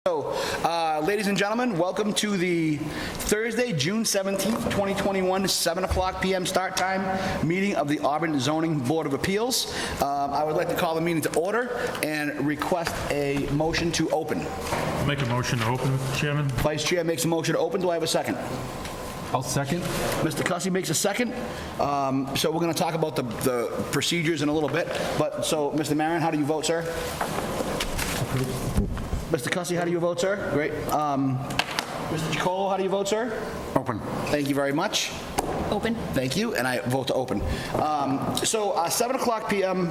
Ladies and gentlemen, welcome to the Thursday, June 17th, 2021, 7 o'clock p.m. start time meeting of the Auburn Zoning Board of Appeals. I would like to call the meeting to order and request a motion to open. Make a motion to open, Mr. Chairman. Vice Chair makes a motion to open. Do I have a second? I'll second. Mr. Cussy makes a second. So we're going to talk about the procedures in a little bit. So, Mr. Maron, how do you vote, sir? Mr. Cussy, how do you vote, sir? Great. Mr. Chicolo, how do you vote, sir? Open. Thank you very much. Open. Thank you, and I vote to open. 7 o'clock p.m.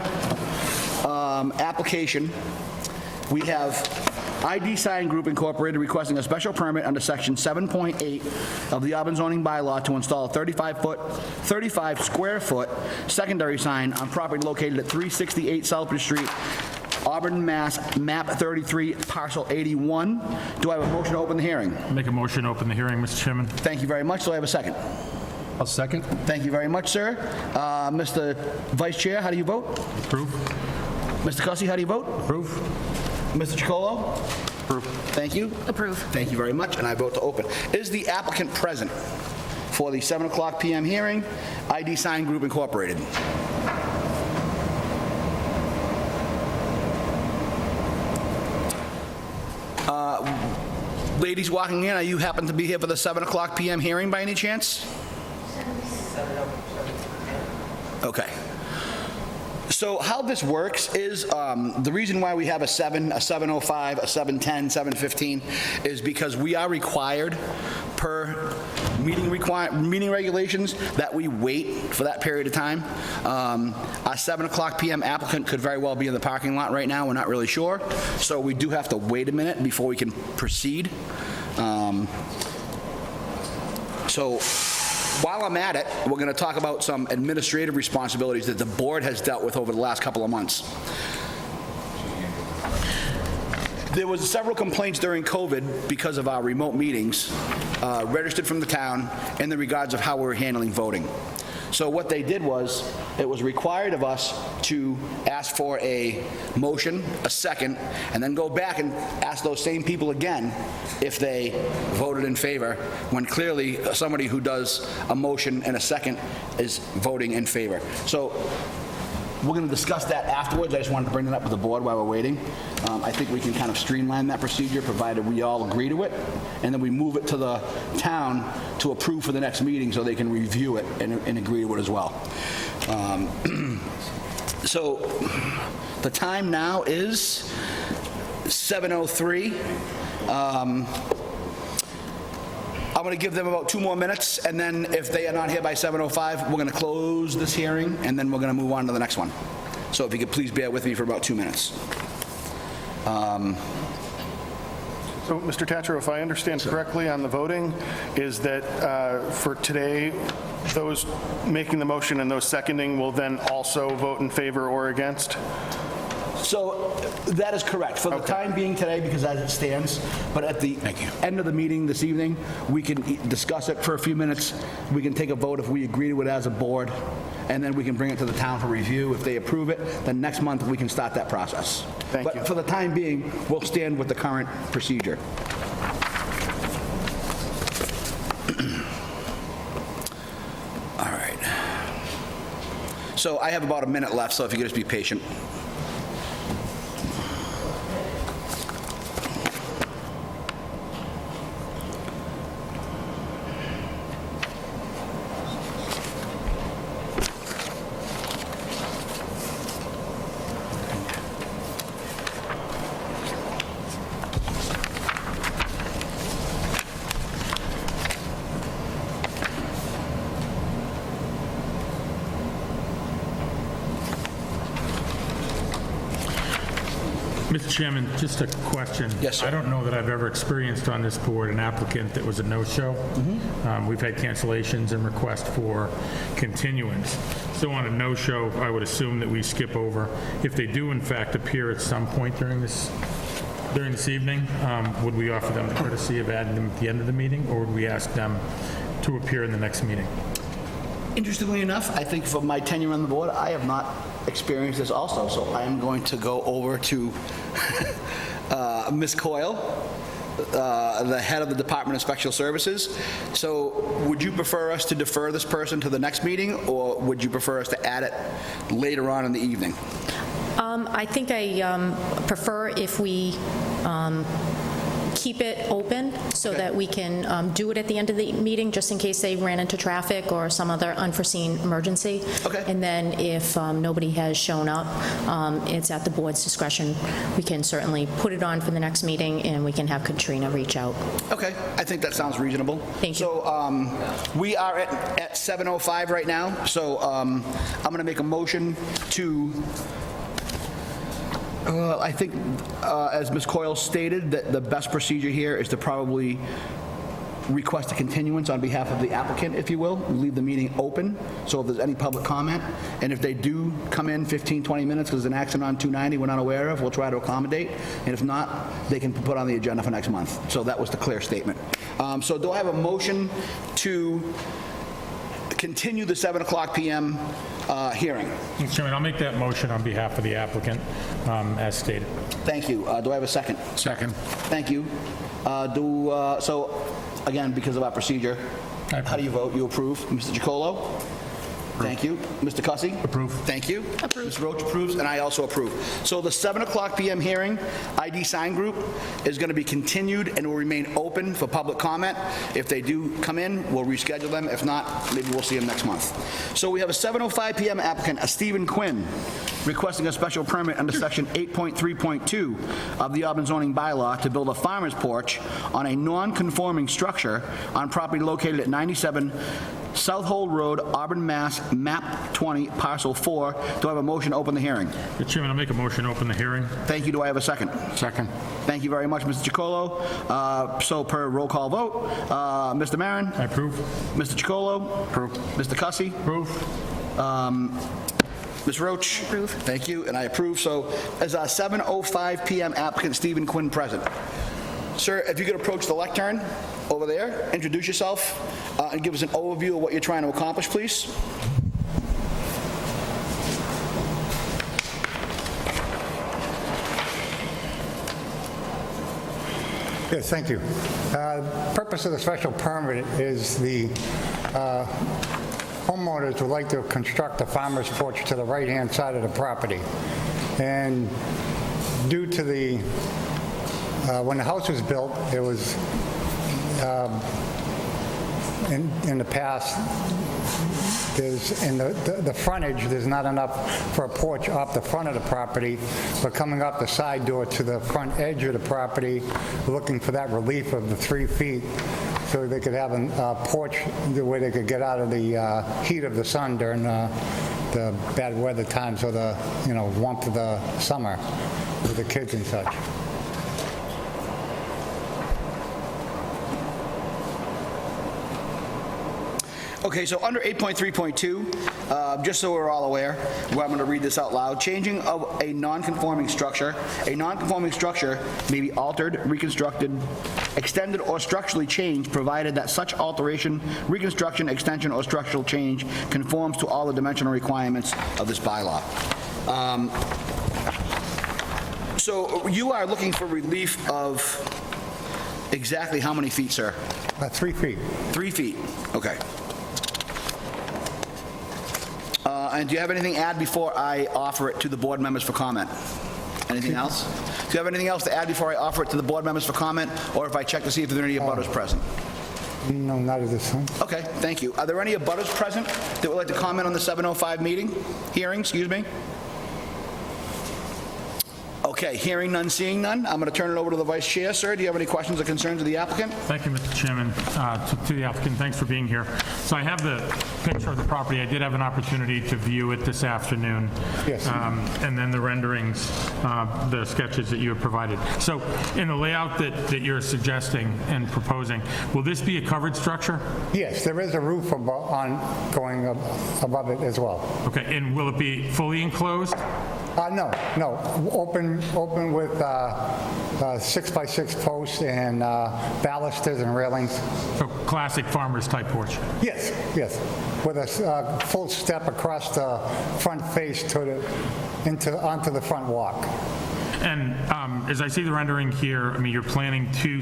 Application. We have ID Sign Group Incorporated requesting a special permit under Section 7.8 of the Auburn zoning bylaw to install a 35 square foot secondary sign on property located at 368 Southbridge Street, Auburn, Mass., map 33, parcel 81. Do I have a motion to open the hearing? Make a motion to open the hearing, Mr. Chairman. Thank you very much. Do I have a second? I'll second. Thank you very much, sir. Mr. Vice Chair, how do you vote? Approve. Mr. Cussy, how do you vote? Approve. Mr. Chicolo? Approve. Thank you. Approve. Thank you very much, and I vote to open. Is the applicant present for the 7 o'clock p.m. hearing? ID Sign Group Incorporated. Ladies walking in, are you happen to be here for the 7 o'clock p.m. hearing by any chance? Okay. So how this works is, the reason why we have a 7, a 7:05, a 7:10, 7:15 is because we are required per meeting regulations that we wait for that period of time. Our 7 o'clock p.m. applicant could very well be in the parking lot right now. We're not really sure. So we do have to wait a minute before we can proceed. So while I'm at it, we're going to talk about some administrative responsibilities that the board has dealt with over the last couple of months. There was several complaints during COVID because of our remote meetings registered from the town in the regards of how we were handling voting. So what they did was, it was required of us to ask for a motion, a second, and then go back and ask those same people again if they voted in favor, when clearly somebody who does a motion and a second is voting in favor. So we're going to discuss that afterwards. I just wanted to bring it up with the board while we're waiting. I think we can kind of streamline that procedure, provided we all agree to it, and then we move it to the town to approve for the next meeting so they can review it and agree to it as well. So the time now is 7:03. I'm going to give them about 2 more minutes, and then if they are not here by 7:05, we're going to close this hearing, and then we're going to move on to the next one. So if you could please bear with me for about 2 minutes. So, Mr. Tatcher, if I understand correctly on the voting, is that for today, those making the motion and those seconding will then also vote in favor or against? So that is correct for the time being today, because as it stands, but at the end of the meeting this evening, we can discuss it for a few minutes. We can take a vote if we agree to it as a board, and then we can bring it to the town for review. If they approve it, then next month we can start that process. Thank you. But for the time being, we'll stand with the current procedure. All right. So I have about a minute left, so if you could just be patient. Mr. Chairman, just a question. Yes, sir. I don't know that I've ever experienced on this board an applicant that was a no-show. We've had cancellations and requests for continuance. So on a no-show, I would assume that we skip over. If they do in fact appear at some point during this evening, would we offer them the courtesy of adding them at the end of the meeting, or would we ask them to appear in the next meeting? Interestingly enough, I think for my tenure on the board, I have not experienced this also, so I am going to go over to Ms. Coyle, the head of the Department of Special Services. So would you prefer us to defer this person to the next meeting, or would you prefer us to add it later on in the evening? I think I prefer if we keep it open so that we can do it at the end of the meeting, just in case they ran into traffic or some other unforeseen emergency. Okay. And then if nobody has shown up, it's at the board's discretion. We can certainly put it on for the next meeting, and we can have Katrina reach out. Okay, I think that sounds reasonable. Thank you. So we are at 7:05 right now, so I'm going to make a motion to, I think, as Ms. Coyle stated, that the best procedure here is to probably request a continuance on behalf of the applicant, if you will, leave the meeting open, so if there's any public comment, and if they do come in 15, 20 minutes because there's an accident on 290 we're not aware of, we'll try to accommodate, and if not, they can put on the agenda for next month. So that was the clear statement. So do I have a motion to continue the 7 o'clock p.m. Hearing? Mr. Chairman, I'll make that motion on behalf of the applicant, as stated. Thank you. Do I have a second? Second. Thank you. So, again, because of our procedure, how do you vote? You approve? Mr. Chacolo? Thank you. Mr. Cussy? Approve. Thank you. Ms. Roach approves, and I also approve. So the 7 o'clock p.m. hearing, ID Sign Group, is going to be continued and will remain open for public comment. If they do come in, we'll reschedule them. If not, maybe we'll see them next month. So we have a 7:05 p.m. applicant, Stephen Quinn, requesting a special permit under Section 8.3.2 of the Auburn zoning bylaw to build a farmer's porch on a non-conforming structure on property located at 97 South Hold Road, Auburn, Mass., map 20, parcel 4. Do I have a motion to open the hearing? Mr. Chairman, I'll make a motion to open the hearing. Thank you. Do I have a second? Second. Thank you very much, Mr. Chacolo. So per roll call vote, Mr. Maron? I approve. Mr. Chacolo? Approve. Mr. Cussy? Approve. Ms. Roach? Approve. Thank you, and I approve. So as a 7:05 p.m. applicant, Stephen Quinn present. Sir, if you could approach the lectern over there, introduce yourself, and give us an overview of what you're trying to accomplish, please. Yes, thank you. Purpose of the special permit is the homeowners would like to construct a farmer's porch to the right-hand side of the property. And due to the, when the house was built, it was, in the past, there's, in the frontage, there's not enough for a porch off the front of the property, but coming off the side door to the front edge of the property, looking for that relief of the 3 feet, so they could have a porch where they could get out of the heat of the sun during the bad weather times, or the, warmth of the summer with the kids and such. Okay, so under 8.3.2, just so we're all aware, I'm going to read this out loud. Changing of a non-conforming structure. A non-conforming structure may be altered, reconstructed, extended, or structurally changed, provided that such alteration, reconstruction, extension, or structural change conforms to all the dimensional requirements of this bylaw. So you are looking for relief of exactly how many feet, sir? 3 feet. 3 feet, okay. And do you have anything to add before I offer it to the board members for comment? Anything else? Do you have anything else to add before I offer it to the board members for comment, or if I check to see if there are any abutters present? No, not at this time. Okay, thank you. Are there any abutters present that would like to comment on the 7:05 hearing, excuse me? Okay, hearing none, seeing none. I'm going to turn it over to the vice chair. Sir, do you have any questions or concerns of the applicant? Thank you, Mr. Chairman. To the applicant, thanks for being here. So I have the picture of the property. I did have an opportunity to view it this afternoon. Yes. And then the renderings, the sketches that you have provided. So in the layout that you're suggesting and proposing, will this be a covered structure? Yes, there is a roof going above it as well. Okay, and will it be fully enclosed? No, open with 6x6 posts and balusters and railings. So classic farmer's type porch. Yes, with a full step across the front face onto the front walk. And as I see the rendering here, I mean, you're planning two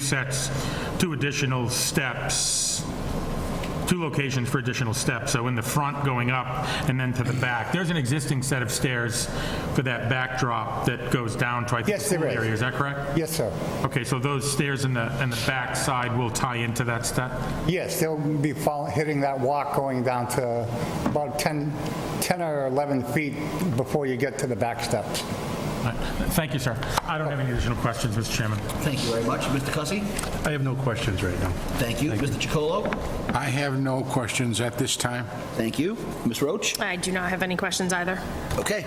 additional steps, two locations for additional steps. So in the front going up and then to the back. There's an existing set of stairs for that backdrop that goes down to, I think, Yes, the there pool is. area. Is that correct? Yes, sir. Okay, so those stairs in the back side will tie into that step? Yes, they'll be hitting that walk going down to about 10 or 11 feet before you get to the back steps. All right. Thank you, sir. I don't have any additional questions, Mr. Chairman. Thank you very much. Mr. Cussy? I have no questions right now. Thank you. Mr. Chacolo? I have no questions at this time. Thank you. Ms. Roach? I do not have any questions either. Okay.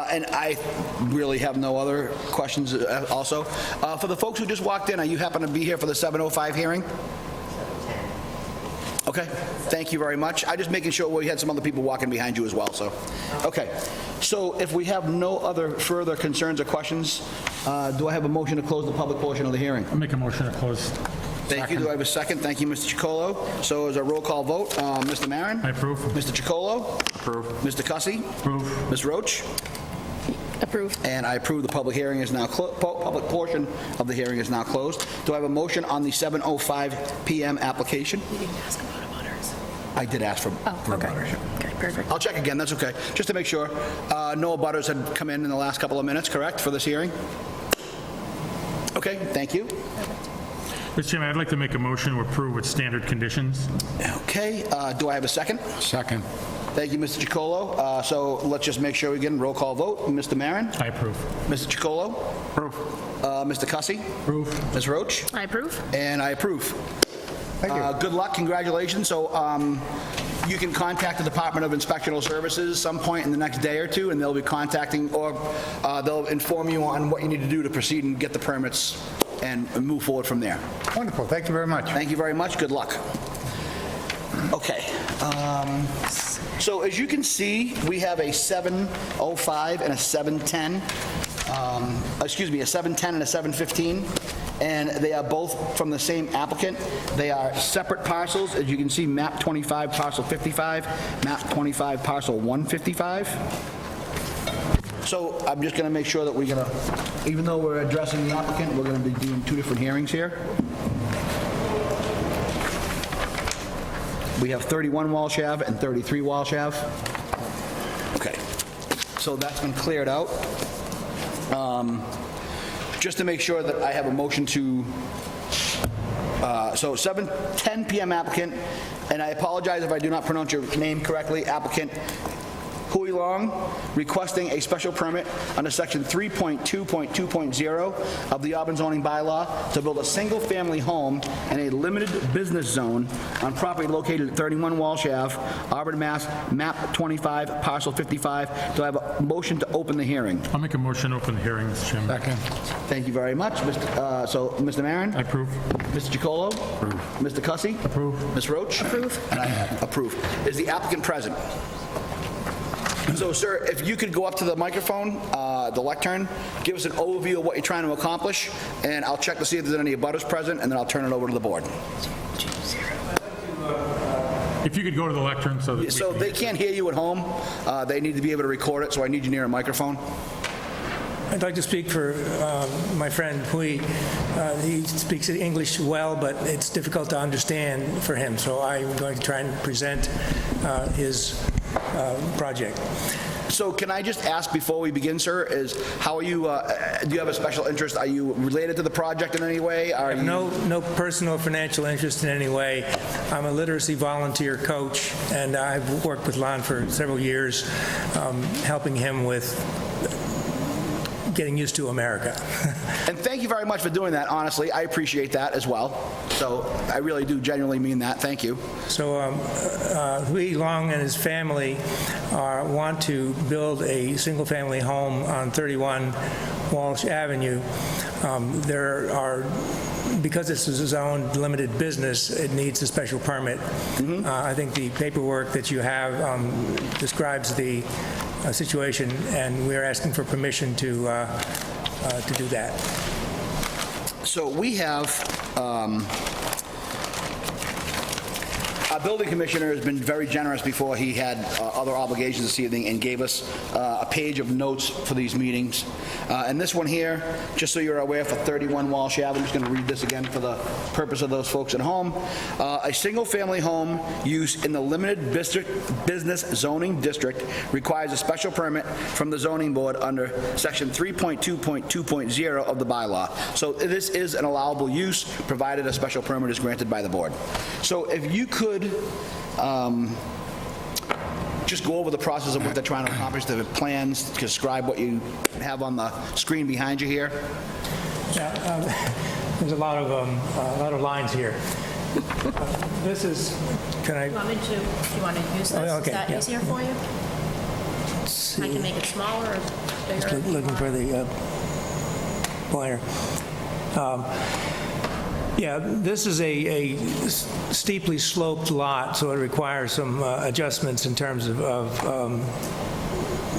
And I really have no other questions also. For the folks who just walked in, are you happen to be here for the 7:05 hearing? Okay, thank you very much. I just making sure we had some other people walking behind you as well, so. Okay, so if we have no other further concerns or questions, do I have a motion to close the public portion of the hearing? I'll make a motion to close. Thank you. Do I have a second? Thank you, Mr. Chacolo. So as a roll call vote, Mr. Maron? I approve. Mr. Chacolo? Approve. Mr. Cussy? Approve. Ms. Roach? Approve. And I approve the public hearing is now, public portion of the hearing is now closed. Do I have a motion on the 7:05 PM application? You didn't ask about abutters. I did ask for Oh, okay. abutters. Okay, perfect. I'll check again, that's okay, just to make sure. No abutters had come in the last couple of minutes, correct, for this hearing? Okay, thank you. Mr. Chairman, I'd like to make a motion to approve with standard conditions. Okay, do I have a second? Second. Thank you, Mr. Chacolo. So let's just make sure we get a roll call vote. Mr. Maron? I approve. Mr. Chacolo? Approve. Mr. Cussy? Approve. Ms. Roach? I approve. And I approve. Thank you. Good luck, congratulations. So you can contact the Department of Inspectional Services some point in the next day or two, and they'll be contacting, or they'll inform you on what you need to do to proceed and get the permits and move forward from there. Wonderful, thank you very much. Thank you very much, good luck. Okay. So as you can see, we have a 7:05 and a 7:10, excuse me, a 7:10 and a 7:15, and they are both from the same applicant. They are separate parcels. As you can see, map 25, parcel 55, map 25, parcel 155. So I'm just going to make sure that we're going to, even though we're addressing the applicant, we're going to be doing two different hearings here. We have 31 Walsh Ave and 33 Walsh Ave. Okay, so that's been cleared out. Just to make sure that I have a motion to, so 7:10 PM applicant, and I apologize if I do not pronounce your name correctly, applicant Hui Long, requesting a special permit under section 3.2.2.0 of the Auburn zoning bylaw to build a single-family home in a limited business zone on property located at 31 Walsh Ave, Auburn, Mass., map 25, parcel 55. Do I have a motion to open the hearing? I'll make a motion to open the hearing, Mr. Chairman. Second. Thank you very much. So, Mr. Maron? I approve. Mr. Chacolo? Approve. Mr. Cussy? Approve. Ms. Roach? Approve. And I approve. Is the applicant present? So, sir, if you could go up to the microphone, the lectern, give us an overview of what you're trying to accomplish, and I'll check to see if there's any abutters present, and then I'll turn it over to the board. If you could go to the lectern so that we So can- they can't hear you at home. They need to be able to record it, so I need you near a microphone. I'd like to speak for my friend Hui. He speaks English well, but it's difficult to understand for him, so I'm going to try and present his project. So can I just ask before we begin, sir, is how are you, do you have a special interest? Are you related to the project in any way? Are you? No personal financial interest in any way. I'm a literacy volunteer coach, and I've worked with Lon for several years, helping him with getting used to America. And thank you very much for doing that, honestly. I appreciate that as well. So I really do genuinely mean that. Thank you. So Hui Long and his family want to build a single-family home on 31 Walsh Avenue. Because this is a zoned limited business, it needs a special permit. I think the paperwork that you have describes the situation, and we're asking for permission to do that. So we have, our building commissioner has been very generous before he had other obligations this evening and gave us a page of notes for these meetings. And this one here, just so you're aware, for 31 Walsh Ave, I'm just going to read this again for the purpose of those folks at home. A single-family home use in the limited business zoning district requires a special permit from the zoning board under section 3.2.2.0 of the bylaw. So this is an allowable use, provided a special permit is granted by the board. So if you could just go over the process of what they're trying to accomplish, the plans, describe what you have on the screen behind you here. Yeah, there's a lot of lines here. This is, can I? You want to use this? Oh, okay, Is that yeah. easier for you? I can make it smaller or bigger. Looking for the pointer. Yeah, this is a steeply sloped lot, so it requires some adjustments in terms of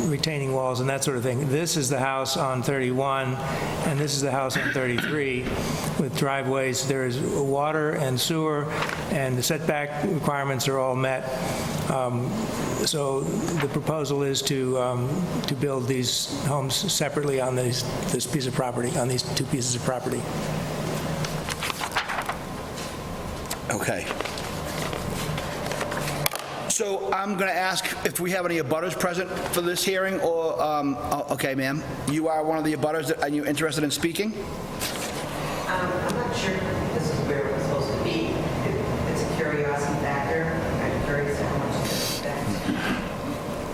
retaining walls and that sort of thing. This is the house on 31, and this is the house on 33 with driveways. There is water and sewer, and the setback requirements are all met. So the proposal is to build these homes separately on this piece of property, on these two pieces of property. Okay. So I'm going to ask if we have any abutters present for this hearing, or, okay, ma'am, you are one of the abutters. Are you interested in speaking? I'm not sure this is where it's supposed to be. It's a curiosity factor. I'm curious how much it's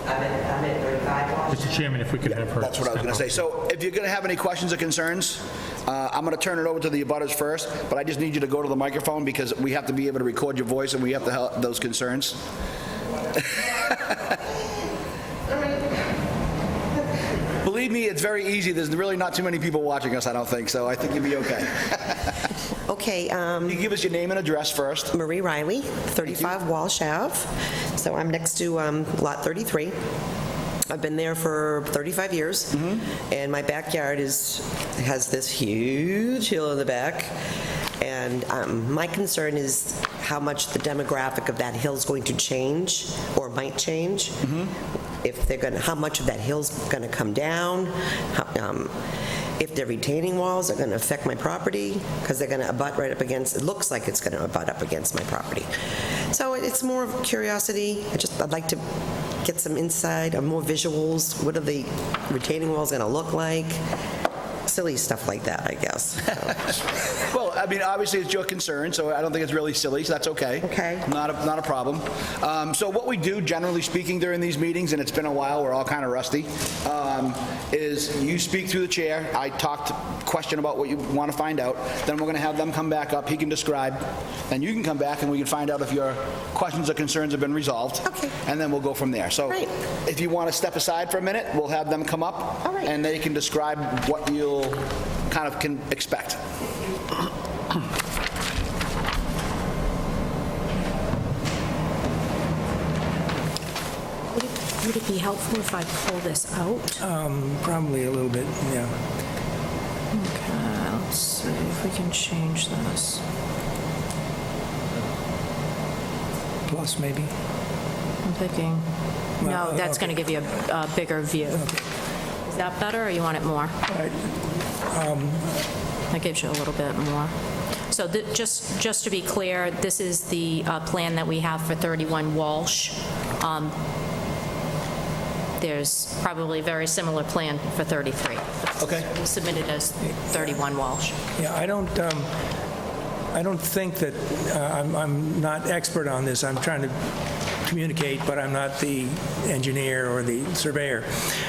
I'm at 35 Walsh. Mr. Chairman, if we could have her. That's what I was going to say. So if you're going to have any questions or concerns, I'm going to turn it over to the abutters first, but I just need you to go to the microphone because we have to be able to record your voice and we have to help those concerns. Believe me, it's very easy. There's really not too many people watching us, I don't think, so I think you'll be okay. Okay, Can you give us your name and address first? Marie Riley, 35 Walsh Ave. So I'm next to lot 33. I've been there for 35 years, and my backyard has this huge hill in the back. And my concern is how much the demographic of that hill is going to change or might change. If they're going to, how much of that hill's going to come down. If their retaining walls are going to affect my property, because they're going to abut right up against, it looks like it's going to abut up against my property. So it's more of curiosity. I'd like to get some insight or more visuals. What are the retaining walls going to look like? Silly stuff like that, I guess. Well, I mean, obviously it's your concern, so I don't think it's really silly, so that's okay. Okay. Not a problem. So what we do, generally speaking, during these meetings, and it's been a while, we're all kind of rusty, is you speak through the chair, I question about what you want to find out, then we're going to have them come back up, he can describe, then you can come back and we can find out if your questions or concerns have been resolved. Okay. And then we'll go from there. So Right. if you want to step aside for a minute, we'll have them come up. All right. And they can describe what you'll kind of can expect. Would it be helpful if I pull this out? Probably a little bit, yeah. Okay, let's see if we can change this. Plus, maybe. I'm thinking, Well, no, that's okay. going to give you a bigger view. Is that better, or you want it more? That gives you a little bit more. So just to be clear, this is the plan that we have for 31 Walsh. There's probably a very similar plan for 33. Okay. Submitted as 31 Walsh. Yeah, I don't think that, I'm not expert on this. I'm trying to communicate, but I'm not the engineer or the surveyor.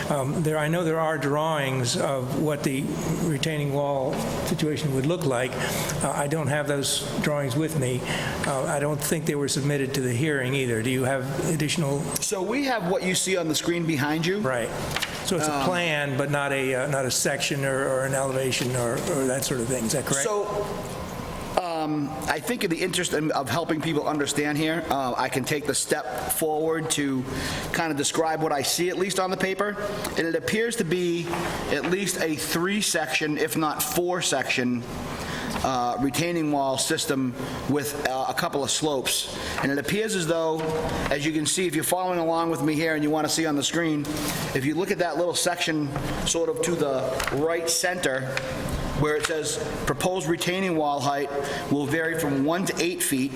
I know there are drawings of what the retaining wall situation would look like. I don't have those drawings with me. I don't think they were submitted to the hearing either. Do you have additional? So we have what you see on the screen behind you. Right. So it's a plan, but not a section or an elevation or that sort of thing. Is that correct? So I think in the interest of helping people understand here, I can take the step forward to kind of describe what I see, at least on the paper. And it appears to be at least a 3-section, if not 4-section, retaining wall system with a couple of slopes. And it appears as though, as you can see, if you're following along with me here and you want to see on the screen, if you look at that little section sort of to the right center, where it says proposed retaining wall height will vary from 1 to 8 feet,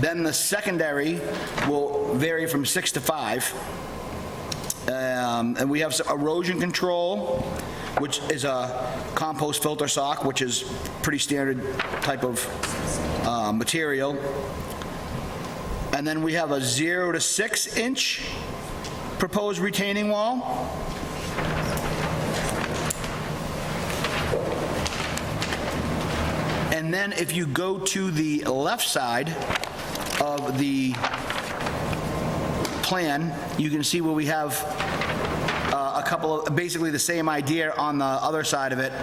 then the secondary will vary from 6 to 5. And we have some erosion control, which is a compost filter sock, which is pretty standard type of material. And then we have a 0 to 6 inch proposed retaining wall. And then if you go to the left side of the plan, you can see where we have a couple of, basically the same idea on the other side of it.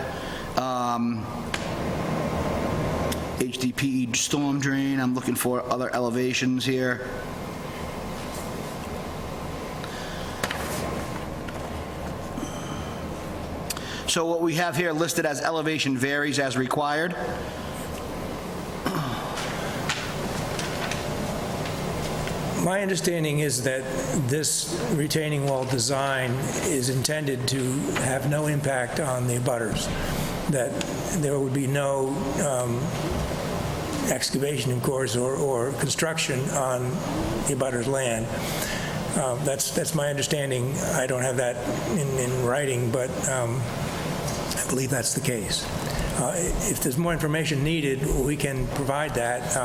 HDPE storm drain, I'm looking for other elevations here. So what we have here listed as elevation varies as required. My understanding is that this retaining wall design is intended to have no impact on the abutters, that there would be no excavation, of course, or construction on the abutters' land. That's my understanding. I don't have that in writing, but I believe that's the case. If there's more information needed, we can provide that.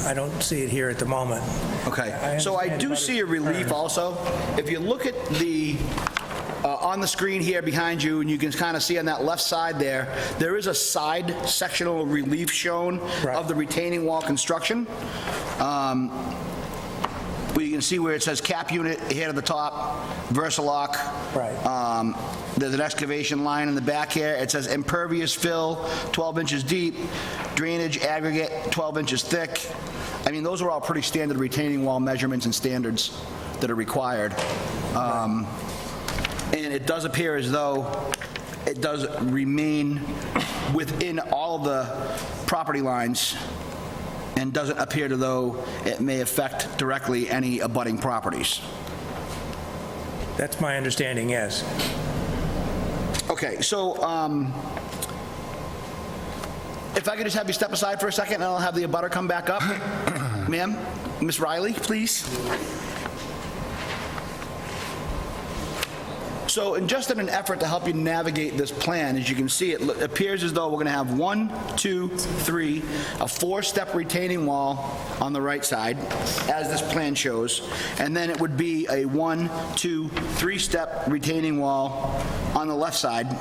I don't see it here at the moment. Okay, so I do see a relief also. If you look at the, on the screen here behind you, and you can kind of see on that left side there is a side sectional relief shown of the retaining wall construction. You can see where it says cap unit here at the top, Versalock. Right. There's an excavation line in the back here. It says impervious fill, 12 inches deep, drainage aggregate, 12 inches thick. I mean, those are all pretty standard retaining wall measurements and standards that are required. And it does appear as though it does remain within all the property lines and doesn't appear to though it may affect directly any abutting properties. That's my understanding, yes. Okay, so if I could just have you step aside for a second, and I'll have the abutter come back up. Ma'am, Ms. Riley, please. So, and just in an effort to help you navigate this plan, as you can see, it appears as though we're going to have 1, 2, 3, a 4-step retaining wall on the right side, as this plan shows, and then it would be a 1, 2, 3-step retaining wall on the left side,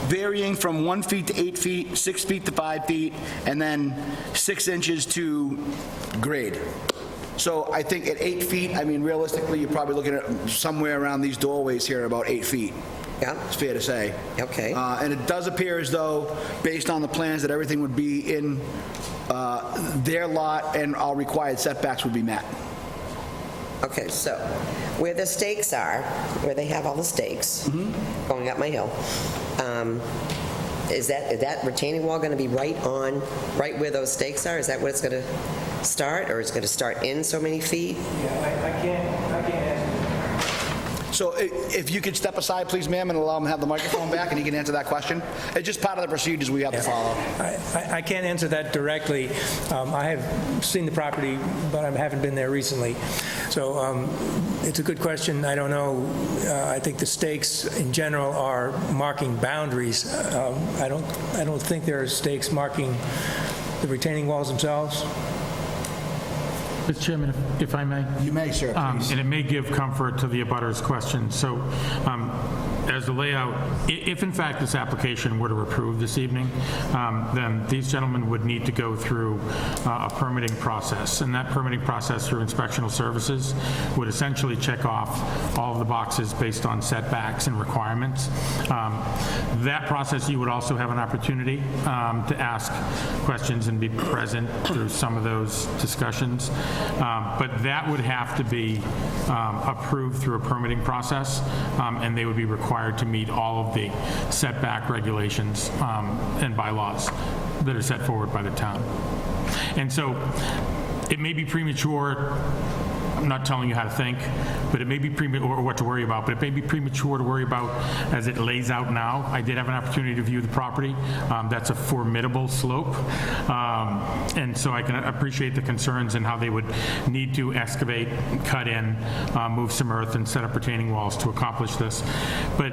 varying from 1 feet to 8 feet, 6 feet to 5 feet, and then 6 inches to grade. So I think at 8 feet, I mean, realistically, you're probably looking at somewhere around these doorways here, about 8 feet. Yeah. It's fair to say. Okay. And it does appear as though, based on the plans, that everything would be in their lot and all required setbacks would be met. Okay, so where the stakes are, where they have all the stakes going up my hill, is that retaining wall going to be right where those stakes are? Is that where it's going to start, or is it going to start in so many feet? Yeah, I can't answer. So if you could step aside, please, ma'am, and allow him to have the microphone back, and he can answer that question. It's just part of the procedures we have to follow. I can't answer that directly. I have seen the property, but I haven't been there recently. So it's a good question. I don't know. I think the stakes in general are marking boundaries. I don't think there are stakes marking the retaining walls themselves. Mr. Chairman, if I may. You may, sir, please. And it may give comfort to the abutters question. So as the layout, if in fact this application were to approve this evening, then these gentlemen would need to go through a permitting process. And that permitting process through inspectional services would essentially check off all of the boxes based on setbacks and requirements. That process, you would also have an opportunity to ask questions and be present through some of those discussions. But that would have to be approved through a permitting process, and they would be required to meet all of the setback regulations and bylaws that are set forward by the town. And so it may be premature, I'm not telling you how to think, but it may be or what to worry about, but it may be premature to worry about as it lays out now. I did have an opportunity to view the property. That's a formidable slope. And so I can appreciate the concerns and how they would need to excavate, cut in, move some earth, and set up retaining walls to accomplish this. But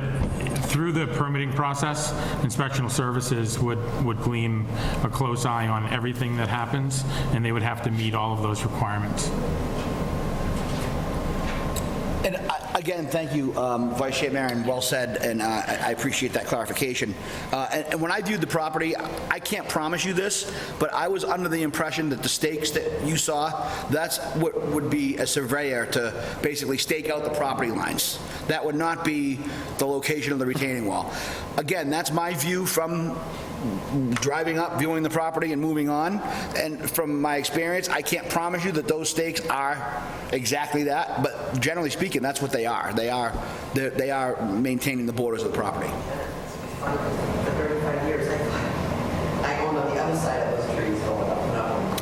through the permitting process, inspectional services would gleam a close eye on everything that happens, and they would have to meet all of those requirements. And again, thank you, Vice Chair Maron, well said, and I appreciate that clarification. And when I viewed the property, I can't promise you this, but I was under the impression that the stakes that you saw, that's what would be a surveyor to basically stake out the property lines. That would not be the location of the retaining wall. Again, that's my view from driving up, viewing the property, and moving on. And from my experience, I can't promise you that those stakes are exactly that, but generally speaking, that's what they are. They are maintaining the borders of the property. For 35 years, I owned on the other side of those trees going up and up.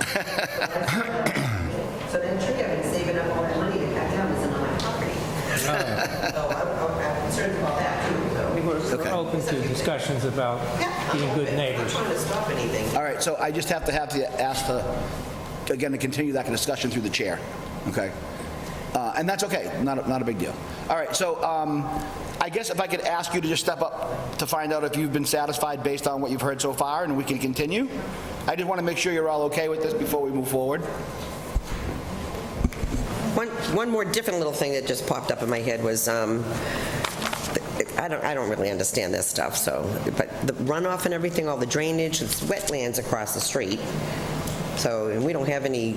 So that tree I've been saving up all that money to cut down isn't on my property. So I'm concerned about that too. We're open to discussions about being good neighbors. I'm not trying to stop anything. All right, so I just have to ask again, to continue that discussion through the chair, okay? And that's okay, not a big deal. All right, so I guess if I could ask you to just step up to find out if you've been satisfied based on what you've heard so far, and we can continue. I just want to make sure you're all okay with this before we move forward. One more different little thing that just popped up in my head was, I don't really understand this stuff, but the runoff and everything, all the drainage, it's wetlands across the street. So, and we don't have any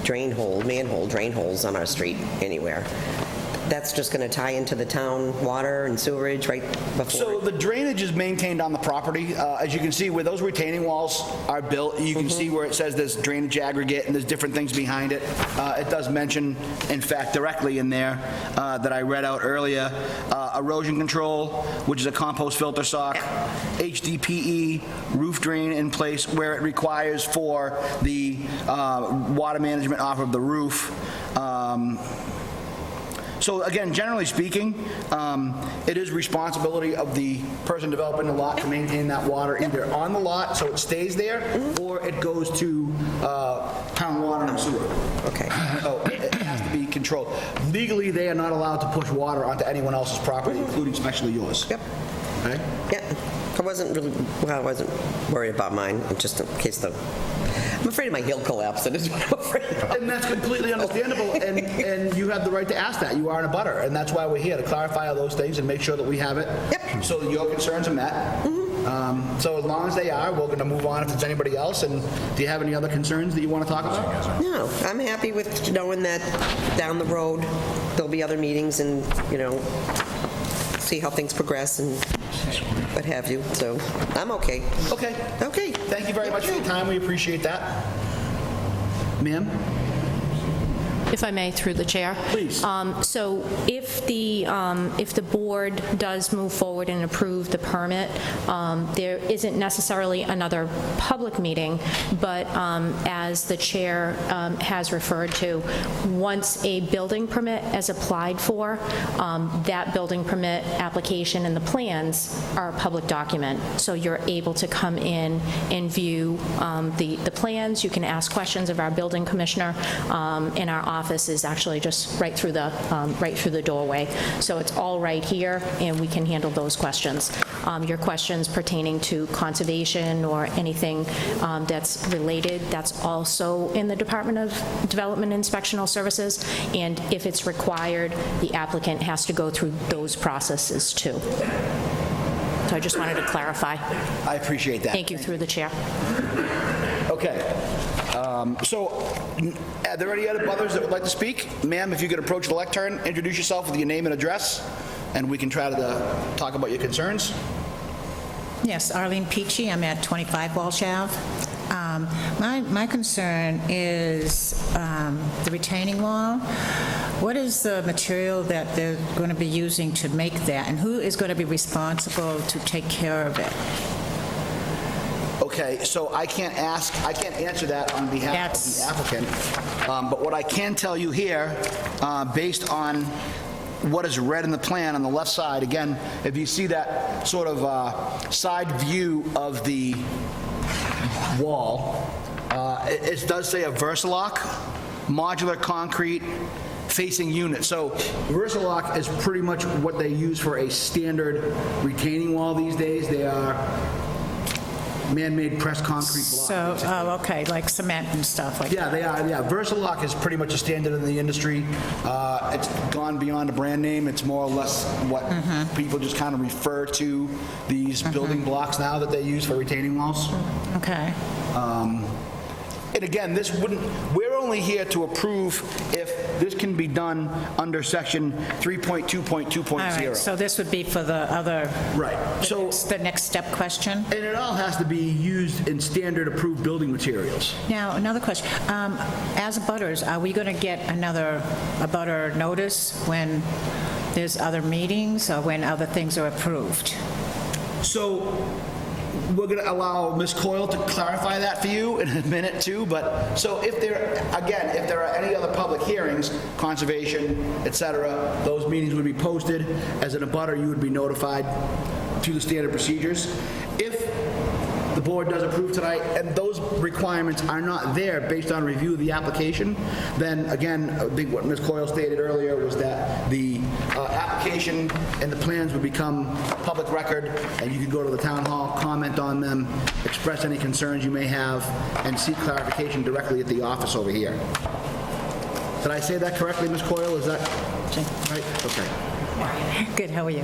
drain holes on our street anywhere. That's just going to tie into the town water and sewerage right before. So the drainage is maintained on the property. As you can see, where those retaining walls are built, you can see where it says there's drainage aggregate and there's different things behind it. It does mention, in fact, directly in there that I read out earlier, erosion control, which is a compost filter sock, HDPE, roof drain in place where it requires for the water management off of the roof. So again, generally speaking, it is responsibility of the person developing the lot to maintain that water either on the lot so it stays there, or it goes to town water and sewer. Okay. So it has to be controlled. Legally, they are not allowed to push water onto anyone else's property, including especially yours. Yep. Okay? Yeah. I wasn't worried about mine, just in case I'm afraid of my hill collapsing is what I'm afraid of. And that's completely understandable, and you have the right to ask that. You are in a butter, and that's why we're here, to clarify all those things and make sure that we have it. Yep. So that your concerns are met. So as long as they are, we're going to move on if there's anybody else. And do you have any other concerns that you want to talk about? No, I'm happy with knowing that down the road, there'll be other meetings and, see how things progress and what have you. So I'm okay. Okay. Okay. Thank you very much for your time. We appreciate that. Ma'am? If I may, through the chair. Please. So if the board does move forward and approve the permit, there isn't necessarily another public meeting, but as the chair has referred to, once a building permit is applied for, that building permit application and the plans are a public document. So you're able to come in and view the plans. You can ask questions of our building commissioner in our office office is actually just right through the doorway. So it's all right here, and we can handle those questions. Your questions pertaining to conservation or anything that's related, that's also in the Department of Development and Inspectional Services, and if it's required, the applicant has to go through those processes too. So I just wanted to clarify. I appreciate that. Thank you, through the chair. Okay. So, are there any other others that would like to speak? Ma'am, if you could approach the lectern, introduce yourself with your name and address, and we can try to talk about your concerns. Yes, Arlene Peachy, I'm at 25 Walsh Ave. My concern is the retaining wall. What is the material that they're going to be using to make that, and who is going to be responsible to take care of it? Okay, so I can't answer that on behalf of the applicant, but what I can tell you here, based on what is read in the plan on the left side, again, if you see that sort of side view of the wall, it does say a Versalock, modular concrete facing unit. So Versalock is pretty much what they use for a standard retaining wall these days. They are man-made pressed concrete blocks. So, okay, like cement and stuff like that. Yeah, they are, yeah. Versalock is pretty much a standard in the industry. It's gone beyond a brand name. It's more or less what people just kind of refer to these building blocks now that they use for retaining walls. Okay. And again, we're only here to approve if this can be done under section 3.2.2.0. All right, so this would be for the other... Right. So, it's the next step question? and it all has to be used in standard approved building materials. Now, another question. As abutters, are we going to get another abutter notice when there's other meetings or when other things are approved? So we're going to allow Ms. Coyle to clarify that for you in a minute too, but so if there are any other public hearings, conservation, et cetera, those meetings would be posted. As an abutter, you would be notified through the standard procedures. If the board does approve tonight, and those requirements are not there based on review of the application, then again, I think what Ms. Coyle stated earlier was that the application and the plans would become public record, and you could go to the town hall, comment on them, express any concerns you may have, and seek clarification directly at the office over here. Did I say that correctly, Ms. Coyle? Is that right? Okay. Good, how are you?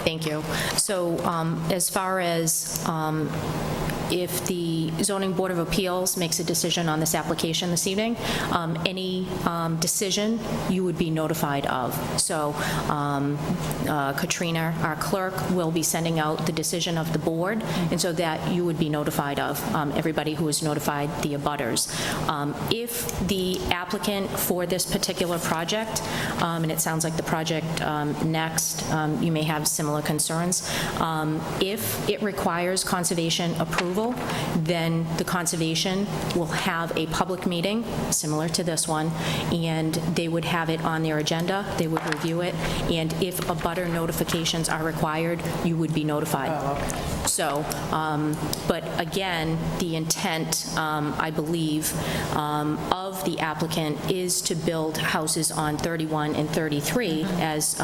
Thank you. So as far as if the Zoning Board of Appeals makes a decision on this application this evening, any decision you would be notified of. So Katrina, our clerk, will be sending out the decision of the board, and so that you would be notified of, everybody who is notified, the abutters. If the applicant for this particular project, and it sounds like the project next, you may have similar concerns, if it requires conservation approval, then the conservation will have a public meeting similar to this one, and they would have it on their agenda, they would review it, and if abutter notifications are required, you would be notified. So, but again, the intent, I believe, of the applicant is to build houses on 31 and 33 as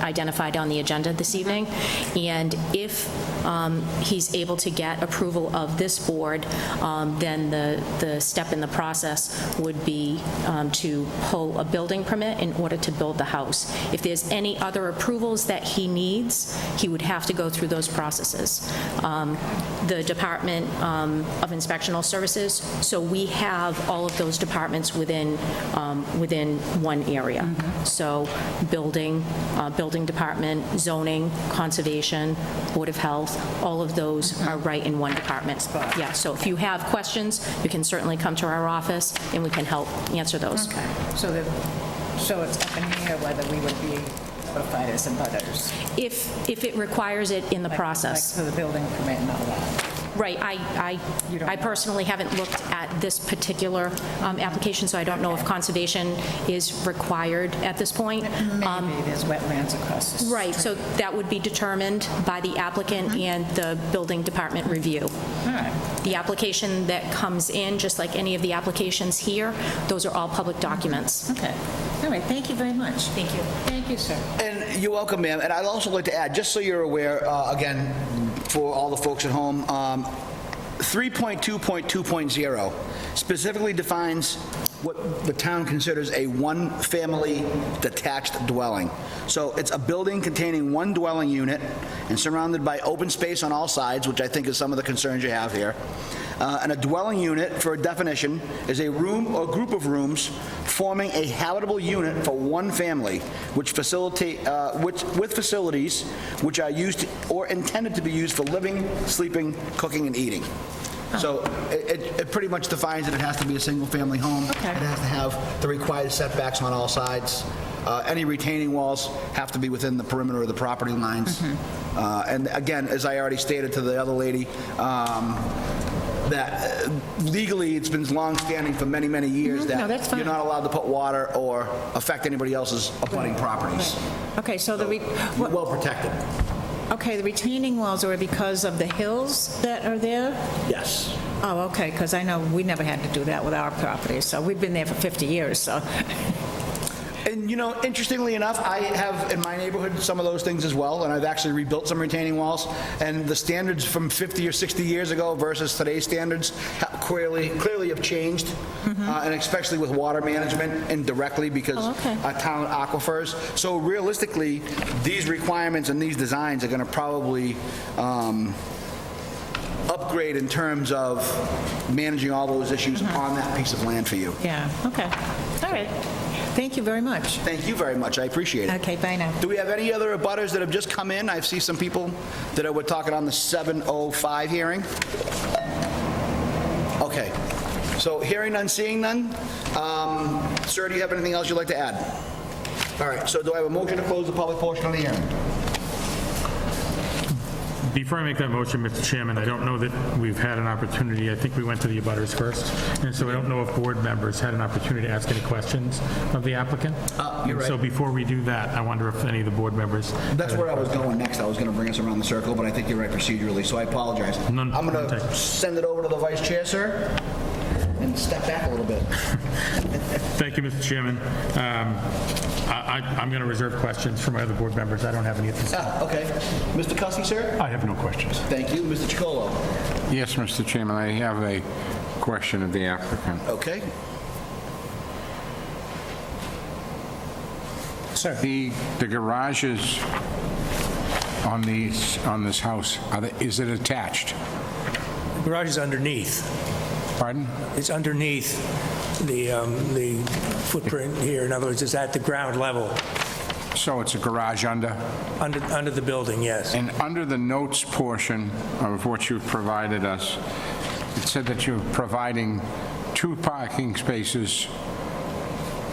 identified on the agenda this evening, and if he's able to get approval of this board, then the step in the process would be to pull a building permit in order to build the house. If there's any other approvals that he needs, he would have to go through those processes. The Department of Inspectional Services, so we have all of those departments within one area. So building department, zoning, conservation, Board of Health, all of those are right in one department. Yeah, so if you have questions, you can certainly come to our office and we can help answer those. Okay. So it's up in here whether we would be notified as abutters. If it requires it in the process. Like for the building permit and all that. Right, I personally haven't looked at this particular application, so I don't know if conservation is required at this point. Maybe there's wetlands across the street. Right, so that would be determined by the applicant and the building department review. All right. The application that comes in, just like any of the applications here, those are all public documents. Okay. All right, thank you very much. Thank you. Thank you, sir. And you're welcome, ma'am. And I'd also like to add, just so you're aware, again, for all the folks at home, 3.2.2.0 specifically defines what the town considers a one-family detached dwelling. So it's a building containing one dwelling unit and surrounded by open space on all sides, which I think is some of the concerns you have here. And a dwelling unit, for a definition, is a room or group of rooms forming a habitable unit for one family, with facilities which are used or intended to be used for living, sleeping, cooking, and eating. So it pretty much defines that it has to be a single-family home. Okay. It has to have the required setbacks on all sides. Any retaining walls have to be within the perimeter of the property lines. And again, as I already stated to the other lady, that legally, it's been long-standing for many, many years that No, that's fine. you're not allowed to put water or affect anybody else's abutting properties. Okay, so You're well protected. okay, the retaining walls are because of the hills that are there? Yes. Oh, okay, because I know we never had to do that with our property, so we've been there for 50 years, so. And, you know, interestingly enough, I have in my neighborhood some of those things as well, and I've actually rebuilt some retaining walls, and the standards from 50 or 60 years ago versus today's standards clearly have changed, and especially with water management indirectly because town aquifers. So realistically, these requirements and these designs are going to probably upgrade in terms of managing all those issues on that piece of land for you. Yeah, okay. All right. Thank you very much. Thank you very much. I appreciate it. Okay, bye now. Do we have any other abutters that have just come in? I see some people that were talking on the 7:05 hearing. Okay. So hearing none, seeing none. Sir, do you have anything else you'd like to add? All right. So do I have a motion to close the public portion of the hearing? Before I make that motion, Mr. Chairman, I don't know that we've had an opportunity, I think we went to the abutters first, and so I don't know if board members had an opportunity to ask any questions of the applicant. You're right. So before we do that, I wonder if any of the board members... That's where I was going next. I was going to bring us around the circle, but I think you're right procedurally, so I apologize. None- I'm going none to taken. send it over to the vice chair, sir, and step back a little bit. Thank you, Mr. Chairman. I'm going to reserve questions for my other board members. I don't have any at this time. Okay. Mr. Cussy, sir? I have no questions. Thank you. Mr. Chacolo? Yes, Mr. Chairman, I have a question of the applicant. Okay. Sir. The garages on this house, is it attached? Garage is underneath. Pardon? It's underneath the footprint here. In other words, it's at the ground level, So it's a garage under? under the building, yes. And under the notes portion of what you've provided us, it said that you're providing 2 parking spaces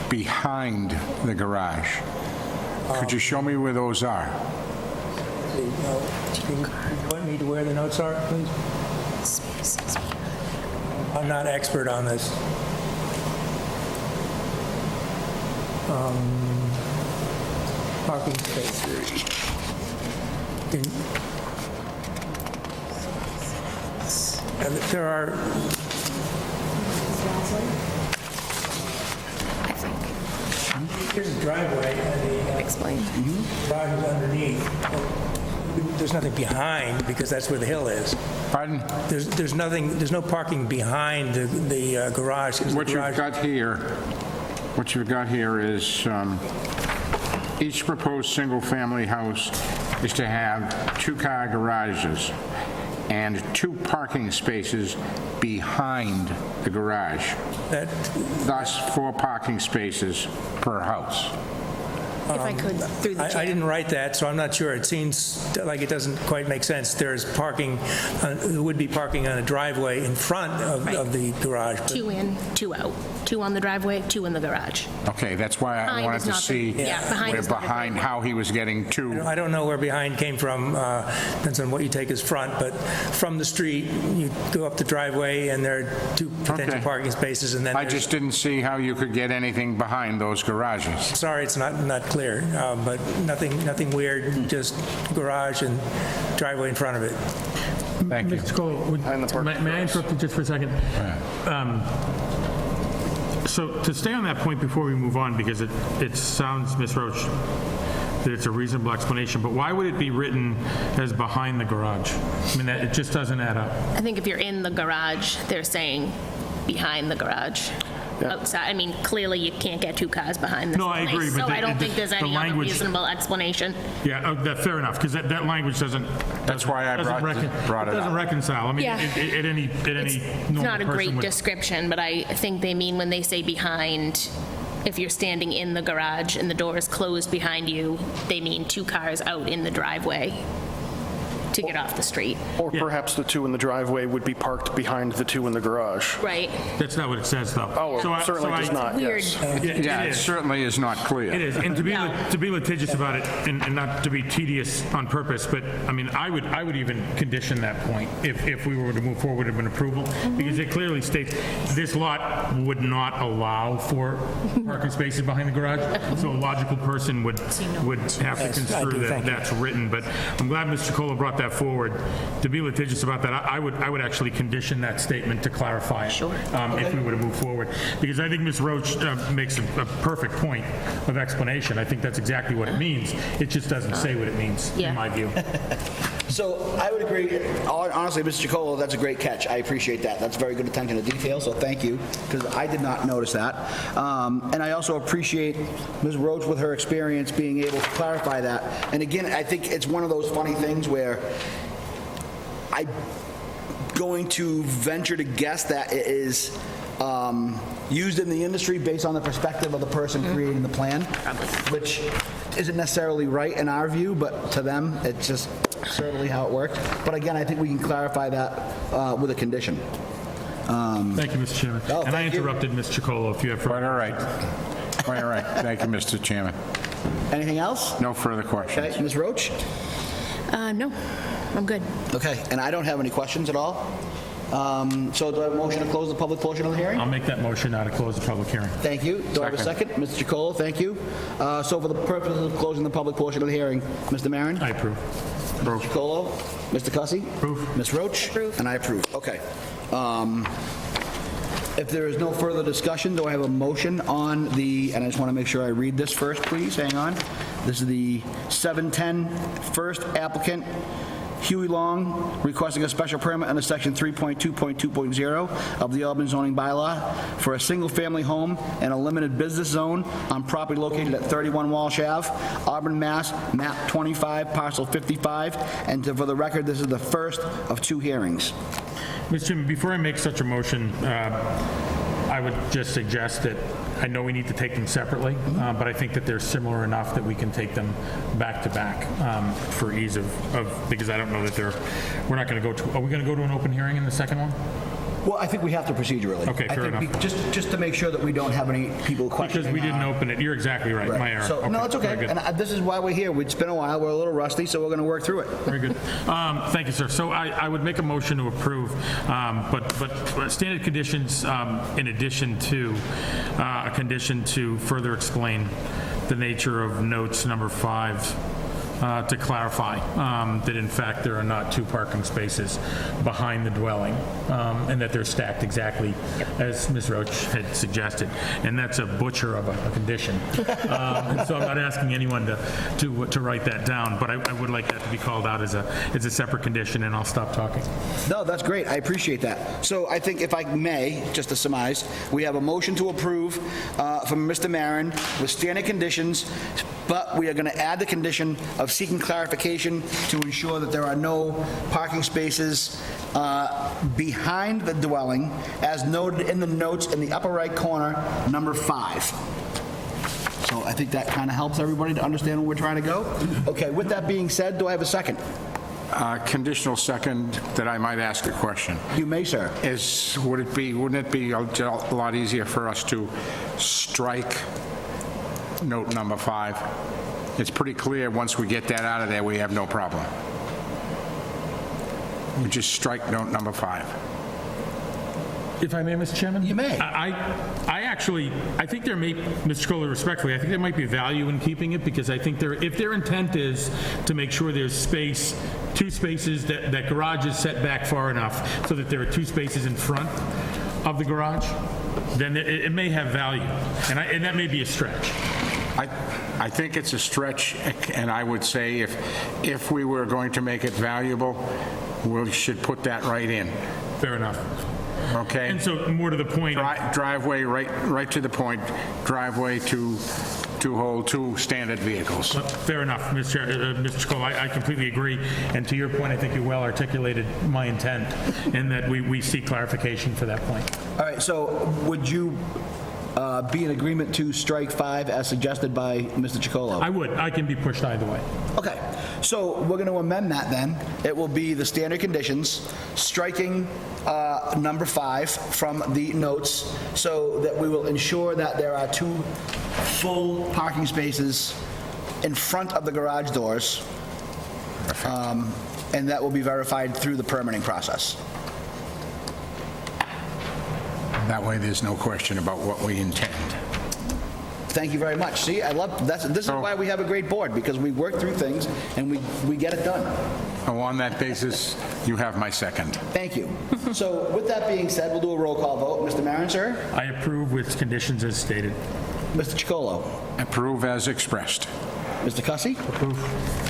behind the garage. Could you show me where those are? You want me to where the notes are, please? I'm not expert on this. Parking spaces. And there are, here's a driveway, and the Explain. garage is underneath. There's nothing behind, because that's where the hill is. Pardon? There's nothing, there's no parking behind the garage. 'cause the What you've garage- got here is each proposed single-family house is to have 2-car garages and 2 parking spaces behind the garage, that- thus 4 parking spaces per house. If I could, through the I chair. didn't write that, so I'm not sure. It seems like it doesn't quite make sense. There's parking, there would be parking on a driveway in front of the garage. but- 2 in, 2 out. 2 on the driveway, 2 in the garage. Okay, that's why I Behind wanted is to not the- see yeah, behind where is not a behind, how he was getting to. I don't know where behind came from, depends on what you take as front, but from the street, you go up the driveway, and there are 2 potential Okay. parking spaces, and then I there's... just didn't see how you could get anything behind those garages. Sorry, it's not clear, but nothing weird, just garage and driveway in front of it. Thank you. Mr. Cole, Behind the parking may I interrupt you just for a second? So to stay on that point before we move on, because it sounds, Ms. Roach, that it's a reasonable explanation, but why would it be written as behind the garage? I mean, it just doesn't add up. I think if you're in the garage, they're saying behind the garage. Outside, I mean, clearly you can't get 2 cars behind this No, I place, agree, but so I don't the think there's the any other language- reasonable explanation. Yeah, fair enough, because that language doesn't... That's why I doesn't brought it doesn't up. reconcile. I mean, Yeah. at any It's normal not a person great would... description, but I think they mean when they say behind, if you're standing in the garage and the door is closed behind you, they mean 2 cars out in the driveway to get off the street. Or perhaps the 2 in the driveway would be parked behind the 2 in the garage. Right. That's not what it says, though. Oh, So it certainly does not, Weird. yes. Yeah, It it is. certainly is not clear. It is, and to be No. litigious about it, and not to be tedious on purpose, but, I mean, I would even condition that point if we were to move forward with an approval, because it clearly states this lot would not allow for parking spaces behind the garage, so a logical person would have to Yes, I construe do, that thank you. that's written, but I'm glad Mr. Chacolo brought that forward. To be litigious about that, I would actually condition that statement to clarify it. Sure. If we were to move forward, because I think Ms. Roach makes a perfect point of explanation. I think that's exactly what it means. It just doesn't say what it means, Yeah. in my view. So I would agree, honestly, Mr. Chacolo, that's a great catch. I appreciate that. That's very good attention to detail, so thank you, because I did not notice that. And I also appreciate Ms. Roach with her experience being able to clarify that. And again, I think it's one of those funny things where I'm going to venture to guess that it is used in the industry based on the perspective of the person creating the plan, which isn't necessarily right in our view, but to them, it's just certainly how it works. But again, I think we can clarify that with a condition. Thank you, Mr. Chairman. Oh, And I thank you. interrupted Ms. Chacolo, if you have further... Quite all right. Quite all right. Thank you, Mr. Chairman. Anything else? No further questions. Okay, Ms. Roach? No, I'm good. Okay, and I don't have any questions at all. So do I have a motion to close the public portion of the hearing? I'll make that motion now to close the public hearing. Thank you. Do I have a second? Mr. Chacolo, thank you. So for the purpose of closing the public portion of the hearing, Mr. Maron? I approve. Mr. Chacolo? Mr. Cussy? Approve. Ms. Roach? Approve. And I approve. Okay. If there is no further discussion, do I have a motion on the, and I just want to make sure I read this first, please, hang on. This is the 710 first applicant, Huey Long, requesting a special permit under section 3.2.2.0 of the Auburn zoning bylaw for a single-family home and a limited business zone on property located at 31 Walsh Ave, Auburn, Mass., map 25, parcel 55, and for the record, this is the first of 2 hearings. Mr. Chairman, before I make such a motion, I would just suggest that, I know we need to take them separately, but I think that they're similar enough that we can take them back to back for ease of, because I don't know that we're not going to go to, are we going to go to an open hearing in the second one? Well, I think we have to procedurally. Okay, fair I think enough. just to make sure that we don't have any people questioning. Because we didn't open it. You're exactly right. My error. So, no, it's very okay. good. And this is why we're here. It's been a while. We're a little rusty, so we're going to work through it. Very good. Thank you, sir. So I would make a motion to approve, but standard conditions, in addition to a condition to further explain the nature of notes number 5, to clarify that in fact there are not 2 parking spaces behind the dwelling, and that they're stacked exactly as Ms. Roach had suggested. And that's a butcher of a condition. And so I'm not asking anyone to write that down, but I would like that to be called out as a separate condition, and I'll stop talking. No, that's great. I appreciate that. So I think if I may, just to surmise, we have a motion to approve from Mr. Maron with standard conditions, but we are going to add the condition of seeking clarification to ensure that there are no parking spaces behind the dwelling, as noted in the notes in the upper right corner, number 5. So I think that kind of helps everybody to understand where we're trying to go. Okay, with that being said, do I have a second? Conditional second that I might ask a question. You may, sir. Wouldn't it be a lot easier for us to strike note number 5? It's pretty clear, once we get that out of there, we have no problem. We just strike note number 5. If I may, Mr. Chairman? You may. I think there may, Mr. Chacolo, respectfully, I think there might be value in keeping it, because I think if their intent is to make sure there's space, 2 spaces, that garage is set back far enough so that there are 2 spaces in front of the garage, then it may have value, and that may be a stretch. I think it's a stretch, and I would say if we were going to make it valuable, we should put that right in. Fair enough. Okay? And so, more to the point, Driveway, right to the point, driveway to hold 2 standard vehicles. fair enough, Mr. Chacolo, I completely agree, and to your point, I think you well articulated my intent, and that we seek clarification for that point. All right, so would you be in agreement to strike 5 as suggested by Mr. Chacolo? I can be pushed either way. Okay, so we're going to amend that then. It will be the standard conditions, striking number 5 from the notes, so that we will ensure that there are 2 full parking spaces in front of the garage doors, and that will be verified through the permitting process. That way, there's no question about what we intend. Thank you very much. See, I love, this is why we have a great board, because we work through things and we get it done. Oh, on that basis, you have my second. Thank you. So with that being said, we'll do a roll call vote. Mr. Maron, sir? I approve with conditions as stated. Mr. Chacolo? Approve as expressed. Mr. Cussy? Approve.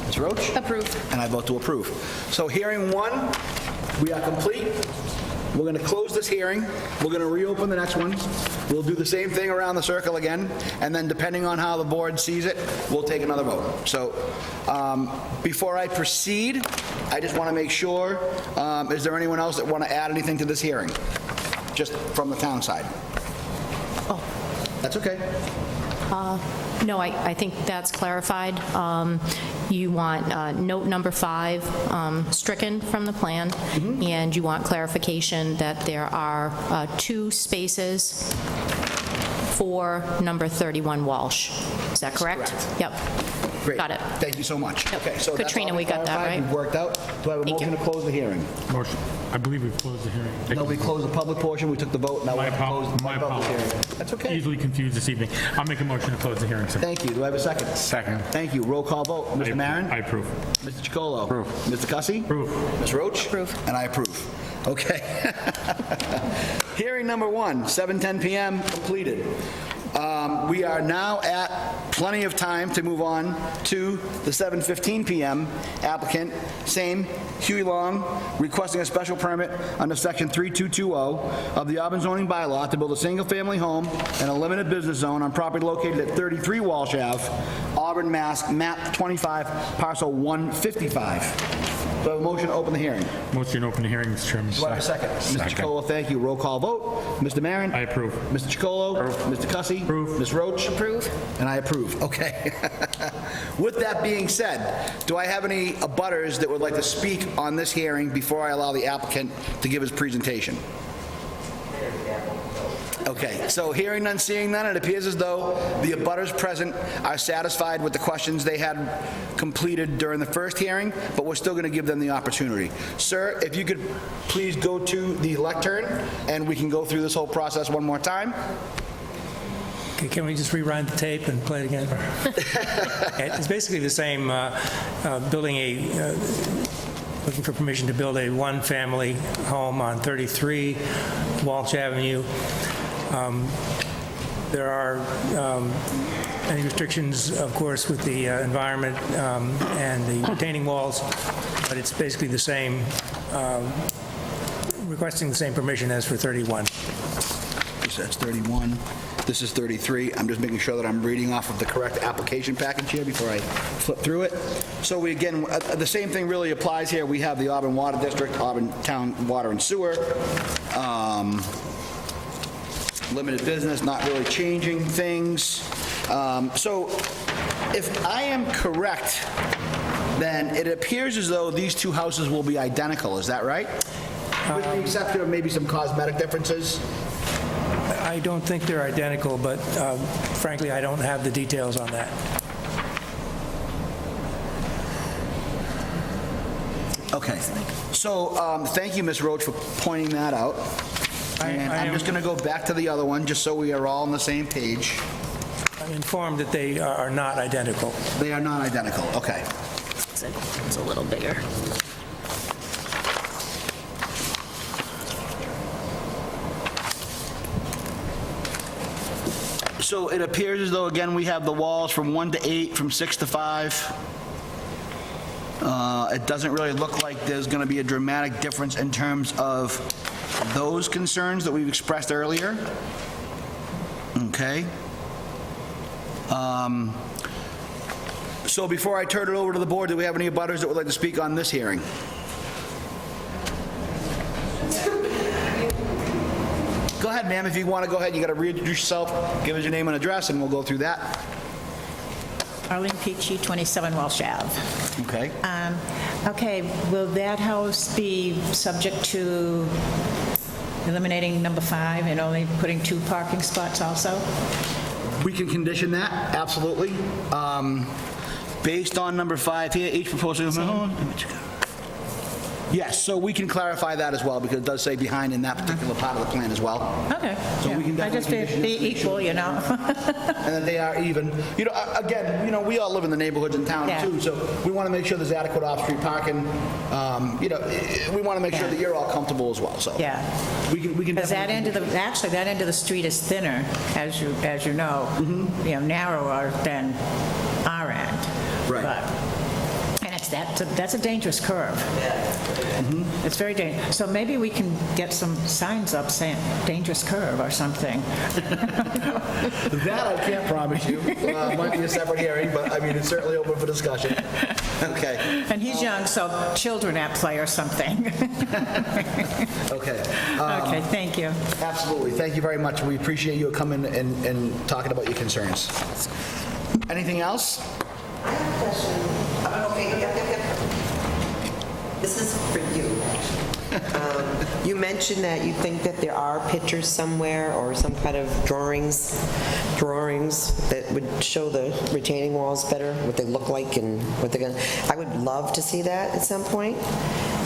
Ms. Roach? Approve. And I vote to approve. So hearing 1, we are complete. We're going to close this hearing. We're going to reopen the next one. We'll do the same thing around the circle again, and then depending on how the board sees it, we'll take another vote. So before I proceed, I just want to make sure, is there anyone else that want to add anything to this hearing? Just from the town side? Oh, that's okay. No, I think that's clarified. You want note number 5 stricken from the plan, and you want clarification that there are 2 spaces for number 31 Walsh. Is that correct? Correct. Yep. Great. Got it. Thank you so much. Yep. Okay, so that's Katrina, all we got that, clarified. right? We've worked out. Do I have a Thank you. motion to close the hearing? Motion. I believe we've closed the hearing. No, we closed the public portion, we took the vote, now we have to close the public apologies. hearing. That's okay. Easily confused this evening. I'll make a motion to close the hearing, sir. Thank you. Do I have a second? Second. Thank you. Roll call vote. Mr. Maron? I approve. Mr. Chacolo? Approve. Mr. Cussy? Approve. Ms. Roach? Approve. And I approve. Okay. Hearing number 1, 7:10 PM, completed. We are now at plenty of time to move on to the 7:15 PM applicant, same, Huey Long, requesting a special permit under Section 3220 of the Auburn zoning bylaw to build a single-family home in a limited business zone on property located at 33 Walsh Ave, Auburn, Mass., map 25, parcel 155. Do I have a motion to open the hearing? Motion to open the hearing, Mr. Chairman. Do I have a second? Mr. Chacolo, thank you. Roll call vote. Mr. Maron? I approve. Mr. Chacolo? Mr. Cussy? Approve. Ms. Roach? Approve. And I approve. Okay. With that being said, do I have any abutters that would like to speak on this hearing before I allow the applicant to give his presentation? Okay, so hearing none, seeing none, it appears as though the abutters present are satisfied with the questions they had completed during the first hearing, but we're still going to give them the opportunity. Sir, if you could please go to the lectern, and we can go through this whole process one more time. Okay, can we just rewind the tape and play it again? It's basically the same, looking for permission to build a one-family home on 33 Walsh Avenue. There are any restrictions, of course, with the environment and the retaining walls, but it's basically the same, requesting the same permission as for 31. That's 31. This is 33. I'm just making sure that I'm reading off of the correct application package here before I flip through it. So we, again, the same thing really applies here. We have the Auburn Water District, Auburn Town Water and Sewer. Limited business, not really changing things. So if I am correct then it appears as though these two houses will be identical, is that right? With the exception of maybe some cosmetic differences? I don't think they're identical, but frankly, I don't have the details on that. Okay. So, thank you, Ms. Roach, for pointing that out. And I I'm am- just going to go back to the other one, just so we are all on the same page. I'm informed that they are not identical. They are not identical, okay. It's a little bigger. So it appears as though, again, we have the walls from 1 to 8, from 6 to 5. It doesn't really look like there's going to be a dramatic difference in terms of those concerns that we've expressed earlier. Okay. So before I turn it over to the board, do we have any abutters that would like to speak on this hearing? Go ahead, ma'am, if you want to go ahead, you got to reintroduce yourself, give us your name and address, and we'll go through that. Arlene Peachy, 27 Walsh Ave. Okay. Okay, will that house be subject to eliminating number 5 and only putting 2 parking spots also? We can condition that, absolutely. Based on number 5 here, each proposal... Yes, so we can clarify that as well, because it does say behind in that particular part of the plan as well. Okay. So we can I just definitely be condition it. equal, you know? And that they are even. You know, again, you know, we all live in the neighborhoods in town Yeah. too, so we want to make sure there's adequate off-street parking. You know, we want to make sure Yeah. that you're all comfortable as well, so. Yeah. We can Because that definitely- end of the, actually, that end of the street is thinner, as you know, narrower than our end. Right. But- And that's a dangerous curve. It's very dangerous. So maybe we can get some signs up saying dangerous curve or something. That I can't promise you. Might be a separate hearing, but I mean, it's certainly open for discussion. Okay, And he's young, so children at play or something. okay. Okay, thank you. Absolutely. Thank you very much. We appreciate you coming and talking about your concerns. Anything else? Okay, yep. This is for you. You mentioned that you think that there are pictures somewhere or some kind of drawings that would show the retaining walls better, what they look like and what they're going to... I would love to see that at some point.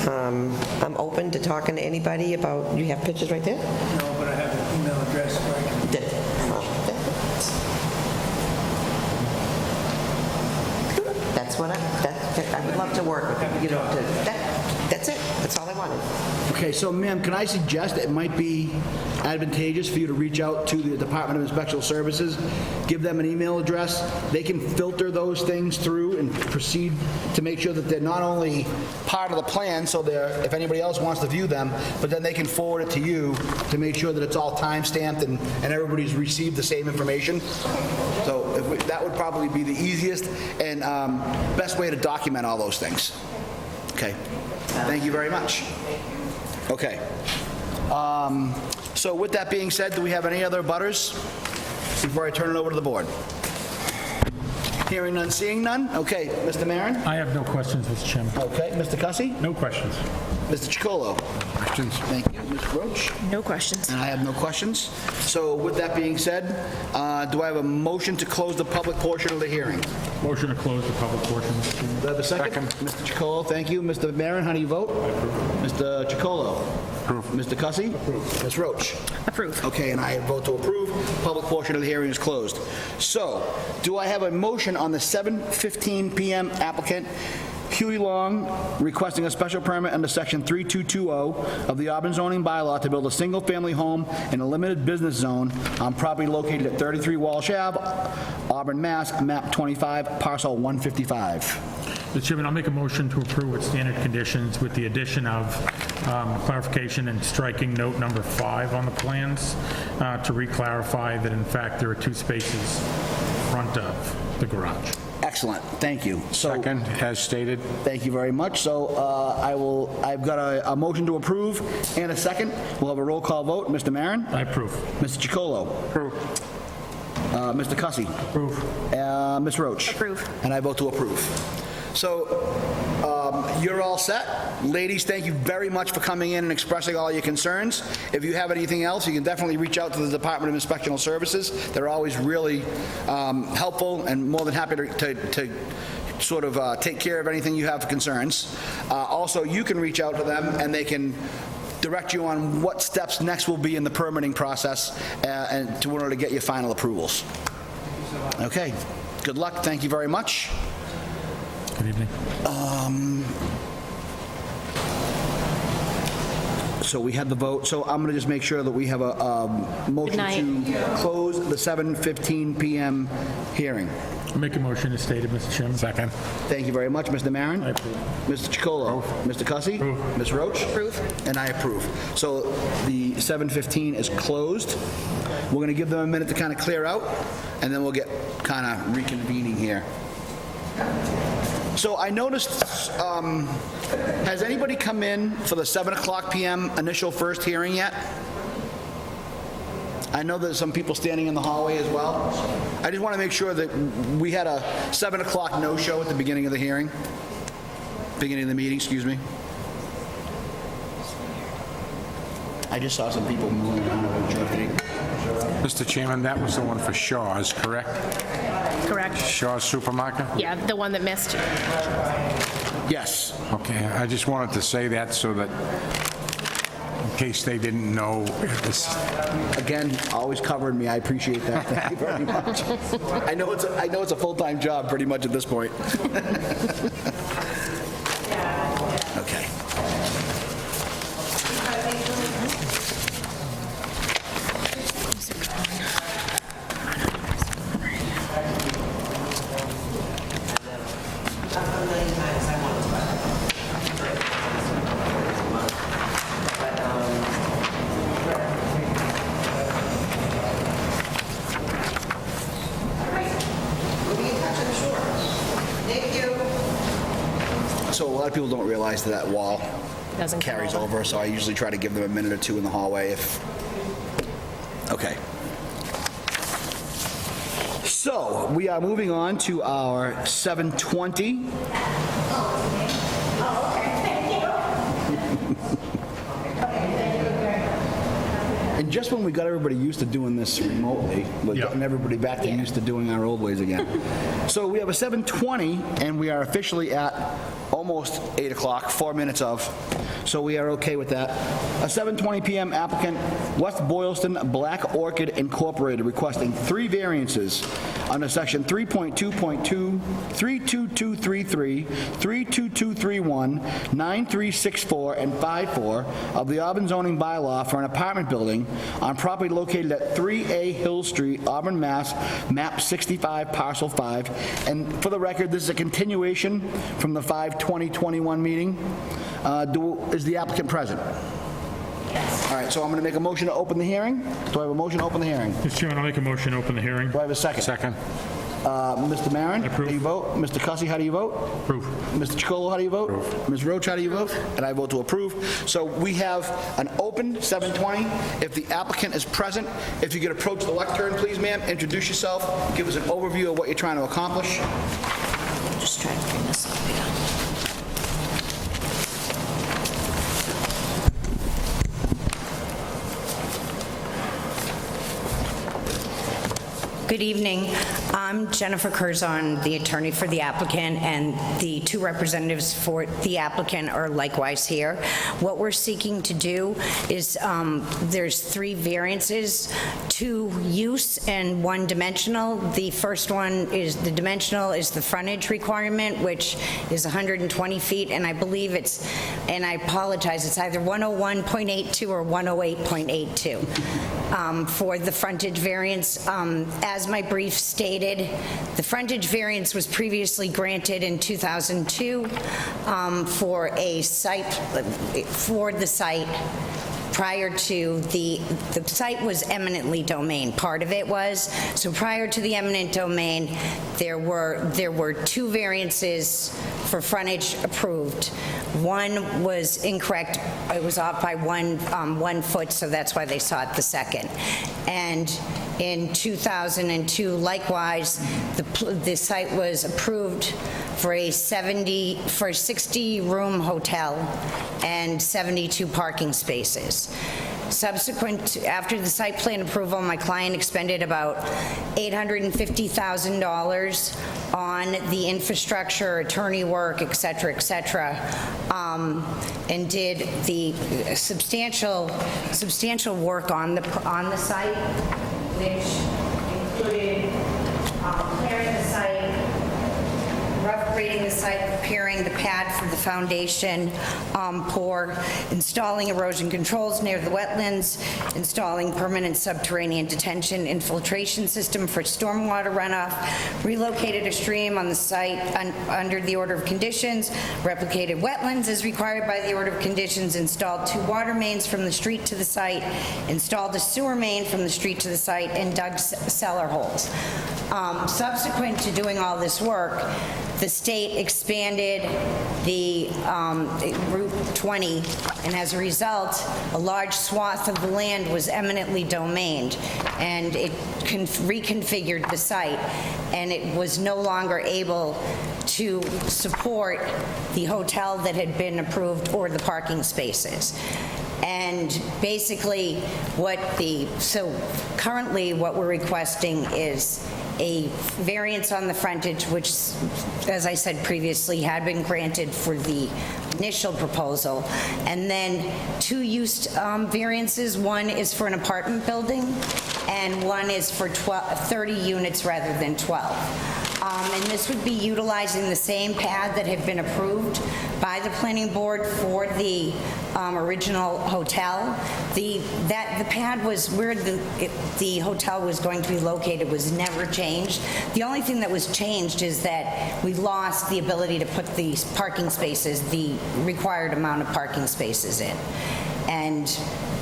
I'm open to talking to anybody about... You have pictures right there? No, but I have an email address. You did. That's what I would love to work with, you know, that's it. That's all I wanted. Okay, so ma'am, can I suggest it might be advantageous for you to reach out to the Department of Inspection Services, give them an email address, they can filter those things through and proceed to make sure that they're not only part of the plan, so they're, if anybody else wants to view them, but then they can forward it to you to make sure that it's all time-stamped and everybody's received the same information. So that would probably be the easiest and best way to document all those things. Okay. Thank you very much. Okay. So with that being said, do we have any other butters before I turn it over to the board? Hearing none, seeing none? Okay, Mr. Maron? I have no questions, Mr. Chairman. Okay, Mr. Cussy? No questions. Mr. Chicolo? Questions? Thank you. Ms. Roach? No questions. And I have no questions. So with that being said, do I have a motion to close the public portion of the hearing? Motion to close the public portion, Mr. Chairman. Do I have a second? Mr. Chicolo, thank you. Mr. Maron, how do you vote? Mr. Chicolo? Approve. Mr. Cussy? Approve. Ms. Roach? Approve. Okay, and I vote to approve. Public portion of the hearing is closed. So, do I have a motion on the 7:15 PM applicant Huey Long requesting a special permit under Section 3220 of the Auburn zoning bylaw to build a single-family home in a limited business zone on property located at 33 Walsh Ave, Auburn, Mass., map 25, parcel 155. Mr. Chairman, I'll make a motion to approve with standard conditions with the addition of clarification and striking note number 5 on the plans to re-clarify that in fact there are 2 spaces in front of the garage. Excellent, thank you. So, Second, as stated. thank you very much. So I've got a motion to approve and a second. We'll have a roll call vote. Mr. Maron? I approve. Mr. Chicolo? Approve. Mr. Cussy? Approve. Ms. Roach? Approve. And I vote to approve. So you're all set. Ladies, thank you very much for coming in and expressing all your concerns. If you have anything else, you can definitely reach out to the Department of Inspectional Services. They're always really helpful and more than happy to sort of take care of anything you have concerns. Also, you can reach out to them and they can direct you on what steps next will be in the permitting process and in order to get your final approvals. Okay, good luck. Thank you very much. Good evening. So we had the vote, so I'm going to just make sure that we have a motion to close the 7:15 PM hearing. Make a motion as stated, Mr. Chairman. Second. Thank you very much, Mr. Maron. I approve. Mr. Chacolo. Mr. Cussy. Approve. Ms. Roach. Approve. And I approve. So the 7:15 is closed. We're going to give them a minute to kind of clear out, and then we'll get kind of reconvening here. So I noticed, has anybody come in for the 7 o'clock PM initial first hearing yet? I know there's some people standing in the hallway as well. I just want to make sure that we had a 7 o'clock no-show at the beginning of the hearing, beginning of the meeting, excuse me. I just saw some people moving around. I wasn't sure if they- Mr. Chairman, that was the one for Shaw's, correct? Correct. Shaw's Supermarket? Yeah, the one that missed. Yes. Okay, I just wanted to say that so that, in case they didn't know, it's Again, always covering me. I appreciate that. Thank you very much. I know it's a full-time job pretty much at this point. Okay. So a lot of people don't realize that wall Doesn't come carries over. over, so I usually try to give them a minute or two in the hallway if... Okay. So we are moving on to our 7:20. And just when we got everybody used to doing this remotely, we're getting everybody back to used to doing our old ways again. So we have a 7:20, and we are officially at almost 8 o'clock, 4 minutes of. So we are okay with that. A 7:20 PM applicant, West Boylston Black Orchid Incorporated, requesting 3 variances under section 3.2.2, 32233, 32231, 9364, and 54 of the Auburn zoning bylaw for an apartment building on property located at 3A Hill Street, Auburn, Mass., map 65, parcel 5. And for the record, this is a continuation from the 5/20/21 meeting. Is the applicant present? Yes. All right, so I'm going to make a motion to open the hearing. Do I have a motion to open the hearing? Mr. Chairman, I'll make a motion to open the hearing. Do I have a second? second. Mr. Maron? Approve. How do you vote? Mr. Cussy, how do you vote? Approve. Mr. Chacolo, how do you vote? Approve. Ms. Roach, how do you vote? And I vote to approve. So we have an open 7:20. If the applicant is present, if you could approach the lectern, please, ma'am, introduce yourself, give us an overview of what you're trying to accomplish. Just trying to bring this up here. Good evening. I'm Jennifer Curzon, the attorney for the applicant, and the 2 representatives for the applicant are likewise here. What we're seeking to do is, there's 3 variances, 2 use and 1 dimensional. The first one is, the dimensional is the frontage requirement, which is 120 feet, and I believe it's, and I apologize, it's either 101.82 or 108.82 for the frontage variance. As my brief stated, the frontage variance was previously granted in 2002 for a site, for the site prior to the site was eminently domain. Part of it was, so prior to the eminent domain, there were 2 variances for frontage approved. One was incorrect. It was off by 1 foot, so that's why they sought the second. And in 2002, likewise, the site was approved for a 60-room hotel and 72 parking spaces. After the site plan approval, my client expended about $850,000 on the infrastructure, attorney work, et cetera, and did the substantial work on the site, which included clearing the site, rough grading the site, preparing the pad for the foundation pour, installing erosion controls near the wetlands, installing permanent subterranean detention infiltration system for stormwater runoff, relocated a stream on the site under the order of conditions, replicated wetlands as required by the order of conditions, installed 2 water mains from the street to the site, installed a sewer main from the street to the site, and dug cellar holes. Subsequent to doing all this work, the state expanded the Route 20, and as a result, a large swath of the land was eminently domained, and it reconfigured the site, and it was no longer able to support the hotel that had been approved or the parking spaces. And basically, currently what we're requesting is a variance on the frontage, which, as I said previously, had been granted for the initial proposal, and then 2 use variances. One is for an apartment building, and one is for 30 units rather than 12. And this would be utilizing the same pad that had been approved by the planning board for the original hotel. The pad was where the hotel was going to be located was never changed. The only thing that was changed is that we lost the ability to put these parking spaces, the required amount of parking spaces in. And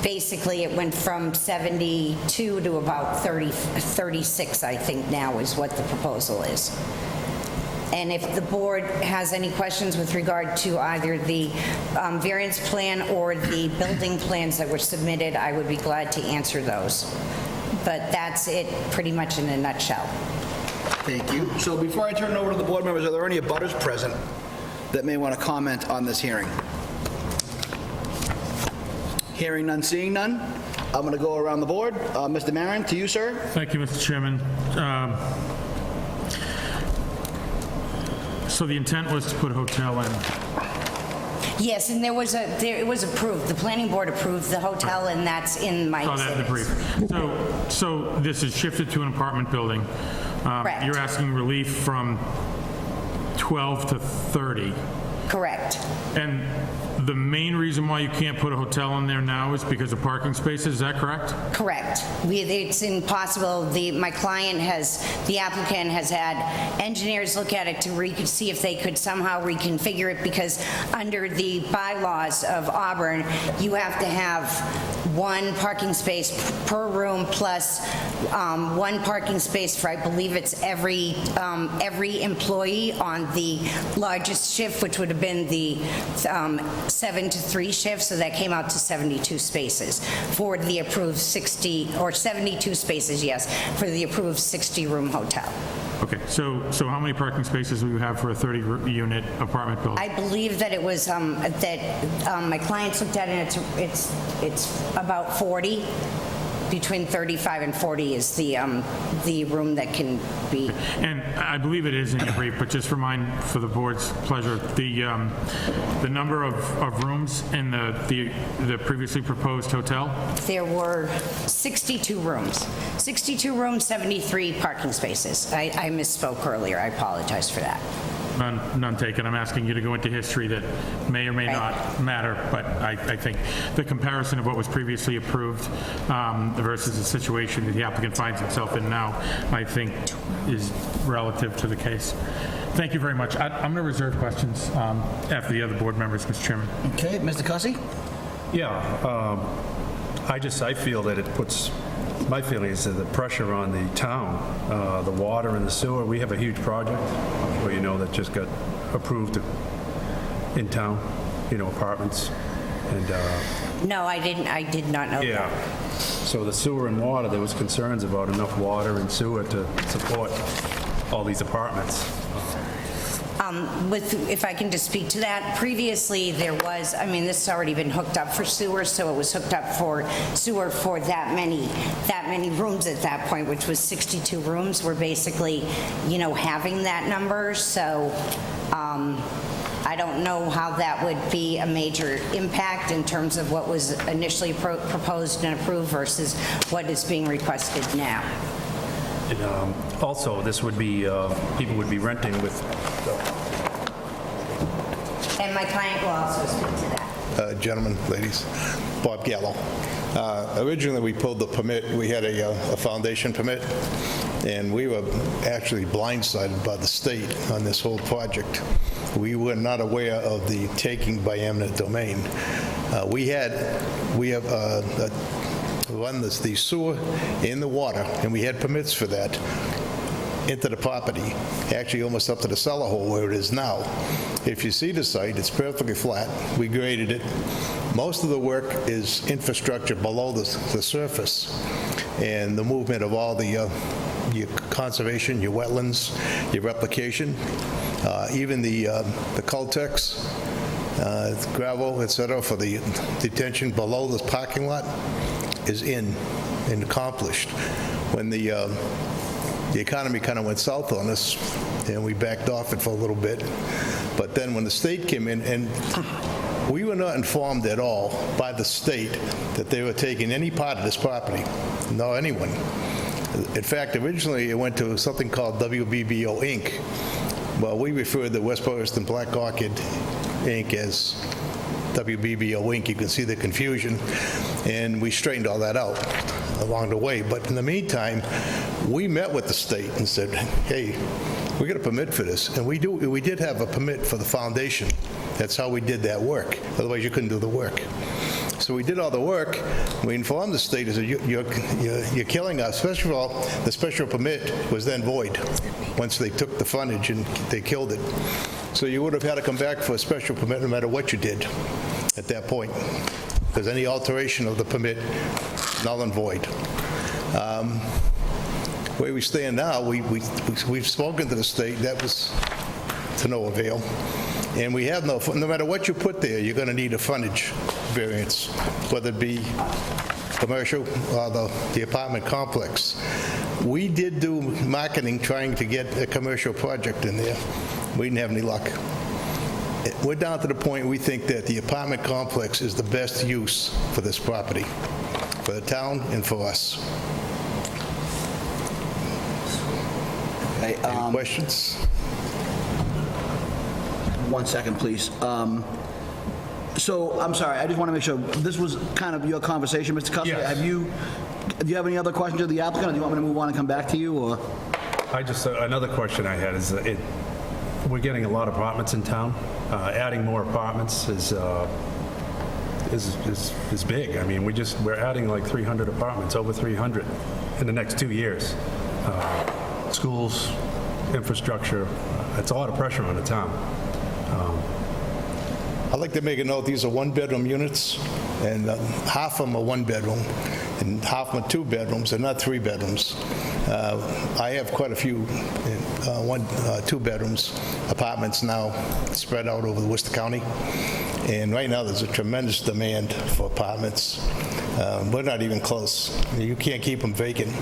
basically, it went from 72 to about 36, I think now is what the proposal is. And if the board has any questions with regard to either the variance plan or the building plans that were submitted, I would be glad to answer those. But that's it pretty much in a nutshell. Thank you. So before I turn it over to the board members, are there any abutters present that may want to comment on this hearing? Hearing none, seeing none, I'm going to go around the board. Mr. Maron, to you, sir. Thank you, Mr. Chairman. So the intent was to put a hotel in. Yes, and it was approved. The planning board approved the hotel, and that's in my Saw that in the brief. So this is shifted to an apartment building. Correct. You're asking relief from 12 to 30. Correct. And the main reason why you can't put a hotel in there now is because of parking spaces, is that correct? Correct. It's impossible. The applicant has had engineers look at it to see if they could somehow reconfigure it, because under the bylaws of Auburn, you have to have 1 parking space per room plus 1 parking space for, I believe it's every employee on the largest shift, which would have been the 7 to 3 shifts, so that came out to 72 spaces for the approved 60, or 72 spaces, yes, for the approved 60-room hotel. Okay, so how many parking spaces will you have for a 30-unit apartment building? I believe that it was, my clients looked at it, and it's about 40. Between 35 and 40 is the room that can be. And I believe it is in your brief, but just remind, for the board's pleasure, the number of rooms in the previously proposed hotel? There were 62 rooms. 62 rooms, 73 parking spaces. I misspoke earlier. I apologize for that. None taken. I'm asking you to go into history that may or may not matter, but I think the comparison of what was previously approved versus the situation that the applicant finds himself in now, I think, is relative to the case. Thank you very much. I'm going to reserve questions after the other board members, Mr. Chairman. Okay, Mr. Cussy? Yeah, I feel that it puts, my feeling is that the pressure on the town, the water and the sewer. We have a huge project, I'm sure you know, that just got approved in town, apartments. And no, I did not know that. So the sewer and water, there was concerns about enough water and sewer to support all these apartments. If I can just speak to that, previously there was, I mean, this has already been hooked up for sewer, so it was hooked up for sewer for that many rooms at that point, which was 62 rooms. We're basically, having that number, so I don't know how that would be a major impact in terms of what was initially proposed and approved versus what is being requested now. And, also, this would be, people would be renting with, And my client will also speak to that. Gentlemen, ladies, Bob Gallo. Originally, we pulled the permit, we had a foundation permit, and we were actually blindsided by the state on this whole project. We were not aware of the taking by eminent domain. We have run the sewer and the water, and we had permits for that, into the property, actually almost up to the cellar hole where it is now. If you see the site, it's perfectly flat. We graded it. Most of the work is infrastructure below the surface, and the movement of all the your conservation, your wetlands, your replication, even the Cultex, gravel, et cetera, for the detention below the parking lot is in and accomplished. When the economy kind of went south on us, and we backed off it for a little bit. But then when the state came in, and we were not informed at all by the state that they were taking any part of this property, nor anyone. In fact, originally it went to something called WBBO Inc. Well, we referred to West Boylston Black Orchid Inc. as WBBO Inc. You can see the confusion, and we straightened all that out along the way. But in the meantime, we met with the state and said, hey, we got a permit for this, and we did have a permit for the foundation. That's how we did that work. Otherwise, you couldn't do the work. So we did all the work. We informed the state, and said, you're killing us. First of all, the special permit was then void once they took the frontage and they killed it. So you would have had to come back for a special permit no matter what you did at that point, because any alteration of the permit, null and void. Where we stand now, we've spoken to the state. That was to no avail. And we have no matter what you put there, you're going to need a frontage variance, whether it be commercial or the apartment complex. We did do marketing trying to get a commercial project in there. We didn't have any luck. We're down to the point we think that the apartment complex is the best use for this property, for the town and for us. Okay, Any questions? 1 second, please. So, I'm sorry, I just want to make sure, this was kind of your conversation, Mr. Custer? Yes. Do you have any other questions of the applicant, or do you want me to move on and come back to you, or? Another question I had is, we're getting a lot of apartments in town. Adding more apartments is big. I mean, we're adding like 300 apartments, over 300 in the next 2 years. Schools, infrastructure, it's a lot of pressure on the town. I'd like to make a note, these are one-bedroom units, and half of them are one-bedroom, and half of them are two bedrooms, and not three bedrooms. I have quite a few two bedrooms apartments now spread out over Worcester County, and right now there's a tremendous demand for apartments. We're not even close. You can't keep them vacant.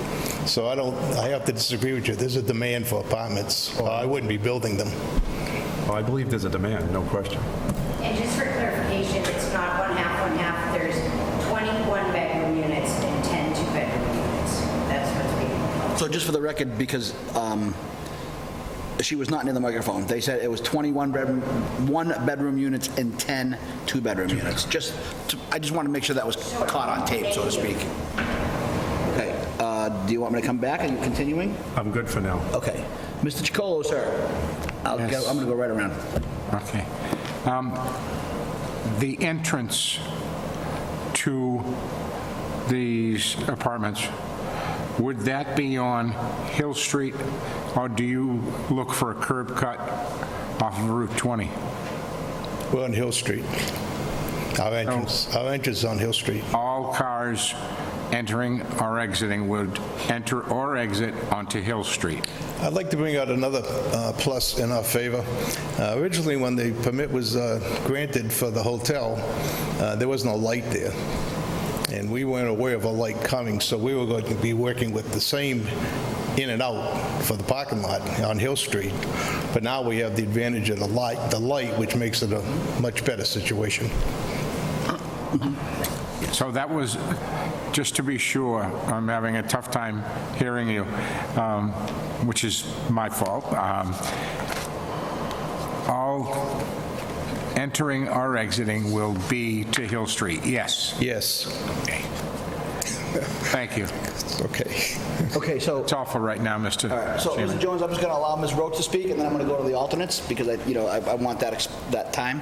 So I have to disagree with you. There's a demand for apartments, or I wouldn't be building them. Well, I believe there's a demand, no question. And just for clarification, it's not one half. There's 21 bedroom units and 10 two-bedroom units. That's what's being proposed. So just for the record, because she was not near the microphone, they said it was 21 one-bedroom units and 10 two-bedroom units. I just want to make sure that was caught on tape, so to speak. Okay, do you want me to come back? Are you continuing? I'm good for now. Okay. Mr. Chicolo, sir. I'm going to go right around. Okay. The entrance to these apartments, would that be on Hill Street, or do you look for a curb cut off of Route 20? We're on Hill Street. Our entrance is on Hill Street. All cars entering or exiting would enter or exit onto Hill Street. I'd like to bring out another plus in our favor. Originally, when the permit was granted for the hotel, there was no light there, and we weren't aware of a light coming, so we were going to be working with the same in and out for the parking lot on Hill Street. But now we have the advantage of the light, which makes it a much better situation. So that was, just to be sure, I'm having a tough time hearing you, which is my fault. All entering or exiting will be to Hill Street, yes? Yes. Okay. Thank you. Okay. Okay, so, That's all for right now, Mr. all right, so, Chairman. Mr. Jones, I'm just going to allow Ms. Roach to speak, and then I'm going to go to the alternates, because I want that time.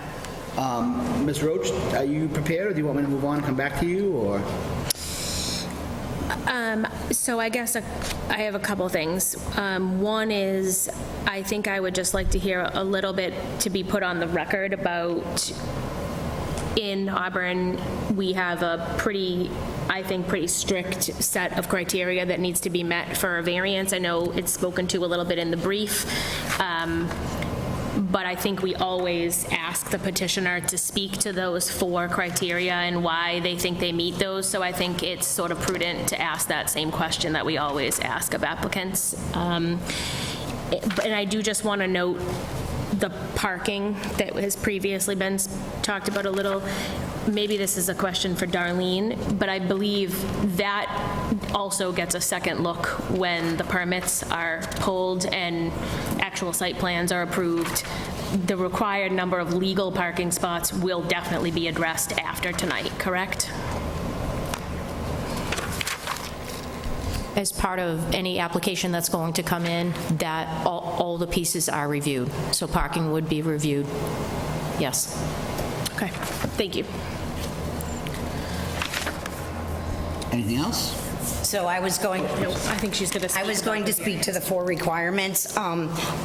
Ms. Roach, are you prepared, or do you want me to move on and come back to you, or? So I guess I have a couple things. One is, I think I would just like to hear a little bit to be put on the record about, in Auburn, we have a pretty strict set of criteria that needs to be met for a variance. I know it's spoken to a little bit in the brief, but I think we always ask the petitioner to speak to those 4 criteria and why they think they meet those. So I think it's sort of prudent to ask that same question that we always ask of applicants. And I do just want to note the parking that has previously been talked about a little. Maybe this is a question for Darlene, but I believe that also gets a second look when the permits are pulled and actual site plans are approved. The required number of legal parking spots will definitely be addressed after tonight, correct? As part of any application that's going to come in, that all the pieces are reviewed. So parking would be reviewed, yes. Okay, thank you. Anything else? So I was going... No, I think she's going to speak. I was going to speak to the 4 requirements.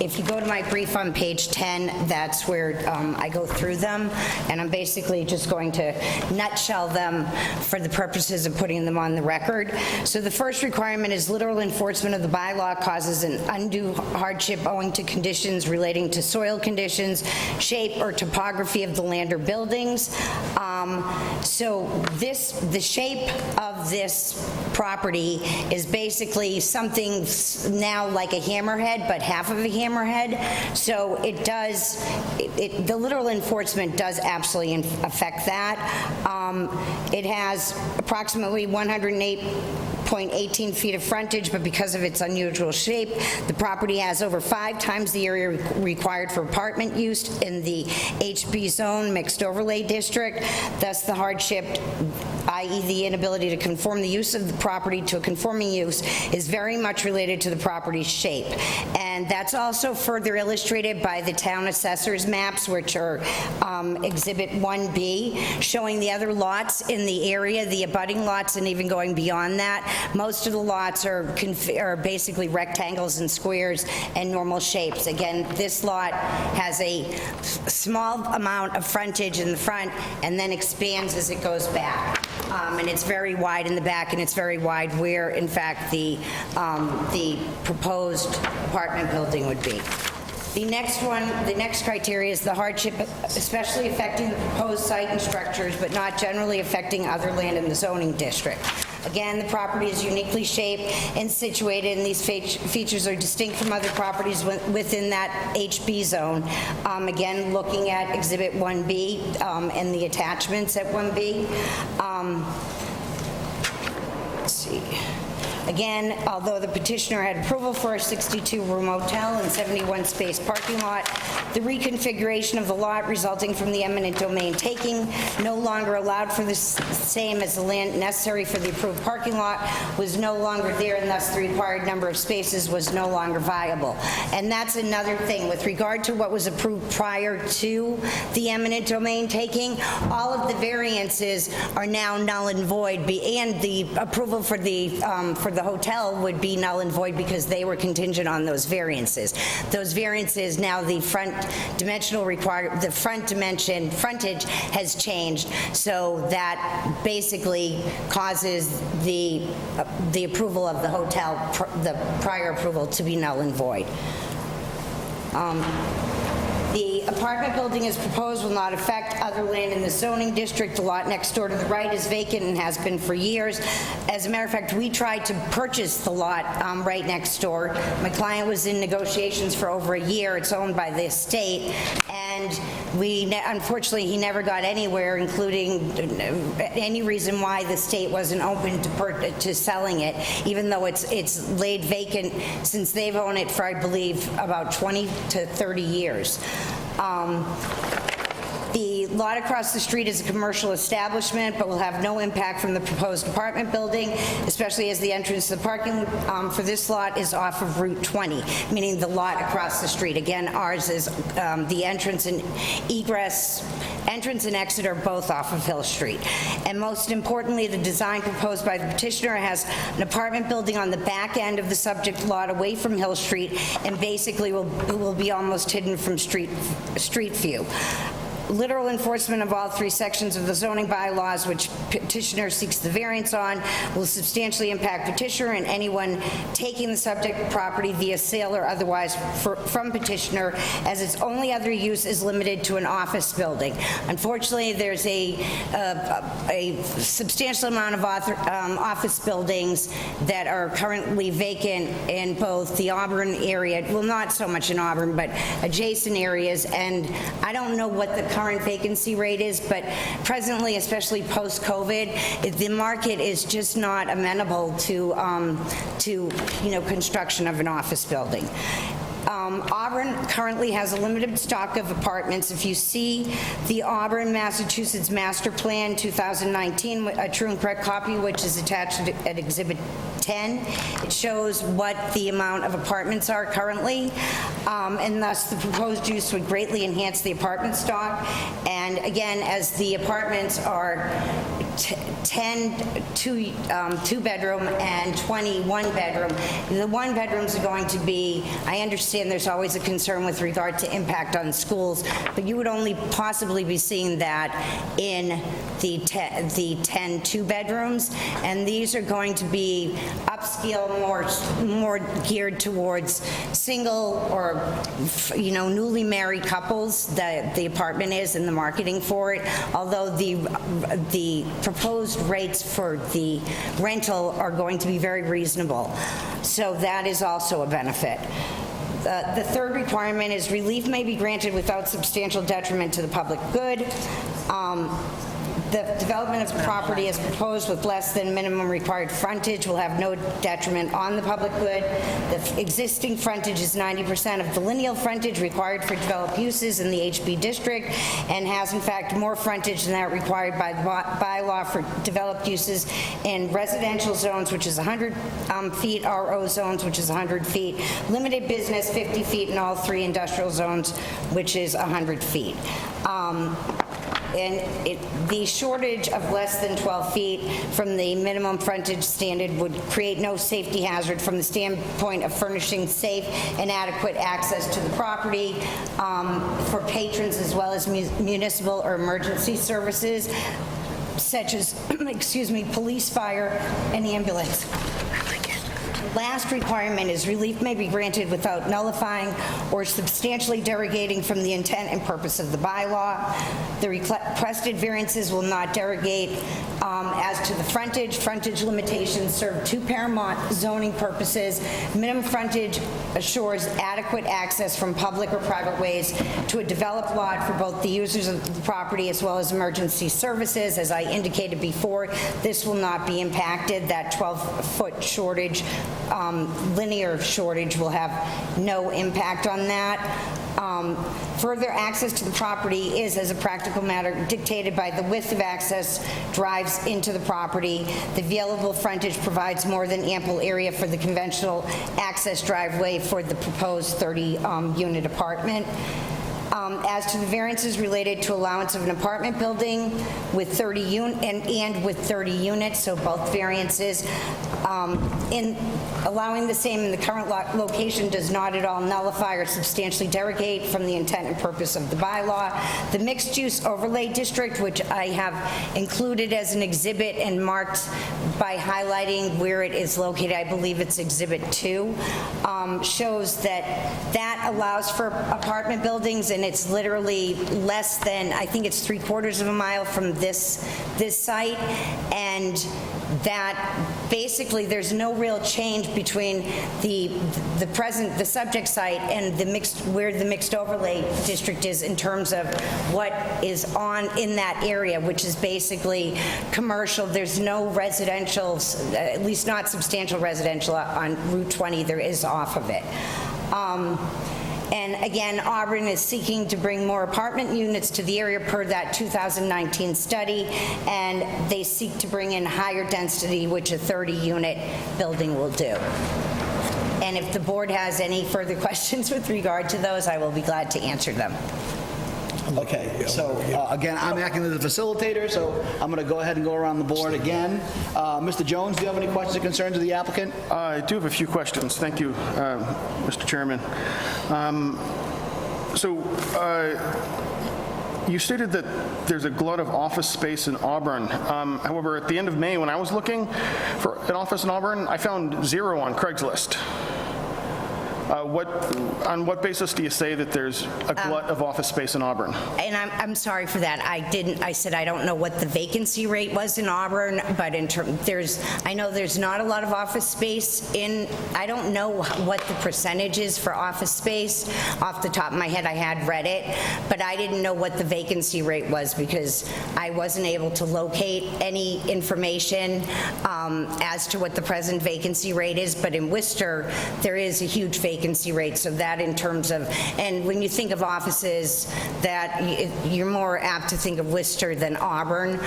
If you go to my brief on page 10, that's where I go through them, and I'm basically just going to nutshell them for the purposes of putting them on the record. So the first requirement is literal enforcement of the bylaw causes an undue hardship owing to conditions relating to soil conditions, shape or topography of the land or buildings. So the shape of this property is basically something now like a hammerhead, but half of a hammerhead. So it does, the literal enforcement does absolutely affect that. It has approximately 108.18 feet of frontage, but because of its unusual shape, the property has over 5 times the area required for apartment use in the HB zone mixed overlay district. Thus, the hardship, i.e. the inability to conform the use of the property to a conforming use, is very much related to the property's shape. And that's also further illustrated by the town assessor's maps, which are Exhibit 1B, showing the other lots in the area, the abutting lots, and even going beyond that. Most of the lots are basically rectangles and squares and normal shapes. Again, this lot has a small amount of frontage in the front and then expands as it goes back. And it's very wide in the back, and it's very wide where, in fact, the proposed apartment building would be. The next criteria is the hardship, especially affecting the proposed site and structures, but not generally affecting other land in the zoning district. Again, the property is uniquely shaped and situated, and these features are distinct from other properties within that HB zone. Again, looking at Exhibit 1B and the attachments at 1B. Let's see. Again, although the petitioner had approval for a 62-room hotel and 71-space parking lot, the reconfiguration of the lot resulting from the eminent domain taking no longer allowed for the same as the land necessary for the approved parking lot was no longer there, and thus the required number of spaces was no longer viable. And that's another thing. With regard to what was approved prior to the eminent domain taking, all of the variances are now null and void, and the approval for the the hotel would be null and void because they were contingent on those variances. Those variances, now the front dimension frontage has changed, so that basically causes the approval of the hotel, the prior approval, to be null and void. The apartment building as proposed will not affect other land in the zoning district. The lot next door to the right is vacant and has been for years. As a matter of fact, we tried to purchase the lot right next door. My client was in negotiations for over a year. It's owned by the estate, and unfortunately, he never got anywhere, including any reason why the state wasn't open to selling it, even though it's laid vacant since they've owned it for, I believe, about 20 to 30 years. The lot across the street is a commercial establishment, but will have no impact from the proposed apartment building, especially as the entrance to the parking for this lot is off of Route 20, meaning the lot across the street. Again, ours is the entrance and exit are both off of Hill Street. And most importantly, the design proposed by the petitioner has an apartment building on the back end of the subject lot away from Hill Street, and basically will be almost hidden from street view. Literal enforcement of all three sections of the zoning bylaws, which petitioner seeks the variance on, will substantially impact petitioner and anyone taking the subject property via sale or otherwise from petitioner, as its only other use is limited to an office building. Unfortunately, there's a substantial amount of office buildings that are currently vacant in both the Auburn area, well, not so much in Auburn, but adjacent areas, and I don't know what the current vacancy rate is, but presently, especially post-COVID, the market is just not amenable to construction of an office building. Auburn currently has a limited stock of apartments. If you see the Auburn, Massachusetts Master Plan 2019, a true and correct copy, which is attached at Exhibit 10, it shows what the amount of apartments are currently, and thus the proposed use would greatly enhance the apartment stock. And again, as the apartments are 10 two-bedroom and 20 one-bedroom. The one-bedrooms are going to be, I understand there's always a concern with regard to impact on schools, but you would only possibly be seeing that in the 10 two-bedrooms, and these are going to be upscale, more geared towards single or newly married couples. That the apartment is, and the marketing for it, although the proposed rates for the rental are going to be very reasonable. So that is also a benefit. The third requirement is relief may be granted without substantial detriment to the public good. The development of property as proposed with less than minimum required frontage will have no detriment on the public good. The existing frontage is 90% of the lineal frontage required for developed uses in the HB district, and has in fact more frontage than that required by the bylaw for developed uses in residential zones, which is 100 feet, RO zones, which is 100 feet, limited business 50 feet, and all three industrial zones, which is 100 feet. And the shortage of less than 12 feet from the minimum frontage standard would create no safety hazard from the standpoint of furnishing safe and adequate access to the property for patrons, as well as municipal or emergency services, such as, police, fire, and ambulance. Last requirement is relief may be granted without nullifying or substantially derogating from the intent and purpose of the bylaw. The requested variances will not derogate as to the frontage. Frontage limitations serve two paramount zoning purposes. Minimum frontage assures adequate access from public or private ways to a developed lot for both the users of the property as well as emergency services. As I indicated before, this will not be impacted. That 12-foot shortage, linear shortage, will have no impact on that. Further access to the property is, as a practical matter, dictated by the width of access drives into the property. The available frontage provides more than ample area for the conventional access driveway for the proposed 30-unit apartment. As to the variances related to allowance of an apartment building with 30 units, so both variances, In allowing the same in the current location does not at all nullify or substantially derogate from the intent and purpose of the bylaw. The mixed-use overlay district, which I have included as an exhibit and marked by highlighting where it is located, I believe it's Exhibit 2, shows that allows for apartment buildings, and it's literally less than, I think it's 3/4 of a mile from this site, and that basically there's no real change between the subject site and where the mixed overlay district is in terms of what is in that area, which is basically commercial. There's no residential, at least not substantial residential on Route 20. There is off of it. And again, Auburn is seeking to bring more apartment units to the area per that 2019 study, and they seek to bring in higher density, which a 30-unit building will do. And if the board has any further questions with regard to those, I will be glad to answer them. Okay, so again, I'm acting as a facilitator, so I'm going to go ahead and go around the board again. Mr. Jones, do you have any questions or concerns of the applicant? I do have a few questions. Thank you, Mr. Chairman. You stated that there's a glut of office space in Auburn. However, at the end of May, when I was looking for an office in Auburn, I found 0 on Craigslist. On what basis do you say that there's a glut of office space in Auburn? And I'm sorry for that. I said I don't know what the vacancy rate was in Auburn, but I know there's not a lot of office space I don't know what the percentage is for office space. Off the top of my head, I had read it, but I didn't know what the vacancy rate was because I wasn't able to locate any information as to what the present vacancy rate is. But in Worcester, there is a huge vacancy rate, so that in terms of, and when you think of offices, that you're more apt to think of Worcester than Auburn.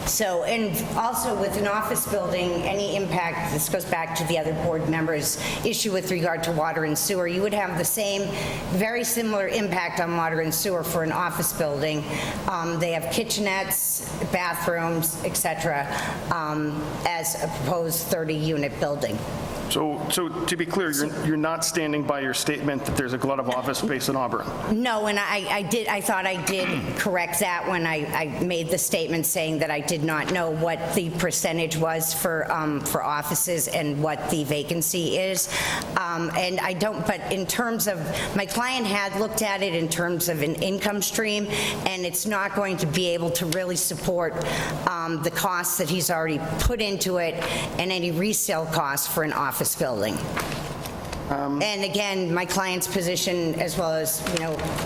So, and also with an office building, any impact, this goes back to the other board members' issue with regard to water and sewer, you would have the same, very similar impact on water and sewer for an office building. They have kitchenettes, bathrooms, et cetera, as a proposed 30-unit building. So to be clear, you're not standing by your statement that there's a glut of office space in Auburn? No, and I thought I did correct that when I made the statement saying that I did not know what the percentage was for offices and what the vacancy is. And I don't, but in terms of, my client had looked at it in terms of an income stream, and it's not going to be able to really support the costs that he's already put into it and any resale costs for an office building. And again, my client's position, as well as,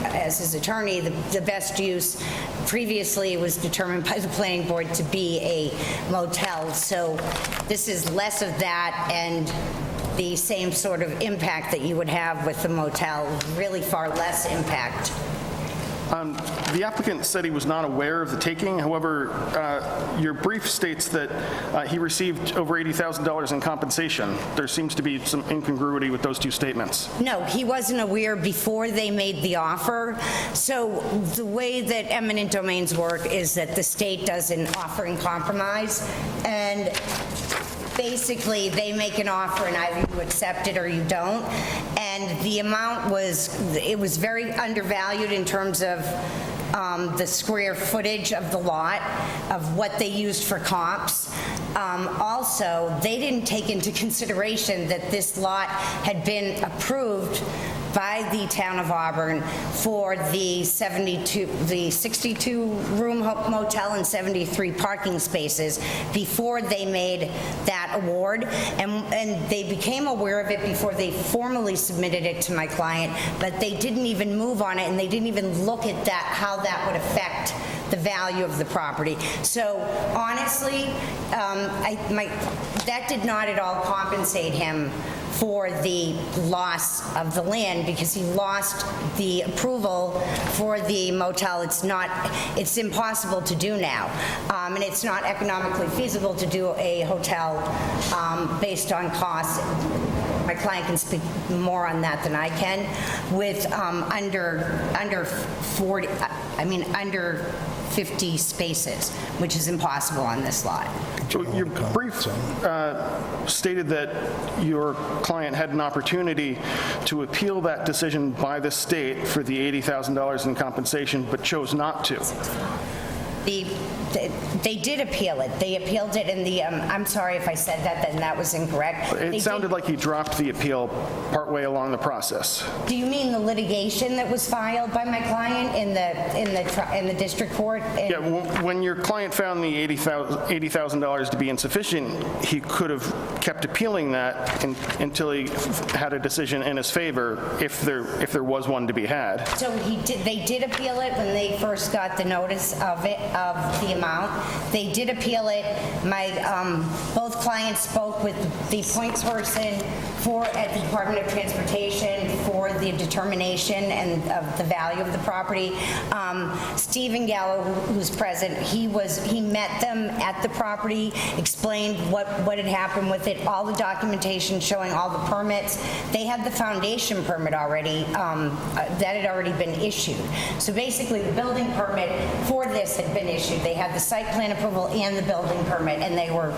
as his attorney, the best use previously was determined by the planning board to be a motel. So this is less of that and the same sort of impact that you would have with the motel, really far less impact. The applicant said he was not aware of the taking. However, your brief states that he received over $80,000 in compensation. There seems to be some incongruity with those two statements. No, he wasn't aware before they made the offer. So the way that eminent domains work is that the state does an offer in compromise, and basically they make an offer and either you accept it or you don't. And the amount was very undervalued in terms of the square footage of the lot, of what they used for comps. Also, they didn't take into consideration that this lot had been approved by the town of Auburn for the 62-room motel and 73 parking spaces before they made that award. And they became aware of it before they formally submitted it to my client, but they didn't even move on it, and they didn't even look at that, how that would affect the value of the property. So honestly, that did not at all compensate him for the loss of the land, because he lost the approval for the motel. It's impossible to do now. And it's not economically feasible to do a hotel based on costs. My client can speak more on that than I can. With under 50 spaces, which is impossible on this lot. So your brief stated that your client had an opportunity to appeal that decision by the state for the $80,000 in compensation, but chose not to. They did appeal it. They appealed it in the, I'm sorry if I said that, then that was incorrect. It sounded like he dropped the appeal partway along the process. Do you mean the litigation that was filed by my client in the district court? Yeah, when your client found the $80,000 to be insufficient, he could have kept appealing that until he had a decision in his favor, if there was one to be had. So they did appeal it when they first got the notice of it, of the amount. They did appeal it. Both clients spoke with the point person at the Department of Transportation for the determination and of the value of the property. Stephen Gallo, who's present, he met them at the property, explained what had happened with it, all the documentation showing all the permits. They had the foundation permit already, that had already been issued. So basically, the building permit for this had been issued. They had the site plan approval and the building permit, and they were,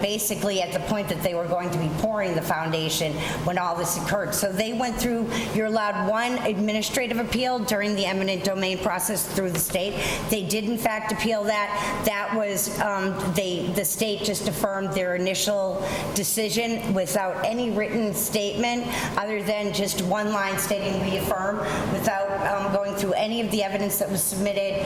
basically at the point that they were going to be pouring the foundation when all this occurred. So they went through, you're allowed one administrative appeal during the eminent domain process through the state. They did in fact appeal that. That was, the state just affirmed their initial decision without any written statement other than just one line stating we affirm, without going through any of the evidence that was submitted,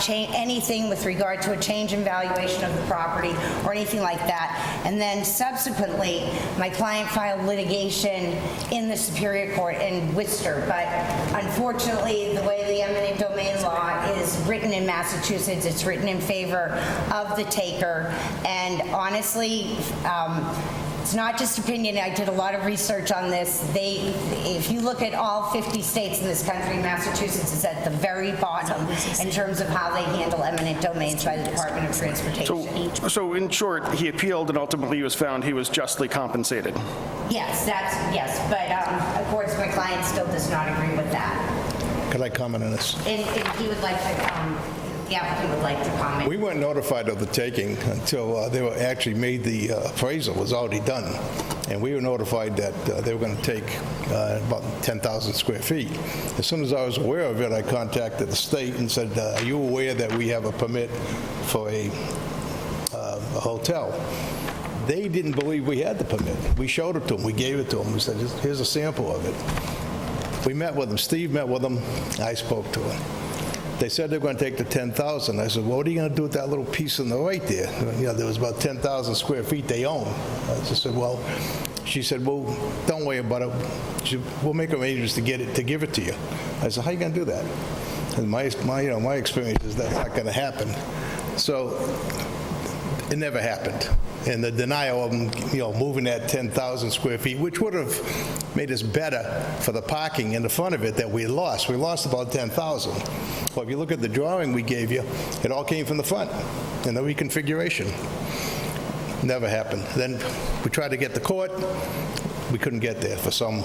anything with regard to a change in valuation of the property or anything like that. And then subsequently, my client filed litigation in the Superior Court in Worcester. But unfortunately, the way the eminent domain law is written in Massachusetts, it's written in favor of the taker. And honestly, it's not just opinion. I did a lot of research on this. If you look at all 50 states in this country, Massachusetts is at the very bottom in terms of how they handle eminent domains by the Department of Transportation. So in short, he appealed and ultimately he was found he was justly compensated. Yes, but of course my client still does not agree with that. Could I comment on this? And he would like to, the applicant would like to comment. We weren't notified of the taking until they were actually made, the appraisal was already done. And we were notified that they were going to take about 10,000 square feet. As soon as I was aware of it, I contacted the state and said, are you aware that we have a permit for a hotel? They didn't believe we had the permit. We showed it to them. We gave it to them. We said, here's a sample of it. We met with them. Steve met with them. I spoke to him. They said they were going to take the 10,000. I said, well, what are you going to do with that little piece on the right there? There was about 10,000 square feet they own. I just said, well, she said, well, don't worry about it. We'll make arrangements to give it to you. I said, how are you going to do that? And my experience is that's not going to happen. So it never happened. And the denial of them, moving that 10,000 square feet, which would have made us better for the parking in the front of it that we lost. We lost about 10,000. Well, if you look at the drawing we gave you, it all came from the front in the reconfiguration. Never happened. Then we tried to get to court. We couldn't get there for some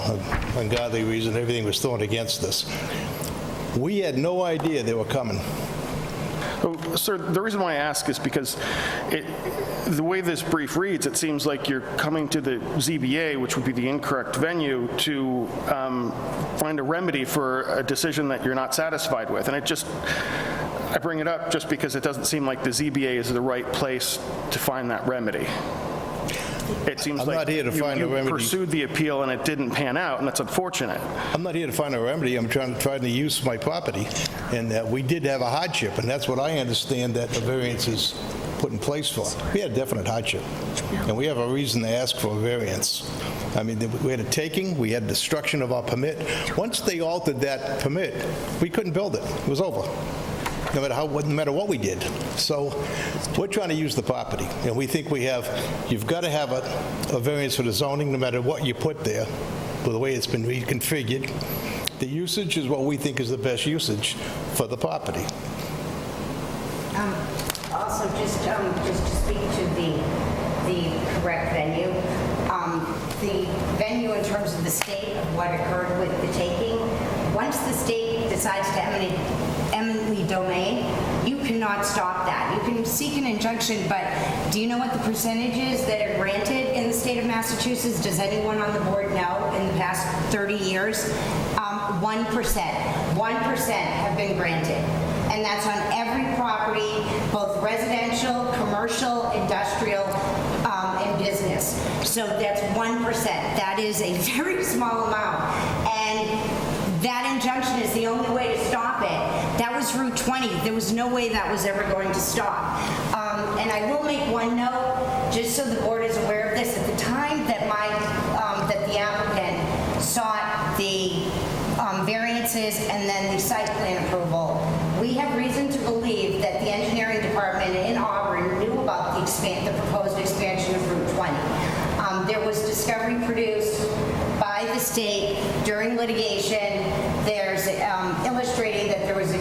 ungodly reason. Everything was thrown against us. We had no idea they were coming. So, sir, the reason why I ask is because the way this brief reads, it seems like you're coming to the ZBA, which would be the incorrect venue, to find a remedy for a decision that you're not satisfied with. And I bring it up just because it doesn't seem like the ZBA is the right place to find that remedy. It seems I'm like not here to find a remedy. You pursued the appeal and it didn't pan out, and that's unfortunate. I'm not here to find a remedy. I'm trying to use my property, and we did have a hardship, and that's what I understand that the variance is put in place for. We had a definite hardship, and we have a reason to ask for a variance. I mean, we had a taking, we had destruction of our permit. Once they altered that permit, we couldn't build it. It was over. No matter what we did. So we're trying to use the property, and we think you've got to have a variance for the zoning no matter what you put there, with the way it's been reconfigured. The usage is what we think is the best usage for the property. Also, just to speak to the correct venue, the venue in terms of the state of what occurred with the taking, once the state decides to eminently domain, you cannot stop that. You can seek an injunction, but do you know what the percentage is that are granted in the state of Massachusetts? Does anyone on the board know in the past 30 years? 1%. 1% have been granted. And that's on every property, both residential, commercial, industrial, and business. So that's 1%. That is a very small amount. And that injunction is the only way to stop it. That was Route 20. There was no way that was ever going to stop. And I will make one note, just so the board is aware of this. At the time that that the applicant sought the variances and then the site plan approval, we have reason to believe that the engineering department in Auburn knew about the proposed expansion of Route 20. There was discovery produced by the state during litigation. There's illustrating that there was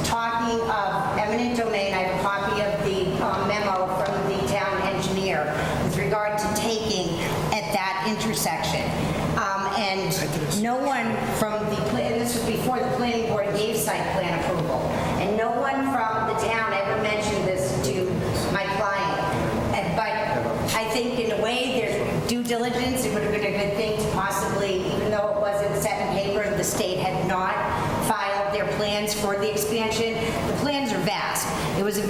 talking of eminent domain. I have a copy of the memo from the town engineer with regard to taking at that intersection. And no one from and this was before the planning board gave site plan approval, and no one from the town ever mentioned this to my client. But I think in a way there's due diligence. It would have been a good thing to possibly, even though it wasn't set in paper, the state had not filed their plans for the expansion. The plans are vast. It was a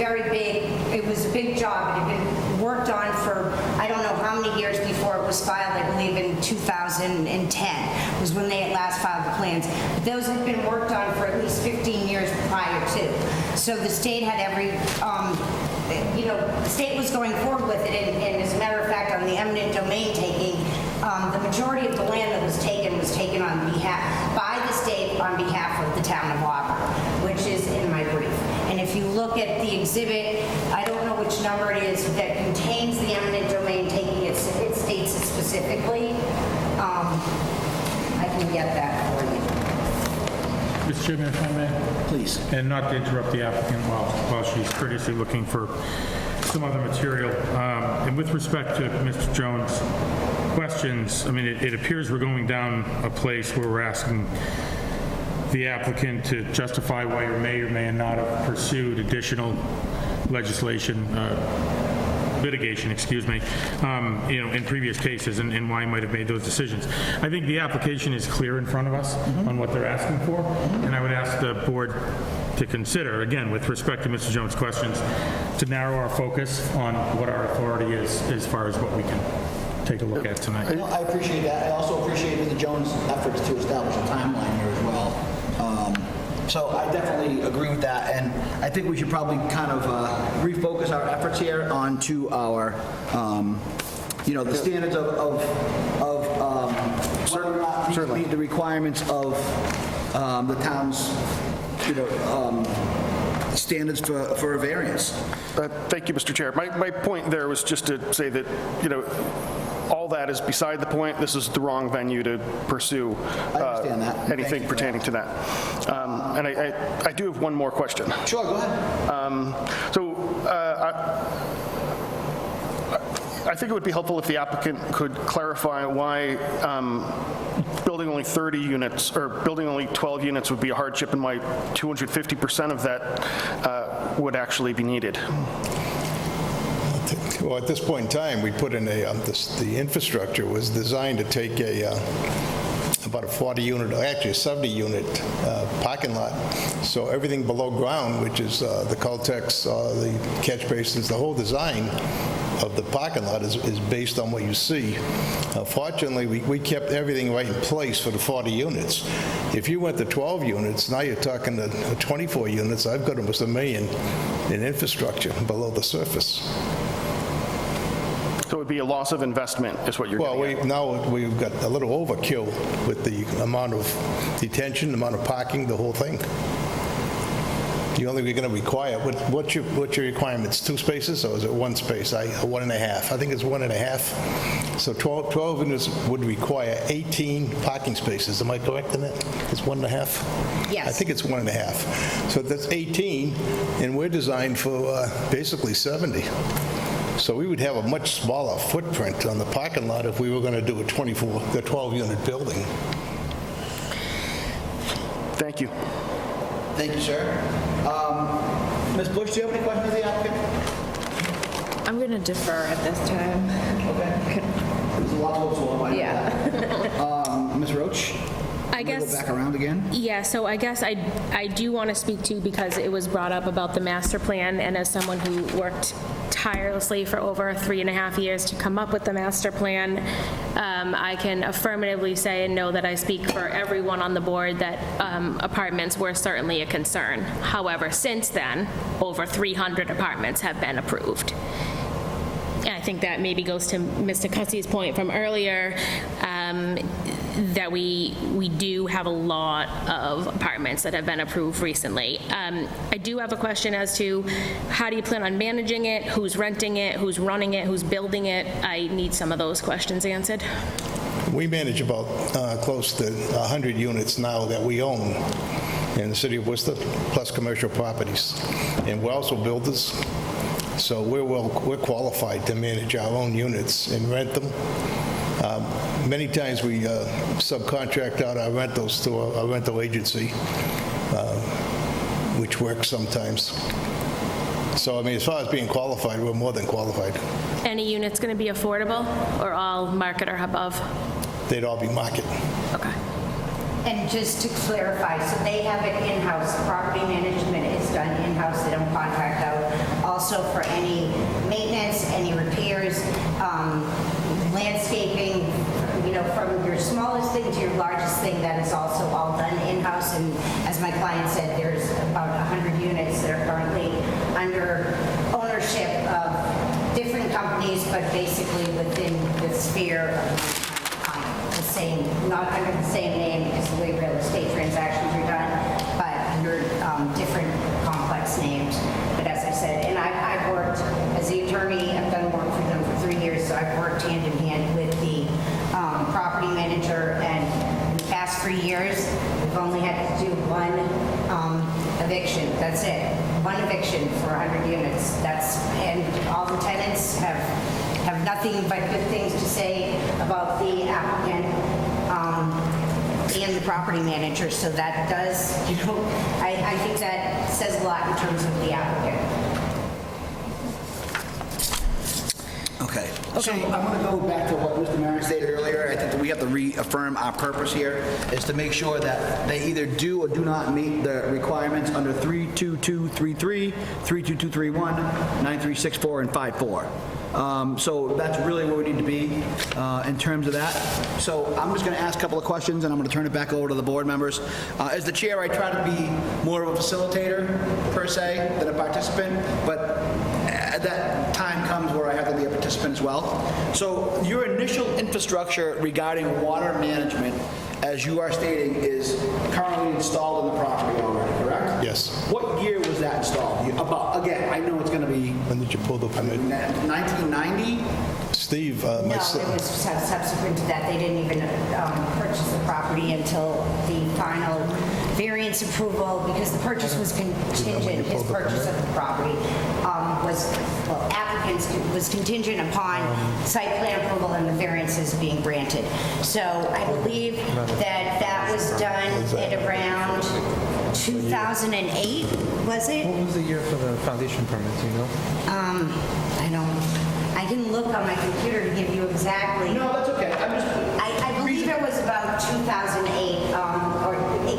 big job. It had been worked on for, I don't know how many years before it was filed. I believe in 2010 was when they had last filed the plans. But those had been worked on for at least 15 years prior to. So the state had every, the state was going forward with it. And as a matter of fact, on the eminent domain taking, the majority of the land that was taken on behalf, by the state on behalf of the town of Auburn, which is in my brief. And if you look at the exhibit, I don't know which number it is that contains the eminent domain taking, it states it specifically. I can get that for you. Mr. Chairman, if I may? Please. And not to interrupt the applicant while she's courteously looking for some other material. And with respect to Mr. Jones' questions, I mean, it appears we're going down a place where we're asking the applicant to justify why you may or may not have pursued additional litigation, in previous cases and why you might have made those decisions. I think the application is clear in front of us on what they're asking for, and I would ask the board to consider, again, with respect to Mr. Jones' questions, to narrow our focus on what our authority is as far as what we can take a look at tonight. No, I appreciate that. I also appreciate Mr. Jones' efforts to establish a timeline here as well. So I definitely agree with that, and I think we should probably kind of refocus our efforts here onto our, the standards of whether or not these meet the requirements of the town's, standards for a variance. Thank you, Mr. Chair. My point there was just to say that, all that is beside the point. This is the wrong venue to pursue anything pertaining to that. And I do have one more question. Sure, go ahead. I think it would be helpful if the applicant could clarify why building only 30 units or building only 12 units would be a hardship and why 250% of that would actually be needed. Well, at this point in time, we put in the infrastructure was designed to take about a 40-unit, actually a 70-unit parking lot. So everything below ground, which is the Caltex, the catch basins, the whole design of the parking lot is based on what you see. Fortunately, we kept everything right in place for the 40 units. If you went to 12 units, now you're talking to 24 units. I've got almost $1 million in infrastructure below the surface. So it would be a loss of investment is what you're getting at. Now we've got a little overkill with the amount of detention, the amount of parking, the whole thing. You're only going to require, what's your requirements, 2 spaces, or is it 1 space? 1.5. I think it's 1.5. So 12 units would require 18 parking spaces. Am I correct in that? It's 1.5? Yes. I think it's 1.5. So that's 18, and we're designed for basically 70. So we would have a much smaller footprint on the parking lot if we were going to do a 12-unit building. Thank you. Thank you, sir. Ms. Bush, do you have any questions of the applicant? I'm going to defer at this time. Okay. There's a lot to absorb. I know that. Ms. Roach? I guess. Go back around again? Yeah, so I guess I do want to speak to, because it was brought up about the master plan, and as someone who worked tirelessly for over 3.5 years to come up with the master plan, I can affirmatively say and know that I speak for everyone on the board that apartments were certainly a concern. However, since then, over 300 apartments have been approved. And I think that maybe goes to Mr. Cussey's point from earlier, that we do have a lot of apartments that have been approved recently. I do have a question as to how do you plan on managing it, who's renting it, who's running it, who's building it? I need some of those questions answered. We manage about close to 100 units now that we own in the city of Worcester, plus commercial properties. And we're also builders, so we're qualified to manage our own units and rent them. Many times we subcontract out our rentals to a rental agency, which works sometimes. So, I mean, as far as being qualified, we're more than qualified. Any units going to be affordable or all market or above? They'd all be market. Okay. And just to clarify, so they have it in-house, property management is done in-house, they don't contract out. Also for any maintenance, any repairs, landscaping, you know, from your smallest thing to your largest thing, that is also all done in-house. And as my client said, there's about 100 units that are currently under ownership of different companies, but basically within the sphere of the same, not under the same name because the way real estate transactions are done, but under different complex names. But as I said, and I've worked as the attorney, I've done work for them for 3 years, so I've worked hand in hand with the property manager, and in the past 3 years, we've only had to do one eviction. That's it. One eviction for 100 units. And all the tenants have nothing but good things to say about the applicant and the property manager. So that does, you know, I think that says a lot in terms of the applicant. Okay. So I'm going to go back to what Mr. Maron stated earlier. I think that we have to reaffirm our purpose here is to make sure that they either do or do not meet the requirements under 32233, 32231, 9364, and 54. So that's really where we need to be in terms of that. So I'm just going to ask a couple of questions, and I'm going to turn it back over to the board members. As the chair, I try to be more of a facilitator, per se, than a participant, but that time comes where I have to be a participant as well. So your initial infrastructure regarding water management, as you are stating, is currently installed in the property already, correct? Yes. What year was that installed? Again, I know it's going to be... When did you pull the permit? 1990? Steve, No, it was subsequent to that. They didn't even purchase the property until the final variance approval, because the purchase was contingent, his purchase of the property applicants was contingent upon site plan approval and the variances being granted. So I believe that was done at around 2008, was it? What was the year for the foundation permit, do you know? I can look on my computer to give you exactly. No, that's okay. I believe it was about 2008, or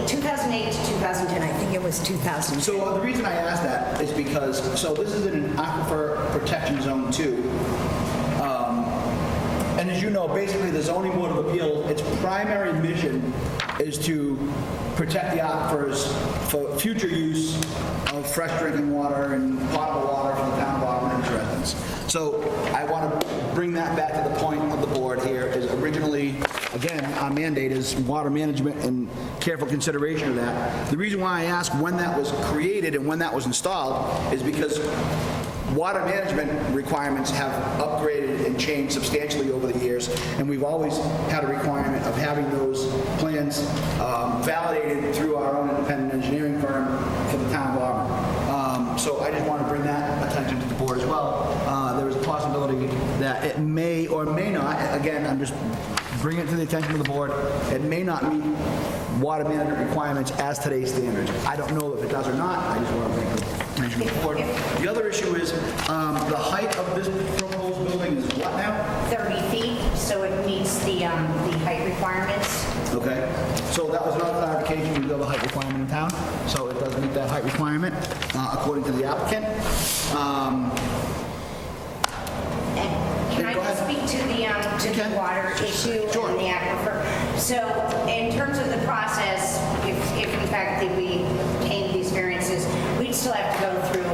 2008 to 2010. I think it was 2010. So the reason I asked that is because, so this is in an aquifer protection zone 2. And as you know, basically the zoning board of appeals, its primary mission is to protect the aquifers for future use of fresh drinking water and potable water for the town of Auburn and its residents. So I want to bring that back to the point of the board here, is originally, again, our mandate is water management and careful consideration of that. The reason why I asked when that was created and when that was installed is because water management requirements have upgraded and changed substantially over the years, and we've always had a requirement of having those plans validated through our own independent engineering firm for the town of Auburn. So I just want to bring that attention to the board as well. There is a possibility that it may or may not, again, I'm just bringing it to the attention of the board, it may not meet water management requirements as today's standards. I don't know if it does or not. I just want to bring it to the attention the board. The other issue is, the height of this proposed building is what now? 30 feet, so it meets the height requirements. Okay, so that was another clarification, we do have a height requirement in town, so it does meet that height requirement, according to the applicant. Can I just speak to the water issue and the aquifer? So in terms of the process, if in fact that we obtain these variances, we'd still have to go through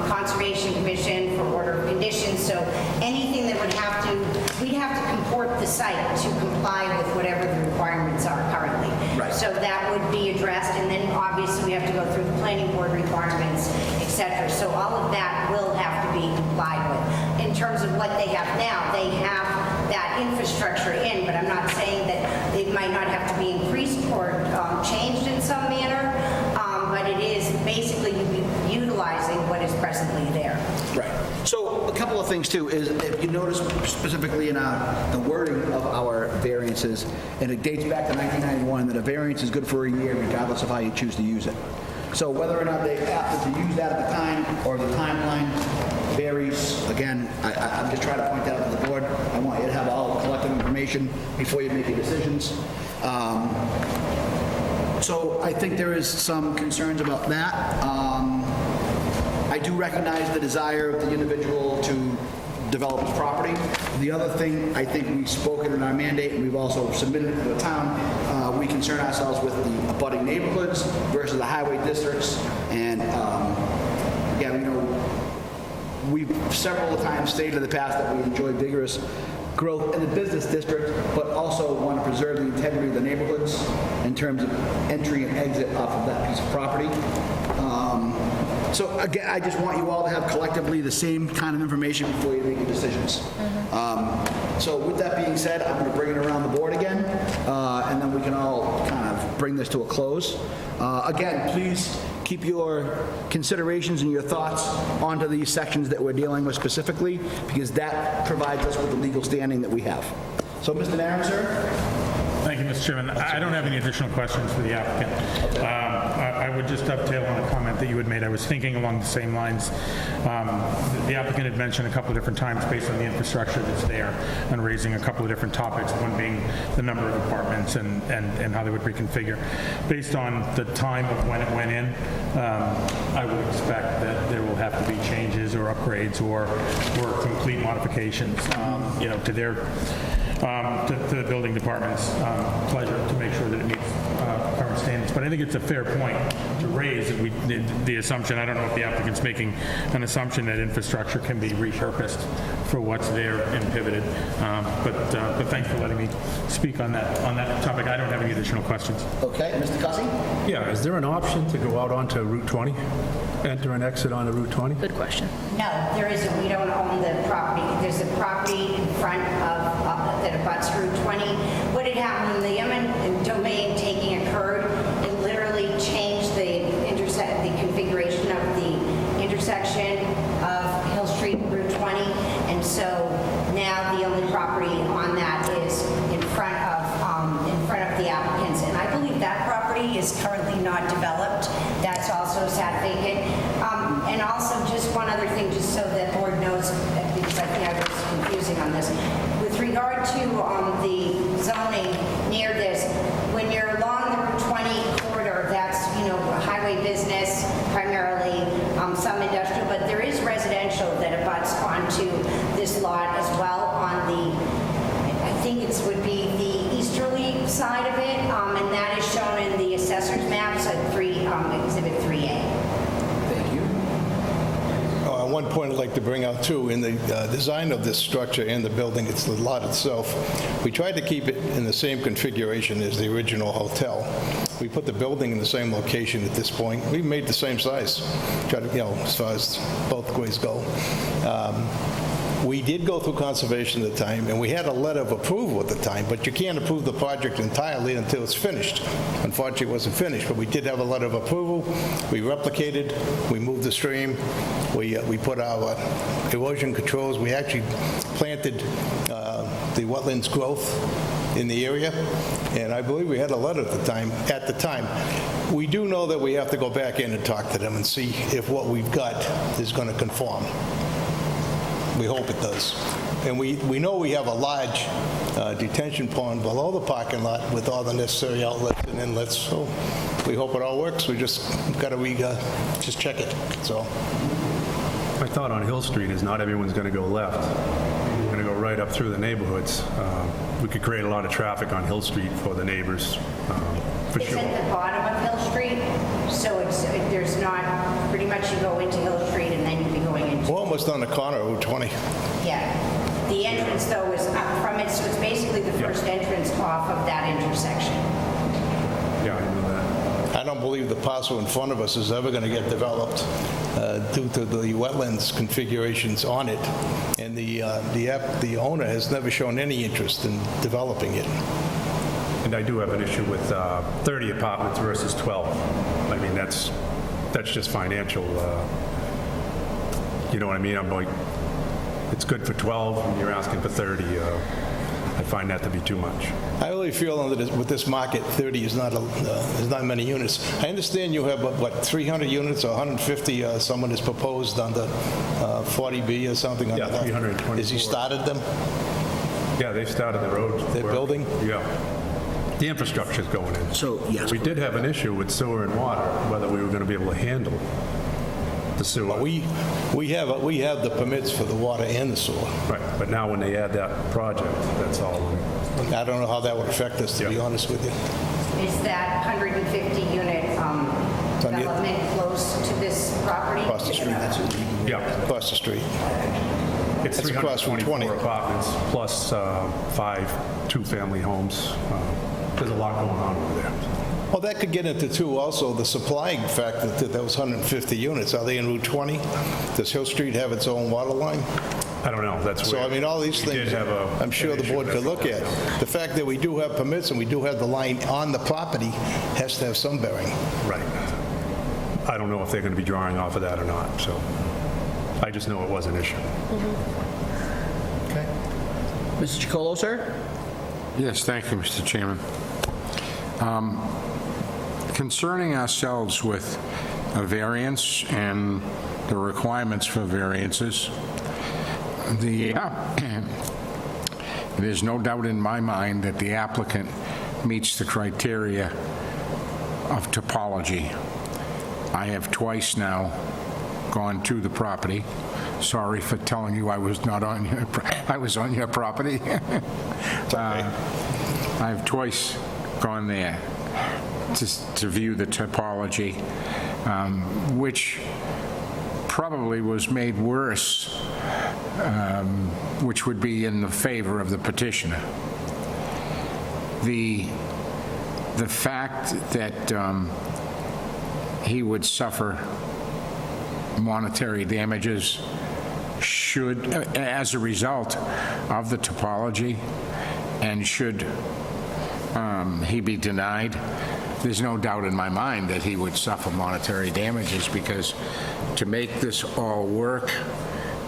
Conservation Commission for order of conditions. So anything that we'd have to comport the site to comply with whatever the requirements are currently. Right. So that would be addressed, and then obviously we have to go through the planning board requirements, et cetera. So all of that will have to be complied with. In terms of what they have now, they have that infrastructure in, but I'm not saying that it might not have to be increased or changed in some manner, but it is basically utilizing what is presently there. Right. So a couple of things too is, if you notice specifically in the wording of our variances, and it dates back to 1991, that a variance is good for a year regardless of how you choose to use it. So whether or not they opted to use that at the time or the timeline varies. Again, I'm just trying to point that out to the board. I want you to have all the collective information before you make your decisions. So I think there is some concerns about that. I do recognize the desire of the individual to develop his property. The other thing, I think we've spoken in our mandate, and we've also submitted it to the town, we concern ourselves with the abutting neighborhoods versus the highway districts. And again, we've several times stated in the past that we enjoy vigorous growth in the business district, but also want to preserve the integrity of the neighborhoods in terms of entry and exit off of that piece of property. So again, I just want you all to have collectively the same kind of information before you make your decisions. So with that being said, I'm going to bring it around the board again, and then we can all kind of bring this to a close. Again, please keep your considerations and your thoughts onto these sections that we're dealing with specifically, because that provides us with the legal standing that we have. So, Mr. Nairn, sir? Thank you, Mr. Chairman. I don't have any additional questions for the applicant. I would just dovetail on a comment that you had made. I was thinking along the same lines. The applicant had mentioned a couple of different times based on the infrastructure that's there and raising a couple of different topics, one being the number of apartments and how they would reconfigure. Based on the time of when it went in, I would expect that there will have to be changes or upgrades or complete modifications, to their to the building department's pleasure to make sure that it meets current standards. But I think it's a fair point to raise that the assumption, I don't know if the applicant's making an assumption that infrastructure can be repurposed for what's there and pivoted. But thanks for letting me speak on that topic. I don't have any additional questions. Okay, Mr. Cussy? Yeah, is there an option to go out onto Route 20? Enter and exit onto Route 20? Good question. No, there isn't. We don't own the property. There's a property in front of, that abuts Route 20. What had happened when the eminent domain taking occurred, it literally changed the configuration of the intersection of Hill Street and Route 20. And so now the only property on that is in front of the applicants. And I believe that property is currently not developed. That's also sat vacant. And also just one other thing, just so the board knows, because I think I was confusing on this. With regard to the zoning near this, when you're along the Route 20 corridor, that's, highway business, primarily some industrial, but there is residential that abuts onto this lot as well on the, I think it would be the easterly side of it, and that is shown in the assessor's maps at Exhibit 3A. One point I'd like to bring out too, in the design of this structure and the building, it's the lot itself, we tried to keep it in the same configuration as the original hotel. We put the building in the same location at this point. We made the same size, try to, as far as both ways go. We did go through conservation at the time, and we had a letter of approval at the time, but you can't approve the project entirely until it's finished. Unfortunately, it wasn't finished, but we did have a letter of approval. We replicated, we moved the stream, we put our erosion controls, we actually planted the wetlands growth in the area, and I believe we had a letter at the time. We do know that we have to go back in and talk to them and see if what we've got is going to conform. We hope it does. And we know we have a large detention pond below the parking lot with all the necessary outlets and inlets, so we hope it all works. We just got to just check it, so. My thought on Hill Street is not everyone's going to go left. We're going to go right up through the neighborhoods. We could create a lot of traffic on Hill Street for the neighbors, for It's sure. at the bottom of Hill Street, so there's not, pretty much you go into Hill Street and then you'd be going into... We're almost on the corner of Route 20. Yeah. The entrance, though, is up from it, so it's basically the first entrance off of that intersection. Yeah, I know that. I don't believe the parcel in front of us is ever going to get developed due to the wetlands configurations on it, and the owner has never shown any interest in developing it. And I do have an issue with 30 apartments versus 12. I mean, that's just financial. You know what I mean? I'm like, it's good for 12, and you're asking for 30. I find that to be too much. I really feel that with this market, 30 is not many units. I understand you have, what, 300 units or 150, someone has proposed on the 40B or something? Yeah, 324. Has he started them? Yeah, they've started the road. They're building? Yeah. The infrastructure's going in. So, yes. We did have an issue with sewer and water, whether we were going to be able to handle the sewer. But we have the permits for the water and the sewer. Right, but now when they add that project, that's all. I don't know how that would affect us, to be honest with you. Is that 150-unit development close to this property? Across the street. Yeah. Across the street. It's That's across from 20. 324 apartments plus 5 two-family homes. There's a lot going on over there. Well, that could get into, too, also the supplying factor to those 150 units. Are they in Route 20? Does Hill Street have its own water line? I don't know, that's So, where... I mean, all these we did things, have I'm sure the board could look at. The fact that we do have permits and we do have the line on the property has to have some bearing. Right. I don't know if they're going to be drawing off of that or not, so I just know it was an issue. Okay. Mr. Chacolo, sir? Yes, thank you, Mr. Chairman. Concerning ourselves with a variance and the requirements for variances, there's no doubt in my mind that the applicant meets the criteria of topology. I have twice now gone to the property. Sorry for telling you I was not on your, I was on your property. I've twice gone there to view the topology, which probably was made worse, which would be in the favor of the petitioner. The fact that he would suffer monetary damages should, as a result of the topology, and should he be denied, there's no doubt in my mind that he would suffer monetary damages, because to make this all work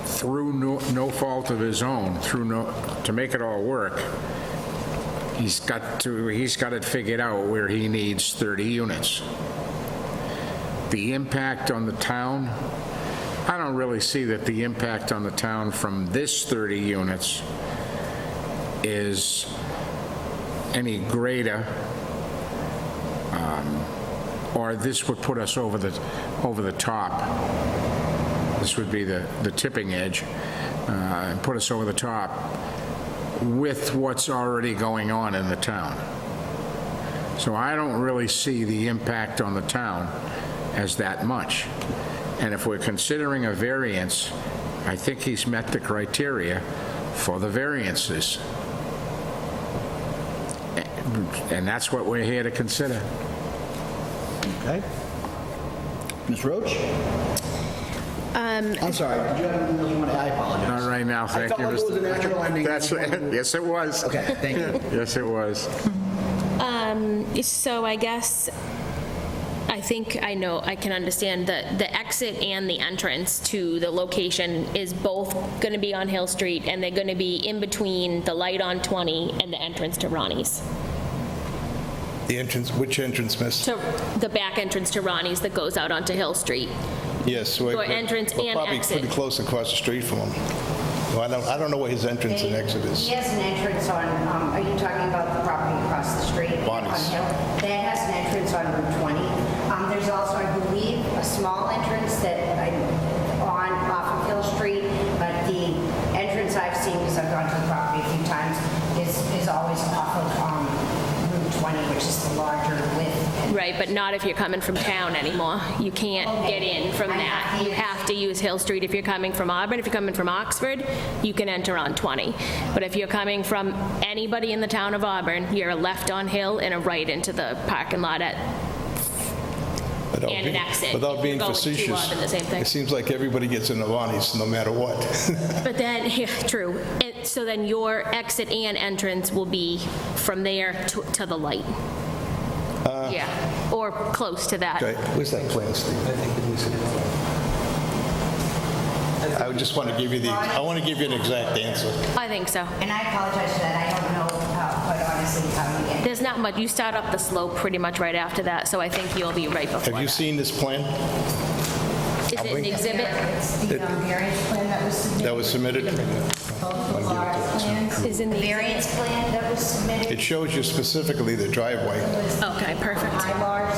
through no fault of his own, to make it all work, he's got it figured out where he needs 30 units. The impact on the town, I don't really see that the impact on the town from this 30 units is any greater, or this would put us over the top. This would be the tipping edge, and put us over the top with what's already going on in the town. So I don't really see the impact on the town as that much. And if we're considering a variance, I think he's met the criteria for the variances. And that's what we're here to consider. Okay. Ms. Roach? I'm sorry, did you have anything else you want to add? I apologize. Not right now, thank you. I felt like it was a natural ending. Yes, it was. Okay, thank you. Yes, it was. So I guess, I think I know, I can understand that the exit and the entrance to the location is both going to be on Hill Street, and they're going to be in between the light on 20 and the entrance to Ronnie's. The entrance, which entrance, miss? To the back entrance to Ronnie's that goes out onto Hill Street. Yes. Your entrance and Probably exit. pretty close across the street from him. Well, I don't know where his entrance and exit is. He has an entrance on, are you talking about the property across the street? Bonnie's. On Hill? That has an entrance on Route 20. There's also, I believe, a small entrance off of Hill Street, but the entrance I've seen, because I've gone to the property a few times, is always off of Route 20, which is the larger width. Right, but not if you're coming from town anymore. You can't get in from that. You have to use Hill Street if you're coming from Auburn. If you're coming from Oxford, you can enter on 20. But if you're coming from anybody in the town of Auburn, you're a left on Hill and a right into the parking lot and an exit. Without If being you're going to facetious, Auburn, the same thing. it seems like everybody gets into Bonnie's no matter what. But then, yeah, true. So then your exit and entrance will be from there to the light. Yeah, or close to that. Okay, where's that plan, Steve? I just want to give you an exact answer. I think so. And I apologize for that, I don't know, quite honestly, how you get. There's not much. You start up the slope pretty much right after that, so I think you'll be right before Have you that. seen this plan Is it an exhibit? It's the variance plan that was submitted. that was submitted? Is in The the variance plan that was submitted. It shows you specifically the driveway. Okay, perfect. Mylars,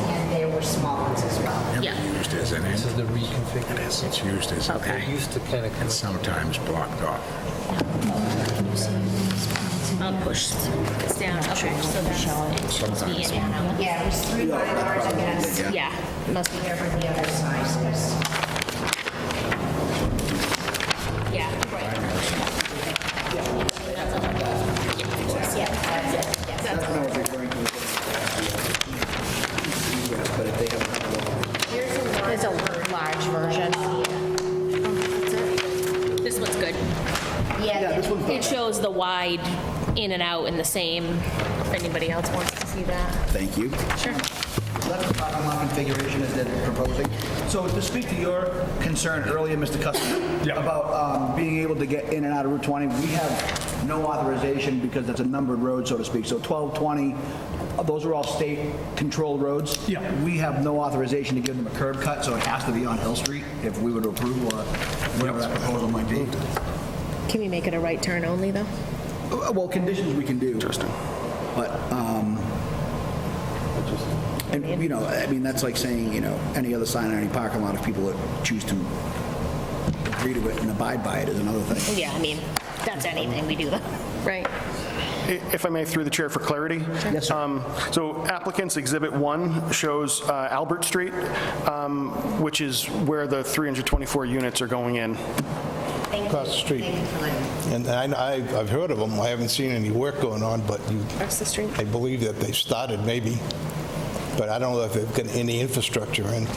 and there were small ones as well. Yeah. Used as an This is the reconfigured. It's used as an Okay. It used to kind of come. sometimes blocked off. I'll push this down. Okay, so that's supposed to be in and out. Yeah, it was 3 Mylars, I guess. Yeah, must be. Here for the other side, yes. Yeah, right. Yeah, that's it. Yes. There's a large version. This one's good. Yeah, This one's It shows the wide in and out in the same, if anybody else wants to see that. Thank you. Sure. That's the parking lot configuration as they're proposing. So to speak to your concern earlier, Mr. Custer, about being able to get in and out of Route 20, we have no authorization because that's a numbered road, so to speak. So 12, 20, those are all state-controlled roads. Yeah. We have no authorization to give them a curb cut, so it has to be on Hill Street if we were to approve or whatever that proposal might be. Can we make it a right turn only, though? Well, conditions we can do. Interesting. But, and, you know, I mean, that's like saying, you know, any other sign on any parking lot, if people that choose to agree to it and abide by it is another thing. Yeah, I mean, that's anything we do, though. Right. If I may, through the chair for clarity. Yes, sir. So applicant's Exhibit 1 shows Albert Street, which is where the 324 units are going in. Across the street. And I've heard of them. I haven't seen any work going on, but Across the street. I believe that they've started maybe. But I don't know if they've got any infrastructure in.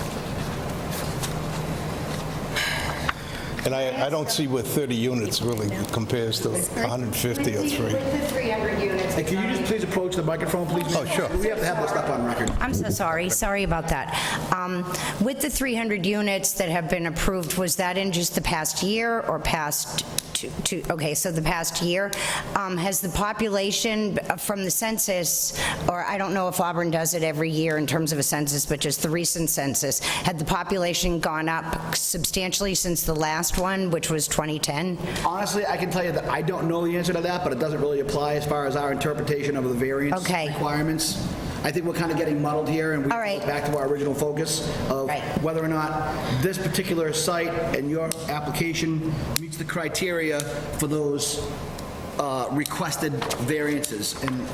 And I don't see what 30 units really compares to 150 or 3. With the 300 units. Hey, can you just please approach the microphone, please? Oh, sure. We have to have this up on record. I'm so sorry. Sorry about that. With the 300 units that have been approved, was that in just the past year or past two? Okay, so the past year. Has the population from the census, or I don't know if Auburn does it every year in terms of a census, but just the recent census, had the population gone up substantially since the last one, which was 2010? Honestly, I can tell you that I don't know the answer to that, but it doesn't really apply as far as our interpretation of the variance requirements. I think we're kind of getting muddled here, and we All right. go back to our original focus of whether or not this particular site and your application meets the criteria for those requested variances. And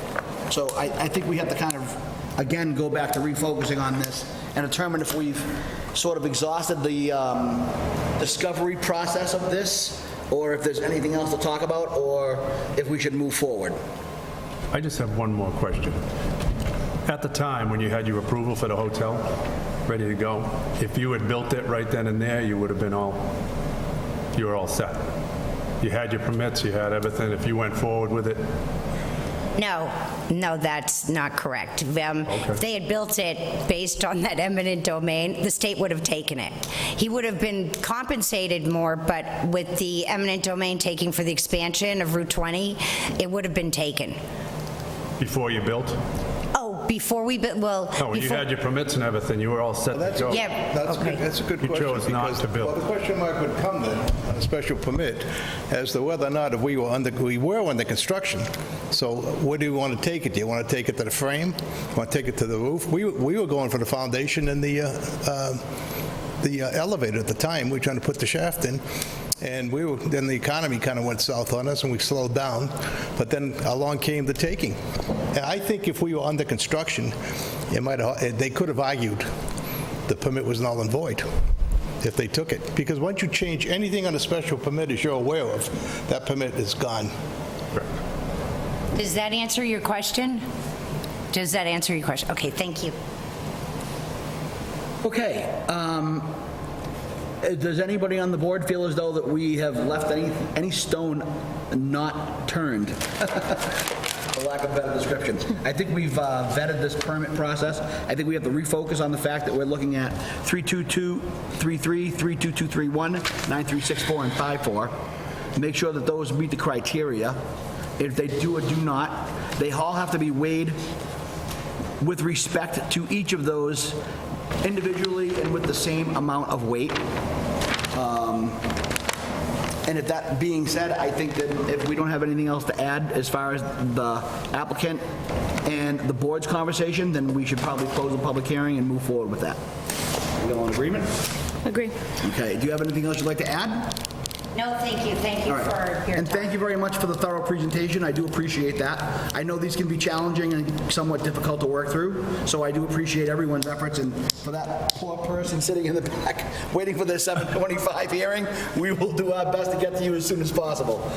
so I think we have to kind of, again, go back to refocusing on this and determine if we've sort of exhausted the discovery process of this, or if there's anything else to talk about, or if we should move forward. I just have one more question. At the time, when you had your approval for the hotel, ready to go, if you had built it right then and there, you would have been you were all set. You had your permits, you had everything, if you went forward with it. No, that's not correct. If they had built it based on that eminent domain, the state would have taken it. He would have been compensated more, but with the eminent domain taking for the expansion of Route 20, it would have been taken. Before you built? Oh, before we, well... No, when you before- had your permits and everything, you were all set to go. Yeah, That's okay. good, that's a good You question. chose not because- to build. Well, the question mark would come then, on a special permit, as to whether or not if we were under construction. So where do you want to take it? Do you want to take it to the frame? Want to take it to the roof? We were going for the foundation and the elevator at the time. We were trying to put the shaft in. And then the economy kind of went south on us and we slowed down. But then along came the taking. And I think if we were under construction, they could have argued the permit was null and void if they took it. Because once you change anything on a special permit, as you're aware of, that permit is gone. Does that answer your question? Does that answer your question? Okay, thank you. Okay. Does anybody on the board feel as though that we have left any stone not turned? For lack of better description. I think we've vetted this permit process. I think we have to refocus on the fact that we're looking at 32233, 32231, 9364, and 54. Make sure that those meet the criteria. If they do or do not, they all have to be weighed with respect to each of those individually and with the same amount of weight. And if that being said, I think that if we don't have anything else to add as far as the applicant and the board's conversation, then we should probably close the public hearing and move forward with that. We all in agreement? Agree. Okay, do you have anything else you'd like to add? No, thank you. Thank you All right. for your And time. thank you very much for the thorough presentation. I do appreciate that. I know these can be challenging and somewhat difficult to work through, so I do appreciate everyone's efforts. And for that poor person sitting in the back waiting for their 7:25 hearing, we will do our best to get to you as soon as possible.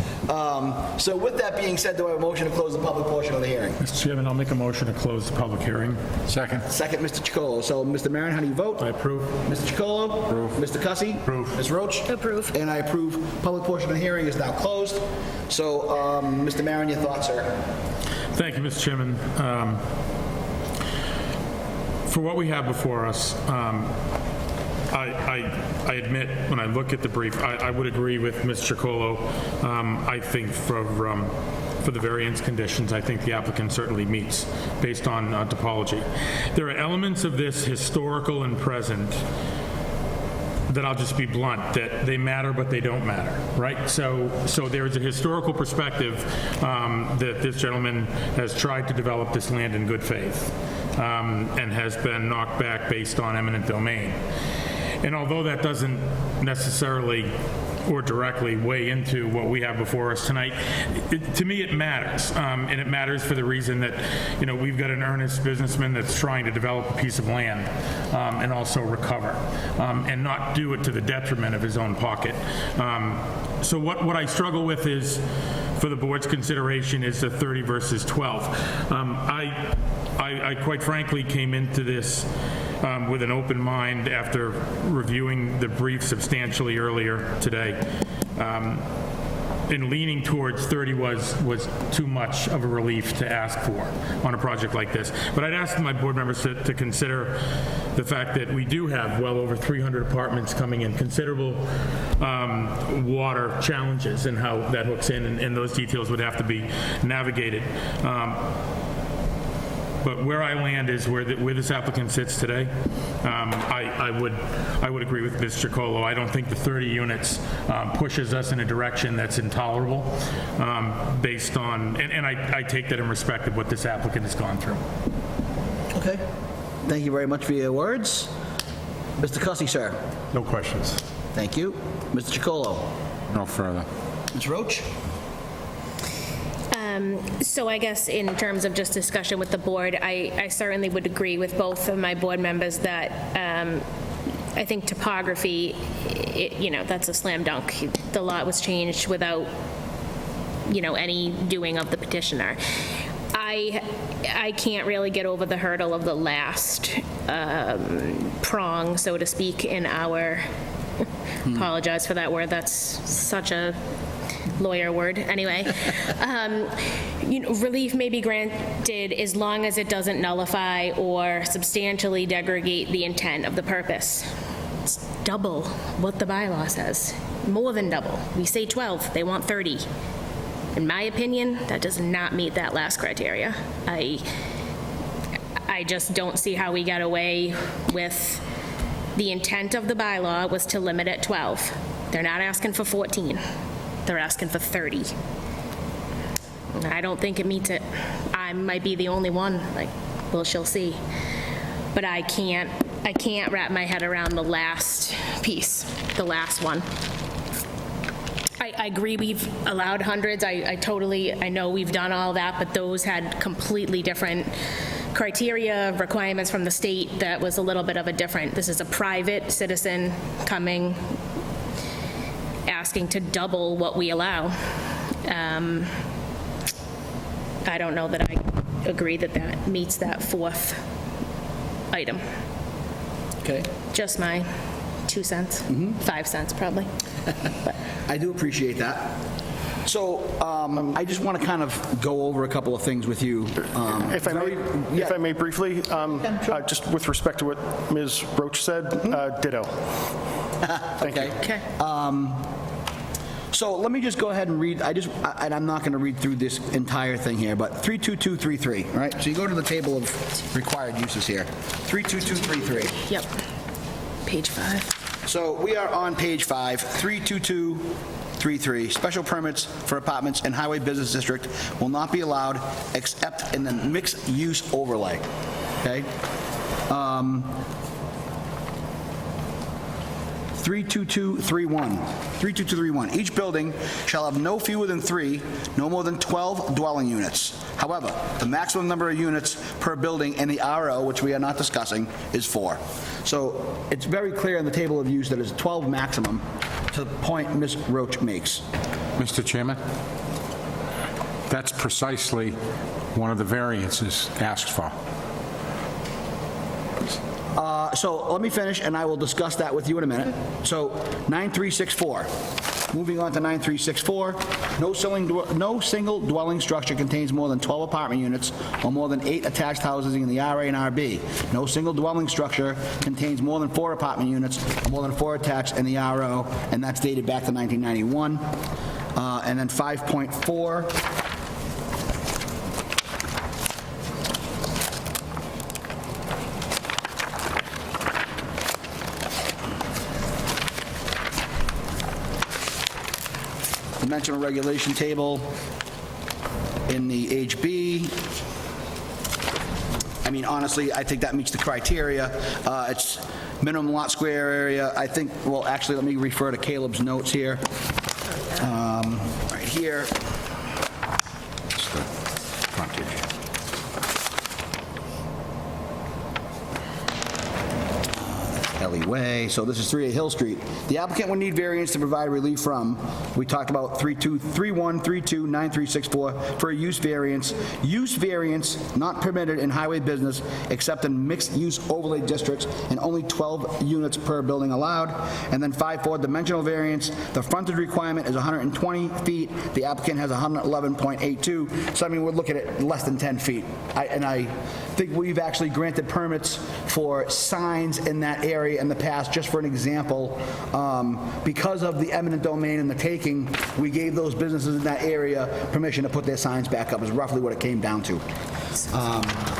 So with that being said, do I have a motion to close the public portion of the hearing? Mr. Chairman, I'll make a motion to close the public hearing. Second. Second, Mr. Chacolo. So, Mr. Maron, how do you vote? I approve. Mr. Chacolo? Approve. Mr. Cussy? Approve. Ms. Roach? Approve. And I approve. Public portion of the hearing is now closed. So, Mr. Maron, your thoughts, sir? Thank you, Mr. Chairman. For what we have before us, I admit, when I look at the brief, I would agree with Mr. Chacolo. I think for the variance conditions, I think the applicant certainly meets based on topology. There are elements of this historical and present that I'll just be blunt, that they matter, but they don't matter, right? So there is a historical perspective that this gentleman has tried to develop this land in good faith and has been knocked back based on eminent domain. And although that doesn't necessarily or directly weigh into what we have before us tonight, to me it matters. And it matters for the reason that, we've got an earnest businessman that's trying to develop a piece of land and also recover and not do it to the detriment of his own pocket. So what I struggle with is, for the board's consideration, is the 30 versus 12. I quite frankly came into this with an open mind after reviewing the brief substantially earlier today. And leaning towards 30 was too much of a relief to ask for on a project like this. But I'd ask my board members to consider the fact that we do have well over 300 apartments coming in, considerable water challenges and how that hooks in, and those details would have to be navigated. But where I land is where this applicant sits today. I would agree with Ms. Chacolo. I don't think the 30 units pushes us in a direction that's intolerable based on, and I take that in respect of what this applicant has gone through. Okay. Thank you very much for your words. Mr. Cussy, sir? No questions. Thank you. Mr. Chacolo? No further. Ms. Roach? So I guess in terms of just discussion with the board, I certainly would agree with both of my board members that I think topography, that's a slam dunk. The lot was changed without, any doing of the petitioner. I can't really get over the hurdle of the last prong, so to speak, in our, apologize for that word, that's such a lawyer word. Anyway, relief may be granted as long as it doesn't nullify or substantially degrade the intent of the purpose. It's double what the bylaw says, more than double. We say 12, they want 30. In my opinion, that does not meet that last criteria. I just don't see how we got away with, the intent of the bylaw was to limit at 12. They're not asking for 14. They're asking for 30. And I don't think it meets it. I might be the only one, like, well, she'll see. But I can't wrap my head around the last piece, the last one. I agree we've allowed hundreds. I know we've done all that, but those had completely different criteria, requirements from the state that was a little bit of a different. This is a private citizen coming, asking to double what we allow. I don't know that I agree that that meets that fourth item. Okay. Just my 2 cents, 5 cents probably. I do appreciate that. So I just want to kind of go over a couple of things with you. If I may briefly, just with respect to what Ms. Roach said, ditto. Thank you. Okay. So let me just go ahead and read, and I'm not going to read through this entire thing here, but 32233, right? So you go to the table of required uses here, 32233. Yep. Page 5. So we are on page 5, 32233. Special permits for apartments in Highway Business District will not be allowed except in the mixed-use overlay, okay? 32231. Each building shall have no fewer than 3, no more than 12 dwelling units. However, the maximum number of units per building in the RO, which we are not discussing, is 4. So it's very clear in the table of use that it's 12 maximum, to the point Ms. Roach makes. Mr. Chairman, that's precisely one of the variances asked for. So let me finish, and I will discuss that with you in a minute. So 9364, moving on to 9364, no single dwelling structure contains more than 12 apartment units or more than 8 attached houses in the RA and RB. No single dwelling structure contains more than 4 apartment units or more than 4 attached in the RO, and that's dated back to 1991. And then 5.4, dimensional regulation table in the HB. I mean, honestly, I think that meets the criteria. It's minimum lot square area. I think, well, actually, let me refer to Caleb's notes here. Right here. It's the frontage. Ellie Way. So this is 38 Hill Street. The applicant would need variance to provide relief from, we talked about 3231, 32, 9364 for a use variance. Use variance not permitted in highway business except in mixed-use overlay districts and only 12 units per building allowed. And then 5.4 dimensional variance. The frontage requirement is 120 feet. The applicant has 111.82. So I mean, we're looking at less than 10 feet. I think we've actually granted permits for signs in that area in the past. Just for an example, because of the eminent domain and the taking, we gave those businesses in that area permission to put their signs back up, is roughly what it came down to.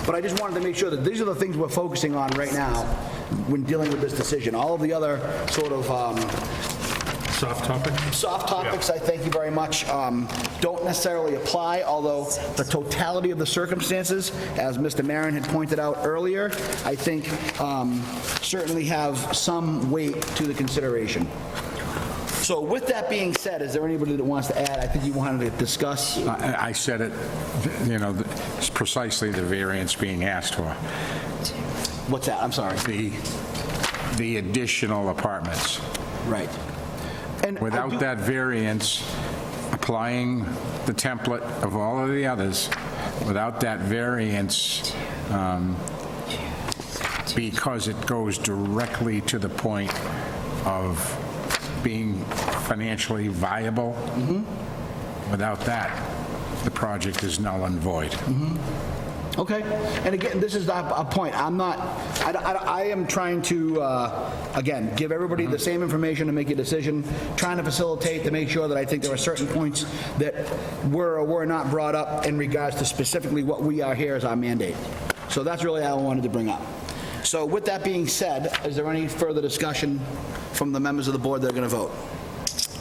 But I just wanted to make sure that these are the things we're focusing on right now when dealing with this decision. All of the other sort of Soft topics, I thank you very much, don't necessarily apply, although the totality of the circumstances, as Mr. Maron had pointed out earlier, I think certainly have some weight to the consideration. So with that being said, is there anybody that wants to add? I think you wanted to discuss. I said it, you know, it's precisely the variance being asked for. What's that? I'm sorry. The additional apartments. Right. And without that variance, applying the template of all of the others, without that variance, because it goes directly to the point of being financially viable, without that, the project is null and void. Okay, and again, this is a point, I am trying to, again, give everybody the same information to make a decision, trying to facilitate to make sure that I think there are certain points that were or were not brought up in regards to specifically what we are here as our mandate. So that's really all I wanted to bring up. So with that being said, is there any further discussion from the members of the board that are going to vote?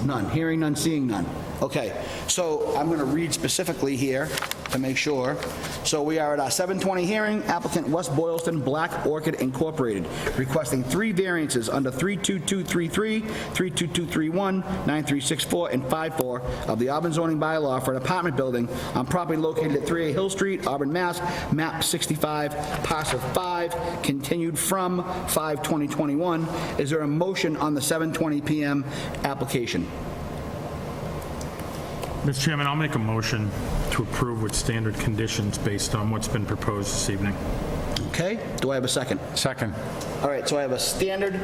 None. Hearing none, seeing none. Okay, so I'm going to read specifically here to make sure. So we are at our 7:20 hearing, applicant West Boylston Black Orchid Incorporated, requesting 3 variances under 32233, 32231, 9364, and 54 of the Auburn zoning bylaw for an apartment building on property located at 3A Hill Street, Auburn, Mass., map 65, parcel 5, continued from 5/2021. Is there a motion on the 7:20 PM application? Mr. Chairman, I'll make a motion to approve with standard conditions based on what's been proposed this evening. Okay, do I have a second? Second. All right, so I have a standard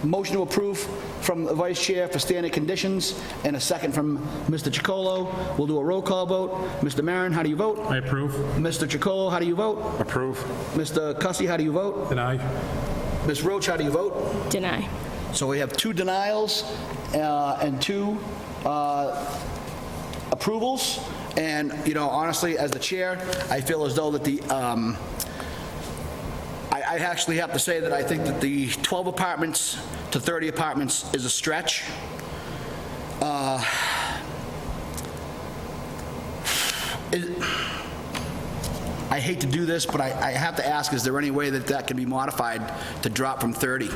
motion to approve from the vice chair for standard conditions and a second from Mr. Chacolo. We'll do a roll call vote. Mr. Maron, how do you vote? I approve. Mr. Chacolo, how do you vote? Approve. Mr. Cussy, how do you vote? Deny. Ms. Roach, how do you vote? Deny. So we have 2 denials and 2 approvals. And, you know, honestly, as the chair, I feel as though that I actually have to say that I think that the 12 apartments to 30 apartments is a stretch. I hate to do this, but I have to ask, is there any way that that can be modified to drop from 30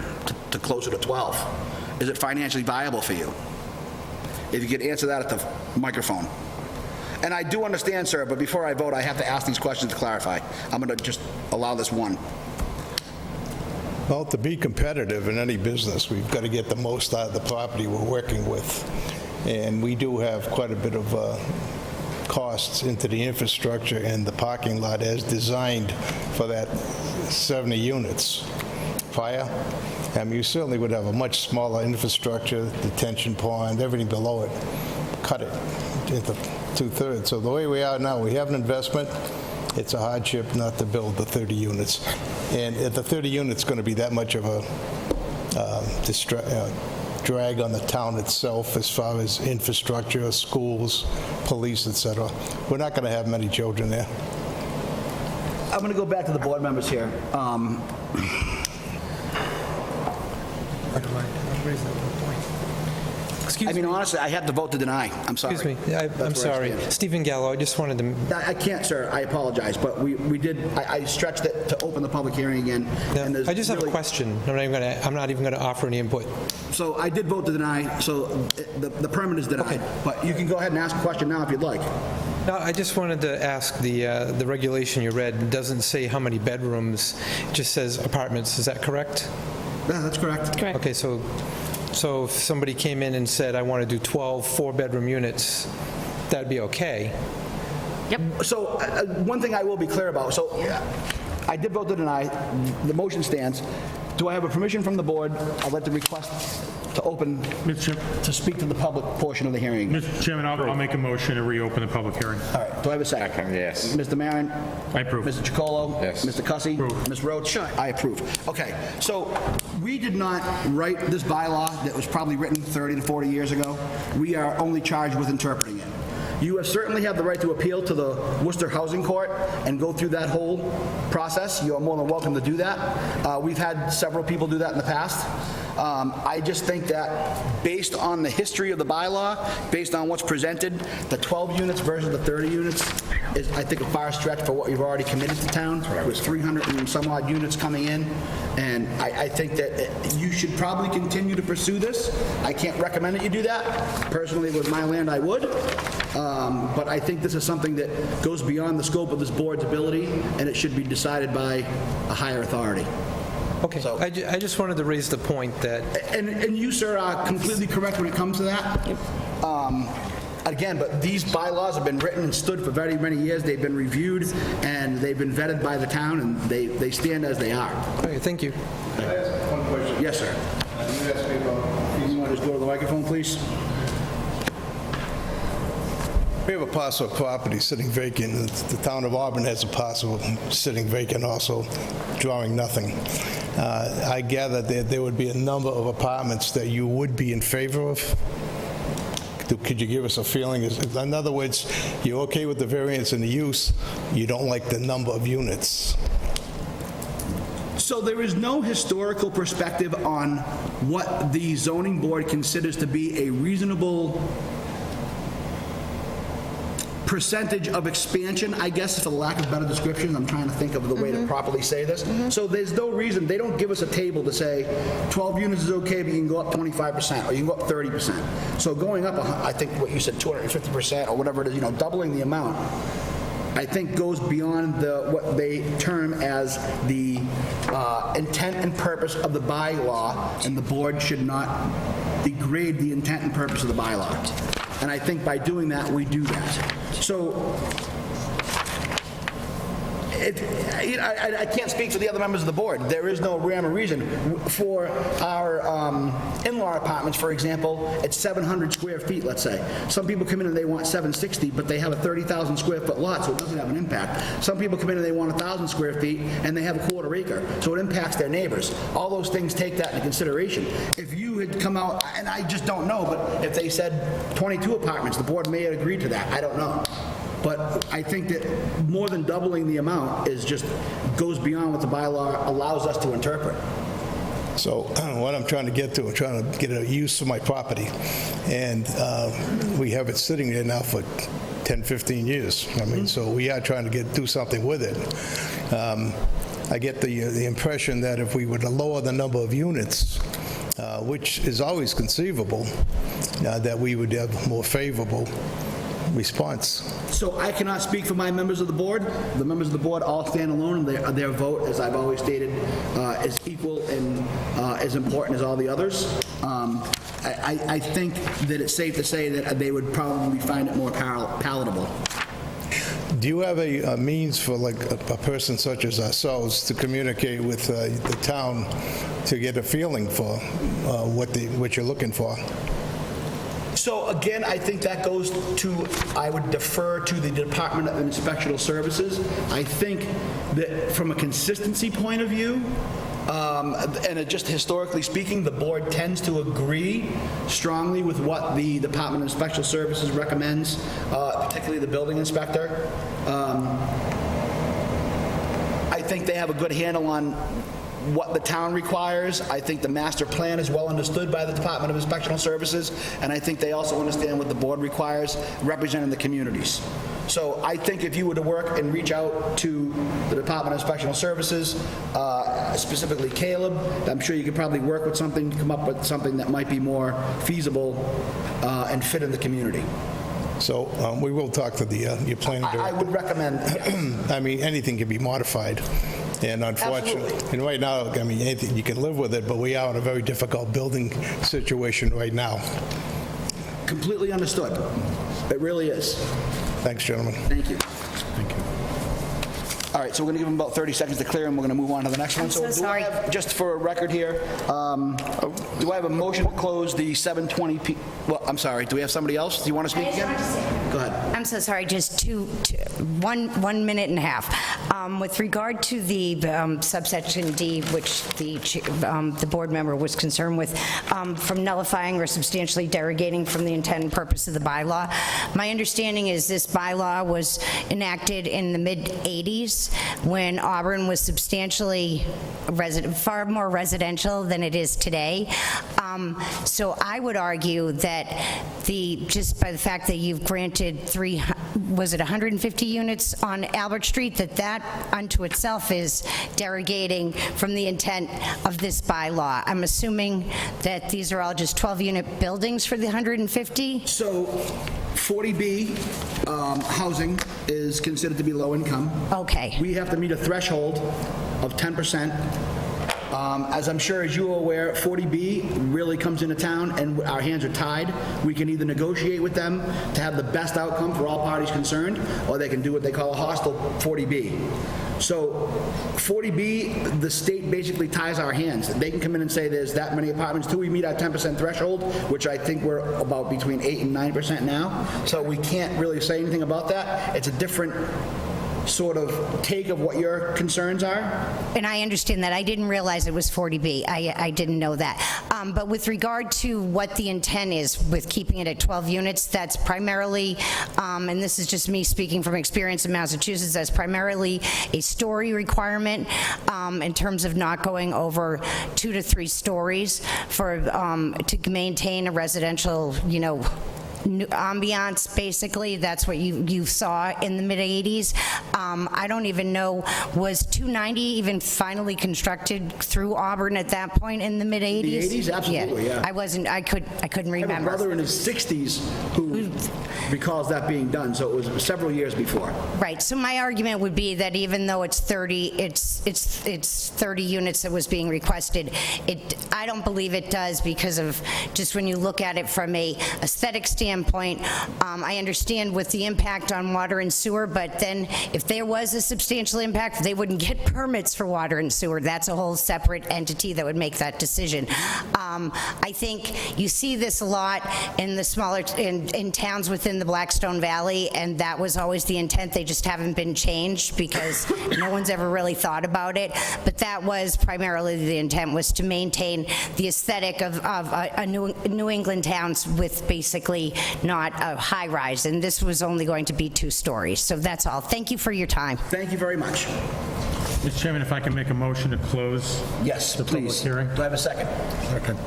to closer to 12? Is it financially viable for you? If you could answer that at the microphone. And I do understand, sir, but before I vote, I have to ask these questions to clarify. I'm going to just allow this one. Well, to be competitive in any business, we've got to get the most out of the property we're working with. And we do have quite a bit of costs into the infrastructure and the parking lot as designed for that 70 units. Fire, you certainly would have a much smaller infrastructure, detention pond, everything below it, cut it into 2/3. So the way we are now, we have an investment. It's a hardship not to build the 30 units. And if the 30 units going to be that much of a drag on the town itself as far as infrastructure, schools, police, etc., we're not going to have many children there. I'm going to go back to the board members here. Excuse I mean, honestly, I have to vote to deny. I'm sorry. Excuse me, That's I'm where I sorry. stand. Stephen Gallo, I just wanted to... I can't, sir. I apologize, but we did, I stretched it to open the public hearing again. and there's I just have a really- question. I'm not even going to offer any input. So I did vote to deny, so the permit is denied. But you can go ahead and ask a question now if you'd like. No, I just wanted to ask, the regulation you read doesn't say how many bedrooms, it just says apartments. Is that correct? Yeah, that's correct. Correct. Okay, so if somebody came in and said, I want to do 12 4-bedroom units, that'd be okay? Yep. So one thing I will be clear about, so I did vote to deny, the motion stands. Do I have a permission from the board? I'd like to request to open, to speak to the public portion of the hearing. Mr. Chairman, I'll make a motion to reopen the public hearing. All right, do I have a second? Second, yes. Mr. Maron? I approve. Mr. Chacolo? Yes. Mr. Cussy? Approve. Ms. Roach? I approve. Okay, so we did not write this bylaw that was probably written 30 to 40 years ago. We are only charged with interpreting it. You certainly have the right to appeal to the Worcester Housing Court and go through that whole process. You are more than welcome to do that. We've had several people do that in the past. I just think that based on the history of the bylaw, based on what's presented, the 12 units versus the 30 units is, I think, a far stretch for what you've already committed to town. With 300 and some odd units coming in. And I think that you should probably continue to pursue this. I can't recommend that you do that. Personally, if it was my land, I would. But I think this is something that goes beyond the scope of this board's ability, and it should be decided by a higher authority. Okay, So- I just wanted to raise the point that, And you, sir, are completely correct when it comes to that. Again, but these bylaws have been written and stood for very many years. They've been reviewed, and they've been vetted by the town, and they stand as they are. okay, thank you. Can I ask one question? Yes, sir. You asked me about... You want to just go to the microphone, please? We have a parcel of property sitting vacant. The town of Auburn has a parcel sitting vacant also, drawing nothing. I gather that there would be a number of apartments that you would be in favor of. Could you give us a feeling? In other words, you're okay with the variance and the use, you don't like the number of units. So there is no historical perspective on what the zoning board considers to be a reasonable percentage of expansion, I guess, for the lack of better description. I'm trying to think of the way to properly say this. So there's no reason, they don't give us a table to say 12 units is okay, but you can go up 25%, or you can go up 30%. So going up, I think what you said, 250%, or whatever it is, doubling the amount, I think goes beyond what they term as the intent and purpose of the bylaw, and the board should not degrade the intent and purpose of the bylaw. And I think by doing that, we do that. So I can't speak for the other members of the board. There is no rhyme or reason. For our in-law apartments, for example, it's 700 square feet, let's say. Some people come in and they want 760, but they have a 30,000 square foot lot, so it doesn't have an impact. Some people come in and they want 1,000 square feet, and they have a quarter acre, so it impacts their neighbors. All those things take that into consideration. If you had come out, and I just don't know, but if they said 22 apartments, the board may have agreed to that. I don't know. But I think that more than doubling the amount goes beyond what the bylaw allows us to interpret. So what I'm trying to get to, I'm trying to get a use for my property. And we have it sitting there now for 10, 15 years. I mean, so we are trying to do something with it. I get the impression that if we were to lower the number of units, which is always conceivable, that we would have more favorable response. So I cannot speak for my members of the board. The members of the board all stand alone, and their vote, as I've always stated, is equal and as important as all the others. I think that it's safe to say that they would probably find it more palatable. Do you have a means for like a person such as ourselves to communicate with the town to get a feeling for what you're looking for? So again, I think that goes to, I would defer to the Department of Inspectional Services. I think that from a consistency point of view, and just historically speaking, the board tends to agree strongly with what the Department of Inspectional Services recommends, particularly the building inspector. I think they have a good handle on what the town requires. I think the master plan is well understood by the Department of Inspectional Services, and I think they also understand what the board requires, representing the communities. So I think if you were to work and reach out to the Department of Inspectional Services, specifically Caleb, I'm sure you could probably work with something, come up with something that might be more feasible and fit in the community. So we will talk to your planning director. I would recommend. I mean, anything can be modified. And unfortunately, Absolutely. and right now, I mean, anything, you can live with it, but we are in a very difficult building situation right now. Completely understood. It really is. Thanks, gentlemen. Thank you. Thank you. All right, so we're going to give them about 30 seconds to clear, and we're going to move on to the next one. so sorry. Do I have, just for a record here, do I have a motion to close the 7:20 well, I'm sorry, do we have somebody else? Do you want to speak again? Go ahead. I'm so sorry, just 1 minute and a half. With regard to the subsection D, which the board member was concerned with, from nullifying or substantially derogating from the intent and purpose of the bylaw, my understanding is this bylaw was enacted in the mid-'80s when Auburn was substantially far more residential than it is today. So I would argue that just by the fact that you've granted 150 units on Albert Street, that unto itself is derogating from the intent of this bylaw. I'm assuming that these are all just 12-unit buildings for the 150? So 40B housing is considered to be low income. Okay. We have to meet a threshold of 10% As I'm sure as you are aware, 40B really comes into town and our hands are tied. We can either negotiate with them to have the best outcome for all parties concerned, or they can do what they call a hostile 40B. So 40B, the state basically ties our hands. They can come in and say there's that many apartments till we meet our 10% threshold, which I think we're about between 8 and 9% now. So we can't really say anything about that. It's a different sort of take of what your concerns are. And I understand that. I didn't realize it was 40B. I didn't know that. But with regard to what the intent is with keeping it at 12 units, that's primarily, and this is just me speaking from experience in Massachusetts, that's primarily a story requirement in terms of not going over 2 to 3 stories for to maintain a residential, ambiance, basically. That's what you saw in the mid-'80s. I don't even know, was 290 even finally constructed through Auburn at that point in the mid-'80s? The 80s? Absolutely, yeah. I couldn't remember. I have a brother in his 60s who recalls that being done, so it was several years before. Right, so my argument would be that even though it's 30, it's 30 units that was being requested, I don't believe it does, because of just when you look at it from a aesthetic standpoint, I understand with the impact on water and sewer, but then if there was a substantial impact, they wouldn't get permits for water and sewer. That's a whole separate entity that would make that decision. I think you see this a lot in the smaller, in towns within the Blackstone Valley, and that was always the intent. They just haven't been changed because no one's ever really thought about it. But that was primarily the intent, was to maintain the aesthetic of a New England towns with basically not a high-rise, and this was only going to be 2 stories. So that's all. Thank you for your time. Thank you very much. Mr. Chairman, if I can make a motion to close Yes, the public please. hearing? Do I have a second? Second.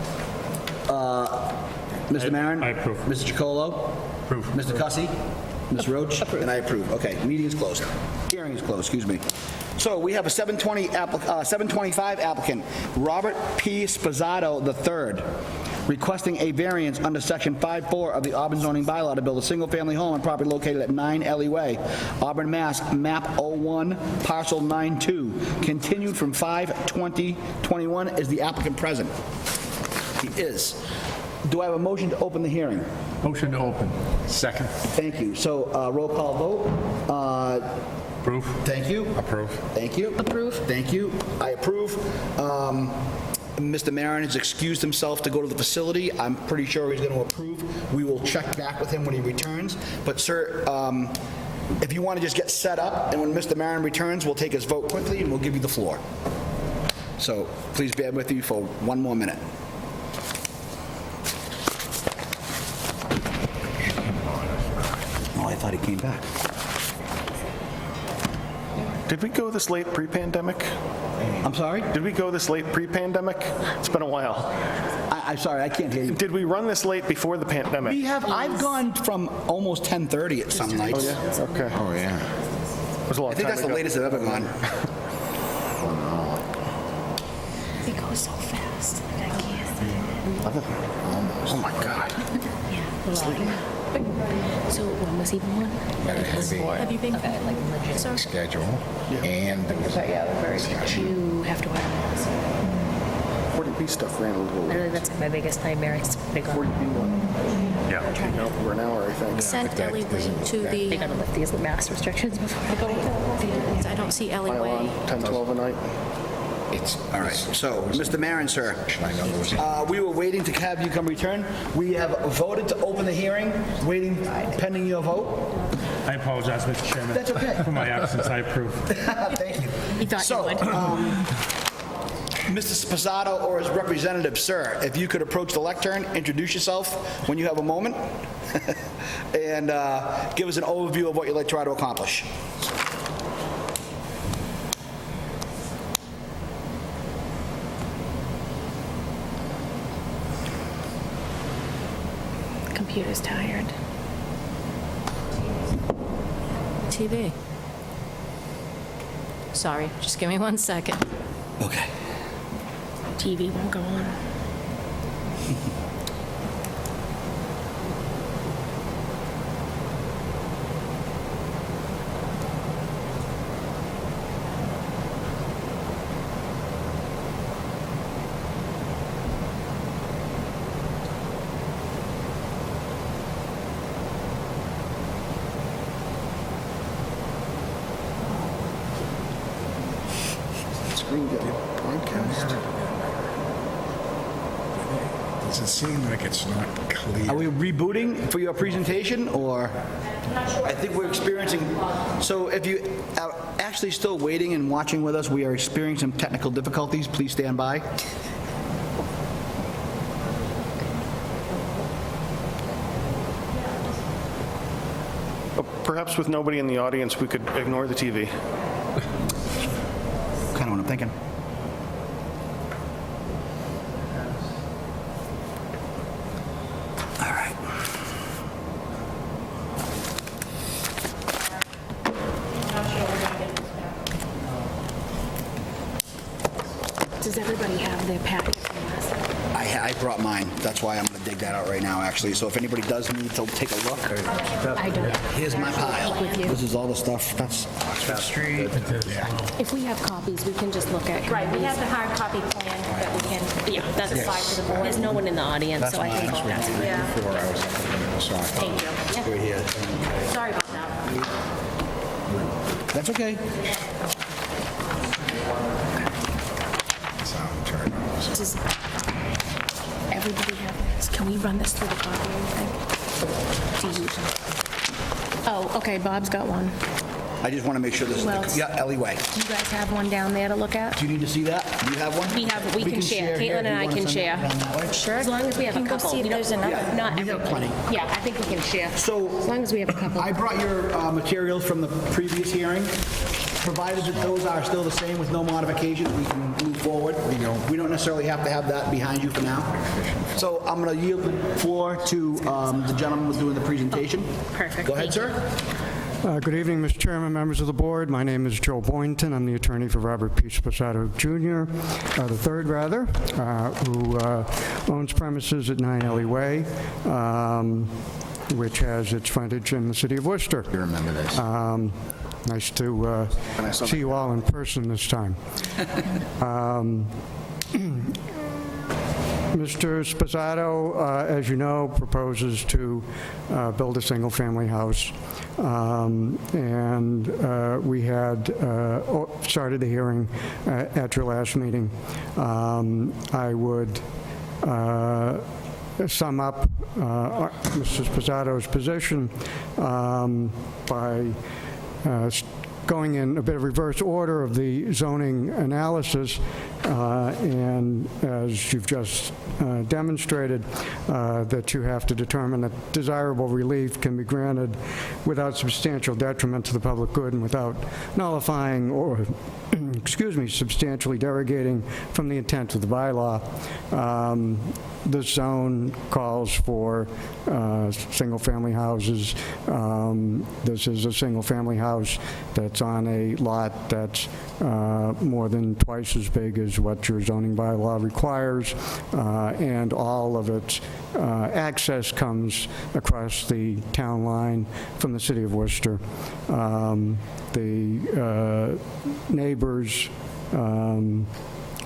Mr. Maron? I approve. Mr. Chacolo? Approve. Mr. Cussy? Ms. Roach? And I approve. Okay, meeting is closed. Hearing is closed, excuse me. So we have a 725 applicant, Robert P. Sposato III, requesting a variance under Section 5.4 of the Auburn zoning bylaw to build a single-family home on property located at 9 Ellie Way, Auburn, Mass., map 01, parcel 92, continued from 5/20/21. Is the applicant present? He is. Do I have a motion to open the hearing? Motion to open. Second. Thank you. So roll call vote. Approve. Thank you. Approve. Thank you. Approve. Thank you. I approve. Mr. Maron has excused himself to go to the facility. I'm pretty sure he's going to approve. We will check back with him when he returns. But, sir, if you want to just get set up, and when Mr. Maron returns, we'll take his vote quickly, and we'll give you the floor. So please bear with me for one more minute. Oh, I thought he came back. Did we go this late pre-pandemic? I'm sorry? Did we go this late pre-pandemic? It's been a while. I'm sorry, I can't hear you. Did we run this late before the pandemic? I've gone from almost 10:30 at some nights. Oh, yeah? Okay. Oh, yeah. It was a long I think time that's the ago. latest I've ever gone. They go so fast. Like, I can't. Oh, my God. So when was he born? Have you been? Like legit. Schedule and You have to wear a mask. 40B stuff ran a little late. Literally, that's my biggest nightmare. It's big on. 40B one. Yeah. Taken out for an hour, I think. Sent Ellie Way to They the, gotta lift these mask restrictions before. I don't see Ellie Pile on, Way. 10, 12 a night. All right, so, Mr. Maron, sir, I know there was we were waiting to have you come return. We have voted to open the hearing, waiting pending your vote. I apologize, Mr. Chairman. That's okay. For my absence, I approve. Thank you. You thought So, you would. Mr. Sposato or his representative, sir, if you could approach the lectern, introduce yourself when you have a moment, and give us an overview of what you'd like to try to accomplish. Computer's tired. TV. Sorry, just give me 1 second. Okay. TV won't go on. being broadcast? Does it seem like it's not clear? Are we rebooting for your presentation, or? I think we're experiencing, so if you are actually still waiting and watching with us, we are experiencing some technical difficulties. Please stand by. Perhaps with nobody in the audience, we could ignore the TV. Kind of what I'm thinking. All right. Does everybody have their packet from last night? I brought mine. That's why I'm going to dig that out right now, actually. So if anybody does need to take a look, I don't. here's my pile. With you. This is all the stuff. That's Oxford Street. If we have copies, we can just look at. Right, we have the hard copy plan that we can Yeah, that's supply to the board. There's no one in the audience, so I can go That's ask. Yeah. Before I was sorry. Thank you. Right here. Sorry about that. That's okay. Sound chart. Does everybody have this? Can we run this through the copy, you think? Do you? Oh, okay, Bob's got one. I just want to make sure this is, Well, yeah, Ellie Way. Do you guys have one down there to look at? Do you need to see that? Do you have one? We can share. here. Caitlin and Do you I wanna can send it share. down that way? Sure. As long as we have a can go couple. see if You know, there's another. Yeah, Not we have everybody. plenty. Yeah, I think we can share. So As long as we have a couple. I brought your materials from the previous hearing. Provided that those are still the same with no modifications, we can move forward. We don't necessarily have to have that behind you for now. So I'm going to yield the floor to the gentleman who's doing the presentation. Perfect. Go ahead, Thank sir. Good evening, Mr. Chairman, members of the board. My name is Joe Boynton. I'm the attorney for Robert P. Sposato Jr., the third, rather, who owns premises at 9 Ellie Way, which has its frontage in the city of Worcester. You remember this? Nice to see you all in person this time. Mr. Sposato, as you know, proposes to build a single-family house. And we had started the hearing at your last meeting. I would sum up Mr. Sposato's position by going in a bit of reverse order of the zoning analysis, and as you've just demonstrated, that you have to determine that desirable relief can be granted without substantial detriment to the public good and without nullifying or, excuse me, substantially derogating from the intent of the bylaw. This zone calls for single-family houses. This is a single-family house that's on a lot that's more than twice as big as what your zoning bylaw requires, and all of its access comes across the town line from the city of Worcester. The neighbors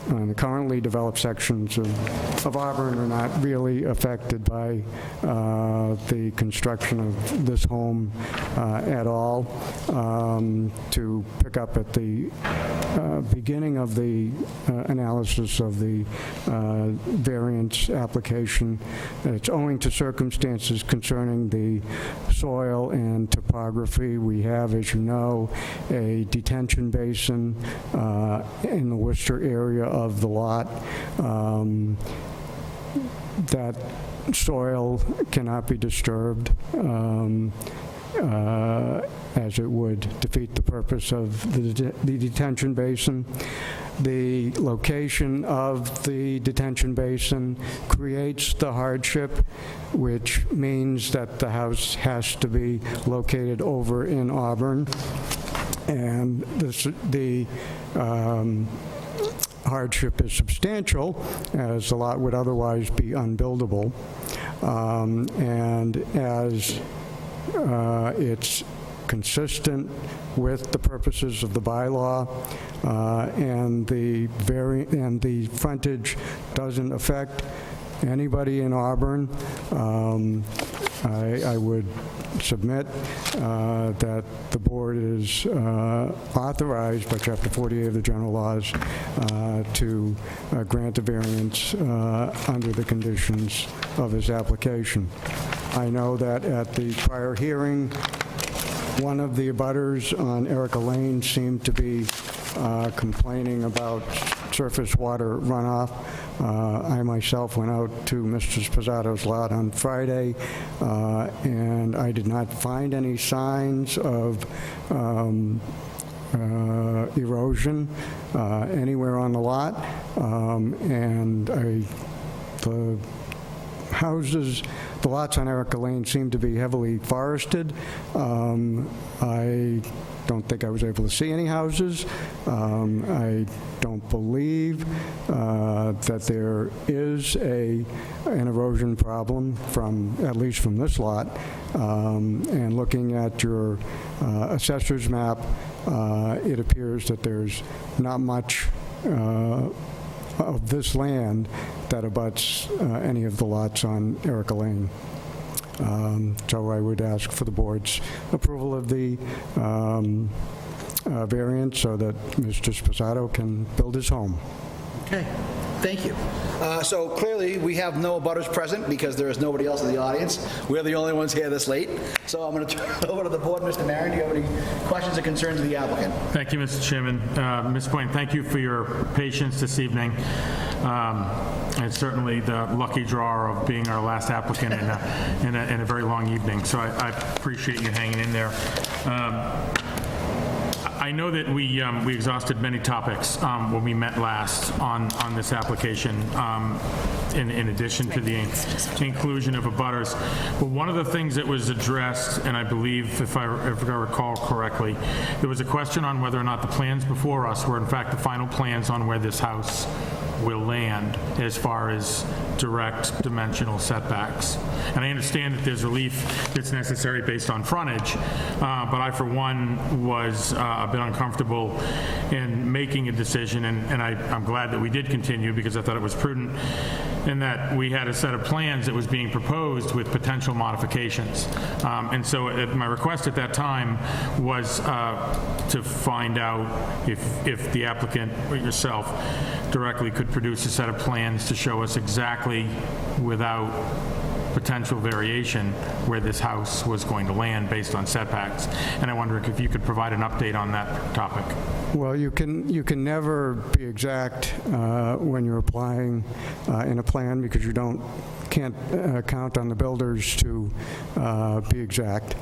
the currently developed sections of Auburn are not really affected by the construction of this home at all. To pick up at the beginning of the analysis of the variance application, it's owing to circumstances concerning the soil and topography. We have, as you know, a detention basin in the Worcester area of the lot. That soil cannot be disturbed, as it would defeat the purpose of the detention basin. The location of the detention basin creates the hardship, which means that the house has to be located over in Auburn. And the hardship is substantial, as the lot would otherwise be unbuildable. And as it's consistent with the purposes of the bylaw, and the frontage doesn't affect anybody in Auburn, I would submit that the board is authorized by Chapter 48 of the general laws to grant a variance under the conditions of this application. I know that at the prior hearing, one of the abutters on Erica Lane seemed to be complaining about surface water runoff. I myself went out to Mr. Sposato's lot on Friday, and I did not find any signs of erosion anywhere on the lot. And the houses, the lots on Erica Lane seem to be heavily forested. I don't think I was able to see any houses. I don't believe that there is an erosion problem at least from this lot. And looking at your assessor's map, it appears that there's not much of this land that abuts any of the lots on Erica Lane. So I would ask for the board's approval of the variance so that Mr. Sposato can build his home. Okay, thank you. So clearly, we have no abutters present because there is nobody else in the audience. We're the only ones here this late. So I'm going to turn it over to the board. Mr. Maron, do you have any questions or concerns of the applicant? Thank you, Mr. Chairman. Ms. Point, thank you for your patience this evening. And certainly the lucky draw of being our last applicant in a very long evening. So I appreciate you hanging in there. I know that we exhausted many topics when we met last on this application, in addition to the inclusion of abutters. But one of the things that was addressed, and I believe, if I recall correctly, there was a question on whether or not the plans before us were in fact the final plans on where this house will land as far as direct dimensional setbacks. And I understand that there's relief that's necessary based on frontage, but I, for one, was a bit uncomfortable in making a decision, and I'm glad that we did continue because I thought it was prudent in that we had a set of plans that was being proposed with potential modifications. And so my request at that time was to find out if the applicant or yourself directly could produce a set of plans to show us exactly, without potential variation, where this house was going to land based on setbacks. And I wonder if you could provide an update on that topic. Well, you can never be exact when you're applying in a plan because you can't count on the builders to be exact.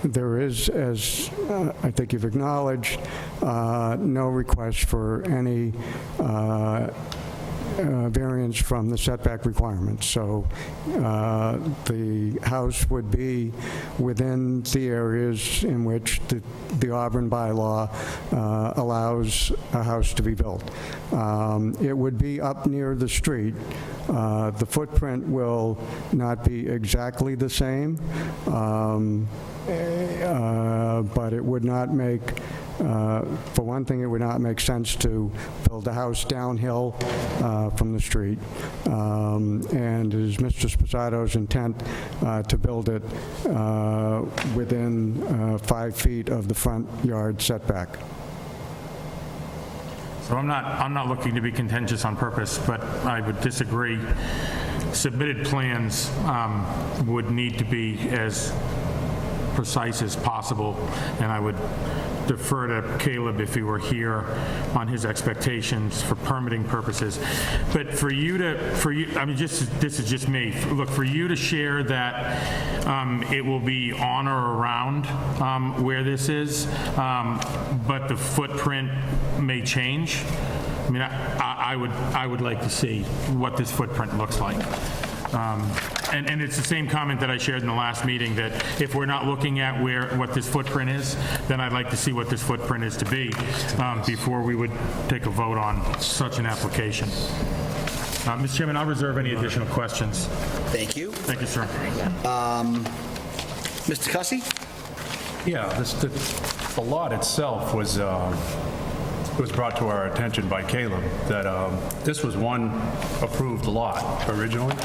There is, as I think you've acknowledged, no request for any variance from the setback requirements. So the house would be within the areas in which the Auburn bylaw allows a house to be built. It would be up near the street. The footprint will not be exactly the same, but it would not make, for one thing, it would not make sense to build a house downhill from the street. And it is Mr. Sposato's intent to build it within 5 feet of the front yard setback. So I'm not looking to be contentious on purpose, but I would disagree. Submitted plans would need to be as precise as possible, and I would defer to Caleb if he were here on his expectations for permitting purposes. But for you, I mean, this is just me. Look, for you to share that it will be on or around where this is, but the footprint may change. I mean, I would like to see what this footprint looks like. And it's the same comment that I shared in the last meeting, that if we're not looking at what this footprint is, then I'd like to see what this footprint is to be before we would take a vote on such an application. Mr. Chairman, I'll reserve any additional questions. Thank you. Thank you, sir. Mr. Cussy? Yeah, the lot itself was brought to our attention by Caleb that this was one approved lot originally.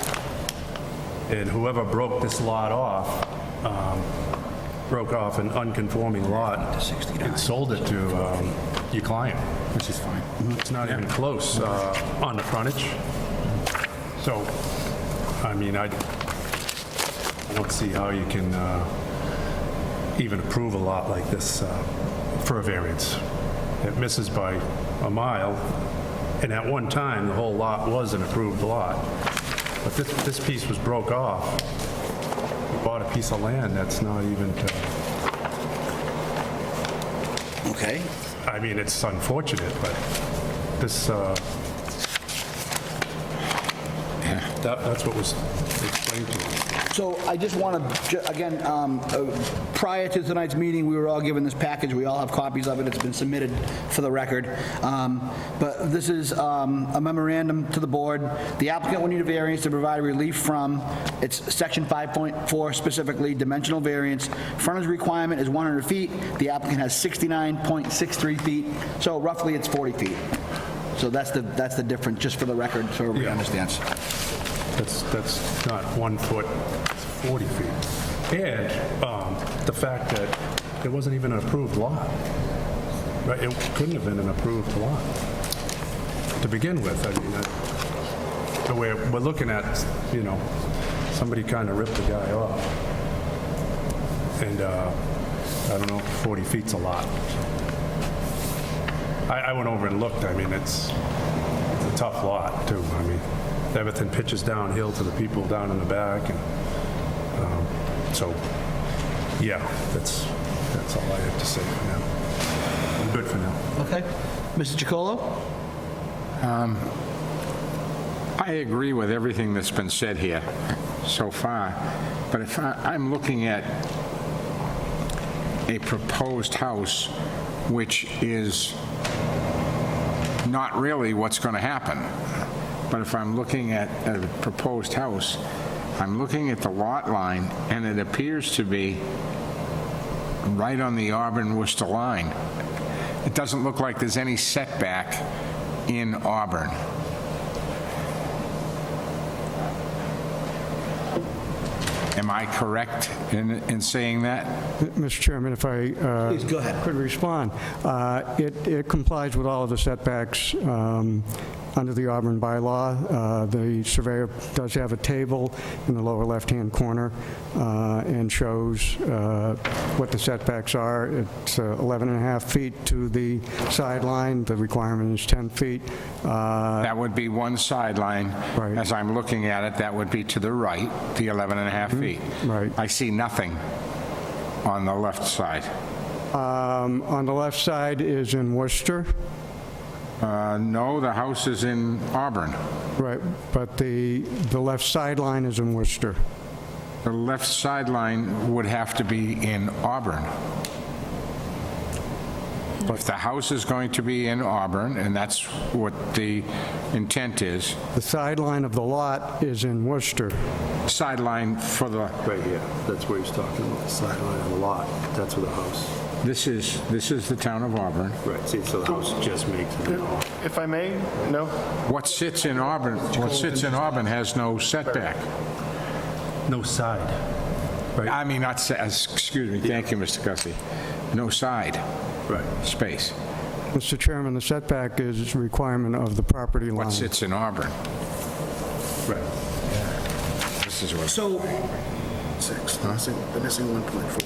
And whoever broke this lot off, broke off an unconforming lot and sold it to your client. Which is fine. It's not even close on the frontage. So, I mean, I don't see how you can even approve a lot like this for a variance. It misses by a mile, and at one time, the whole lot was an approved lot. But this piece was broke off. We bought a piece of land that's not even, Okay. I mean, it's unfortunate, but this, that's what was explained to us. So I just want to, again, prior to tonight's meeting, we were all given this package. We all have copies of it. It's been submitted for the record. But this is a memorandum to the board. The applicant will need a variance to provide relief from, it's section 5.4 specifically, dimensional variance. Frontage requirement is 100 feet. The applicant has 69.63 feet. So roughly it's 40 feet. So that's the difference, just for the record, so everybody understands. That's not 1 foot, it's 40 feet. And the fact that it wasn't even an approved lot. Right? It couldn't have been an approved lot to begin with. I mean, the way we're looking at, you know, somebody kind of ripped the guy off. And I don't know, 40 feet's a lot. I went over and looked. I mean, it's a tough lot, too. I mean, everything pitches downhill to the people down in the back. And so, yeah, that's all I have to say for now. I'm good for now. Okay. Mr. Chicolo? I agree with everything that's been said here so far, but if I'm looking at a proposed house, which is not really what's going to happen, but if I'm looking at a proposed house, I'm looking at the lot line, and it appears to be right on the Auburn-Worcester line. It doesn't look like there's any setback in Auburn. Am I correct in saying that? Mr. Chairman, if I Please, go ahead. could respond. It complies with all of the setbacks under the Auburn bylaw. The surveyor does have a table in the lower left-hand corner and shows what the setbacks are. It's 11 and a half feet to the sideline. The requirement is 10 feet. That would be one sideline. Right. As I'm looking at it, that would be to the right, the 11 and a half feet. Right. I see nothing on the left side. On the left side is in Worcester. No, the house is in Auburn. Right, but the left sideline is in Worcester. The left sideline would have to be in Auburn. If the house is going to be in Auburn, and that's what the intent is, The sideline of the lot is in Worcester. sideline for the, Right here. That's where he's talking about, the sideline of the lot. That's where the house. this is the town of Auburn. Right, see, so the house just makes it. If I may, no? What sits in Auburn has no setback. No side. Right. I mean, not, excuse me, thank you, Mr. Gussie. No side Right. space. Mr. Chairman, the setback is a requirement of the property line. What sits in Auburn? Right. This is what, So, They're missing 1.4.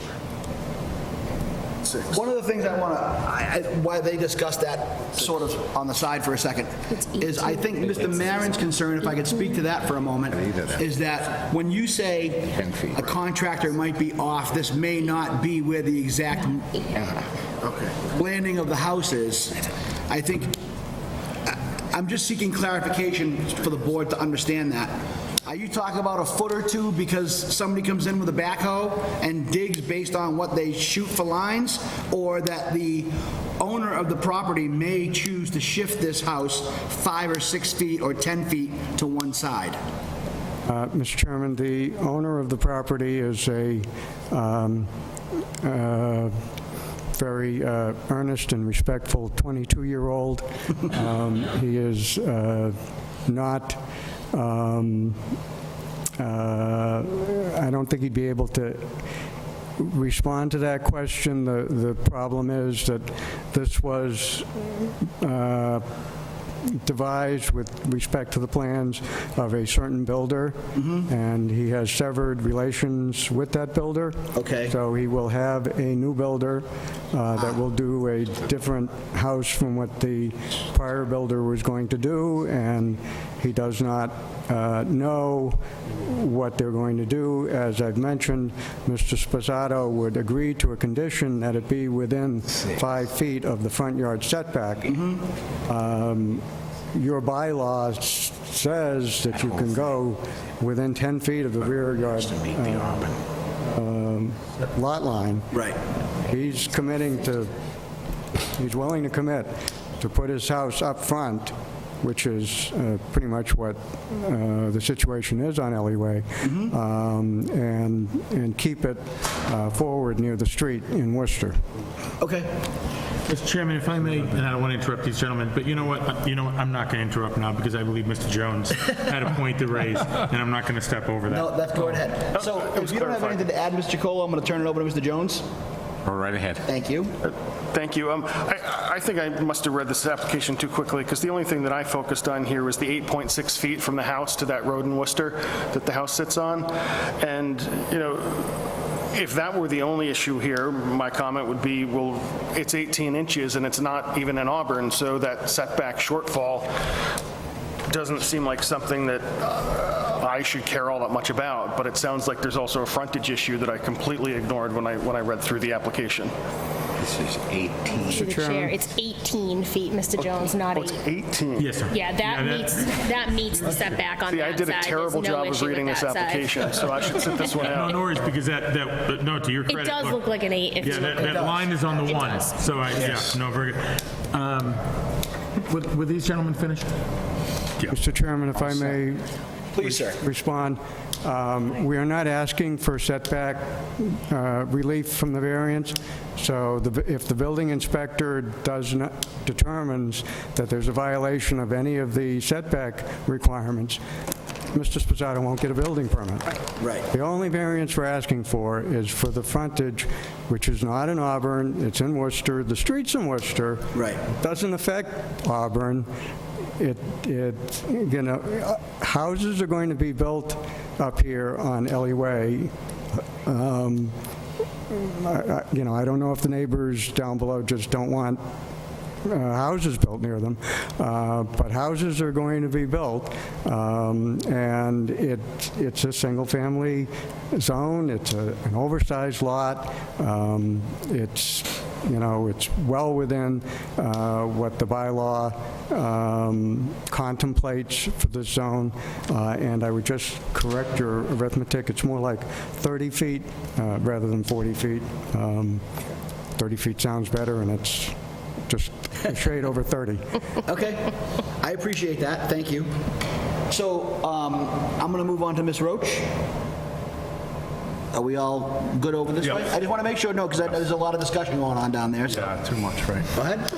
6. one of the things I want to, why they discussed that sort of on the side for a second, is I think Mr. Maron's concern, if I could speak to that for a moment, is that when you say a contractor might be off, this may not be where the exact landing of the house is, I think, I'm just seeking clarification for the board to understand that. Are you talking about a foot or two because somebody comes in with a backhoe and digs based on what they shoot for lines? Or that the owner of the property may choose to shift this house 5 or 6 feet or 10 feet to one side? Mr. Chairman, the owner of the property is a very earnest and respectful 22-year-old. He is not I don't think he'd be able to respond to that question. The problem is that this was devised with respect to the plans of a certain builder, and he has severed relations with that builder. Okay. So he will have a new builder that will do a different house from what the prior builder was going to do, and he does not know what they're going to do. As I've mentioned, Mr. Sposato would agree to a condition that it be within 5 feet of the front yard setback. Your bylaw says that you can go within 10 feet of the rear yard lot line. Right. He's willing to commit to put his house up front, which is pretty much what the situation is on Ellie Way, and keep it forward near the street in Worcester. Okay. Mr. Chairman, if I may, and I don't want to interrupt these gentlemen, but you know what? I'm not going to interrupt now because I believe Mr. Jones had a point to raise, and I'm not going to step over that. No, that's go ahead. So if you don't have anything to add, Mr. Colo, I'm going to turn it over to Mr. Jones. Go right ahead. Thank you. Thank you. I think I must have read this application too quickly, because the only thing that I focused on here was the 8.6 feet from the house to that road in Worcester that the house sits on. And, if that were the only issue here, my comment would be, well, it's 18 inches and it's not even in Auburn, so that setback shortfall doesn't seem like something that I should care all that much about, but it sounds like there's also a frontage issue that I completely ignored when I read through the application. This is 18. To the chair, it's 18 feet, Mr. Jones, not 8. It's 18. Yes, sir. Yeah, that meets the setback on See, that I did a side. terrible There's no job of issue with reading this that side. application, so I should sit this one No, out. no worries, because no, to your credit. It does look like an 8 if you Yeah, look at that line is on the It 1. does. So very good. Were these gentlemen finished? Mr. Chairman, if I may Please, sir. respond. We are not asking for setback relief from the variance, so if the building inspector determines that there's a violation of any of the setback requirements, Mr. Sposato won't get a building permit. Right. The only variance we're asking for is for the frontage, which is not in Auburn, it's in Worcester, the street's in Worcester. Right. Doesn't affect Auburn. Houses are going to be built up here on Ellie Way. I don't know if the neighbors down below just don't want houses built near them, but houses are going to be built, and it's a single-family zone. It's an oversized lot. It's well within what the bylaw contemplates for this zone, and I would just correct your arithmetic. It's more like 30 feet rather than 40 feet. 30 feet sounds better, and it's just a shade over 30. Okay. I appreciate that. Thank you. So I'm going to move on to Ms. Roach. Are we all good over this way? I just want to make sure, because there's a lot of discussion going on down there. So. Yeah, too much, right? Go ahead.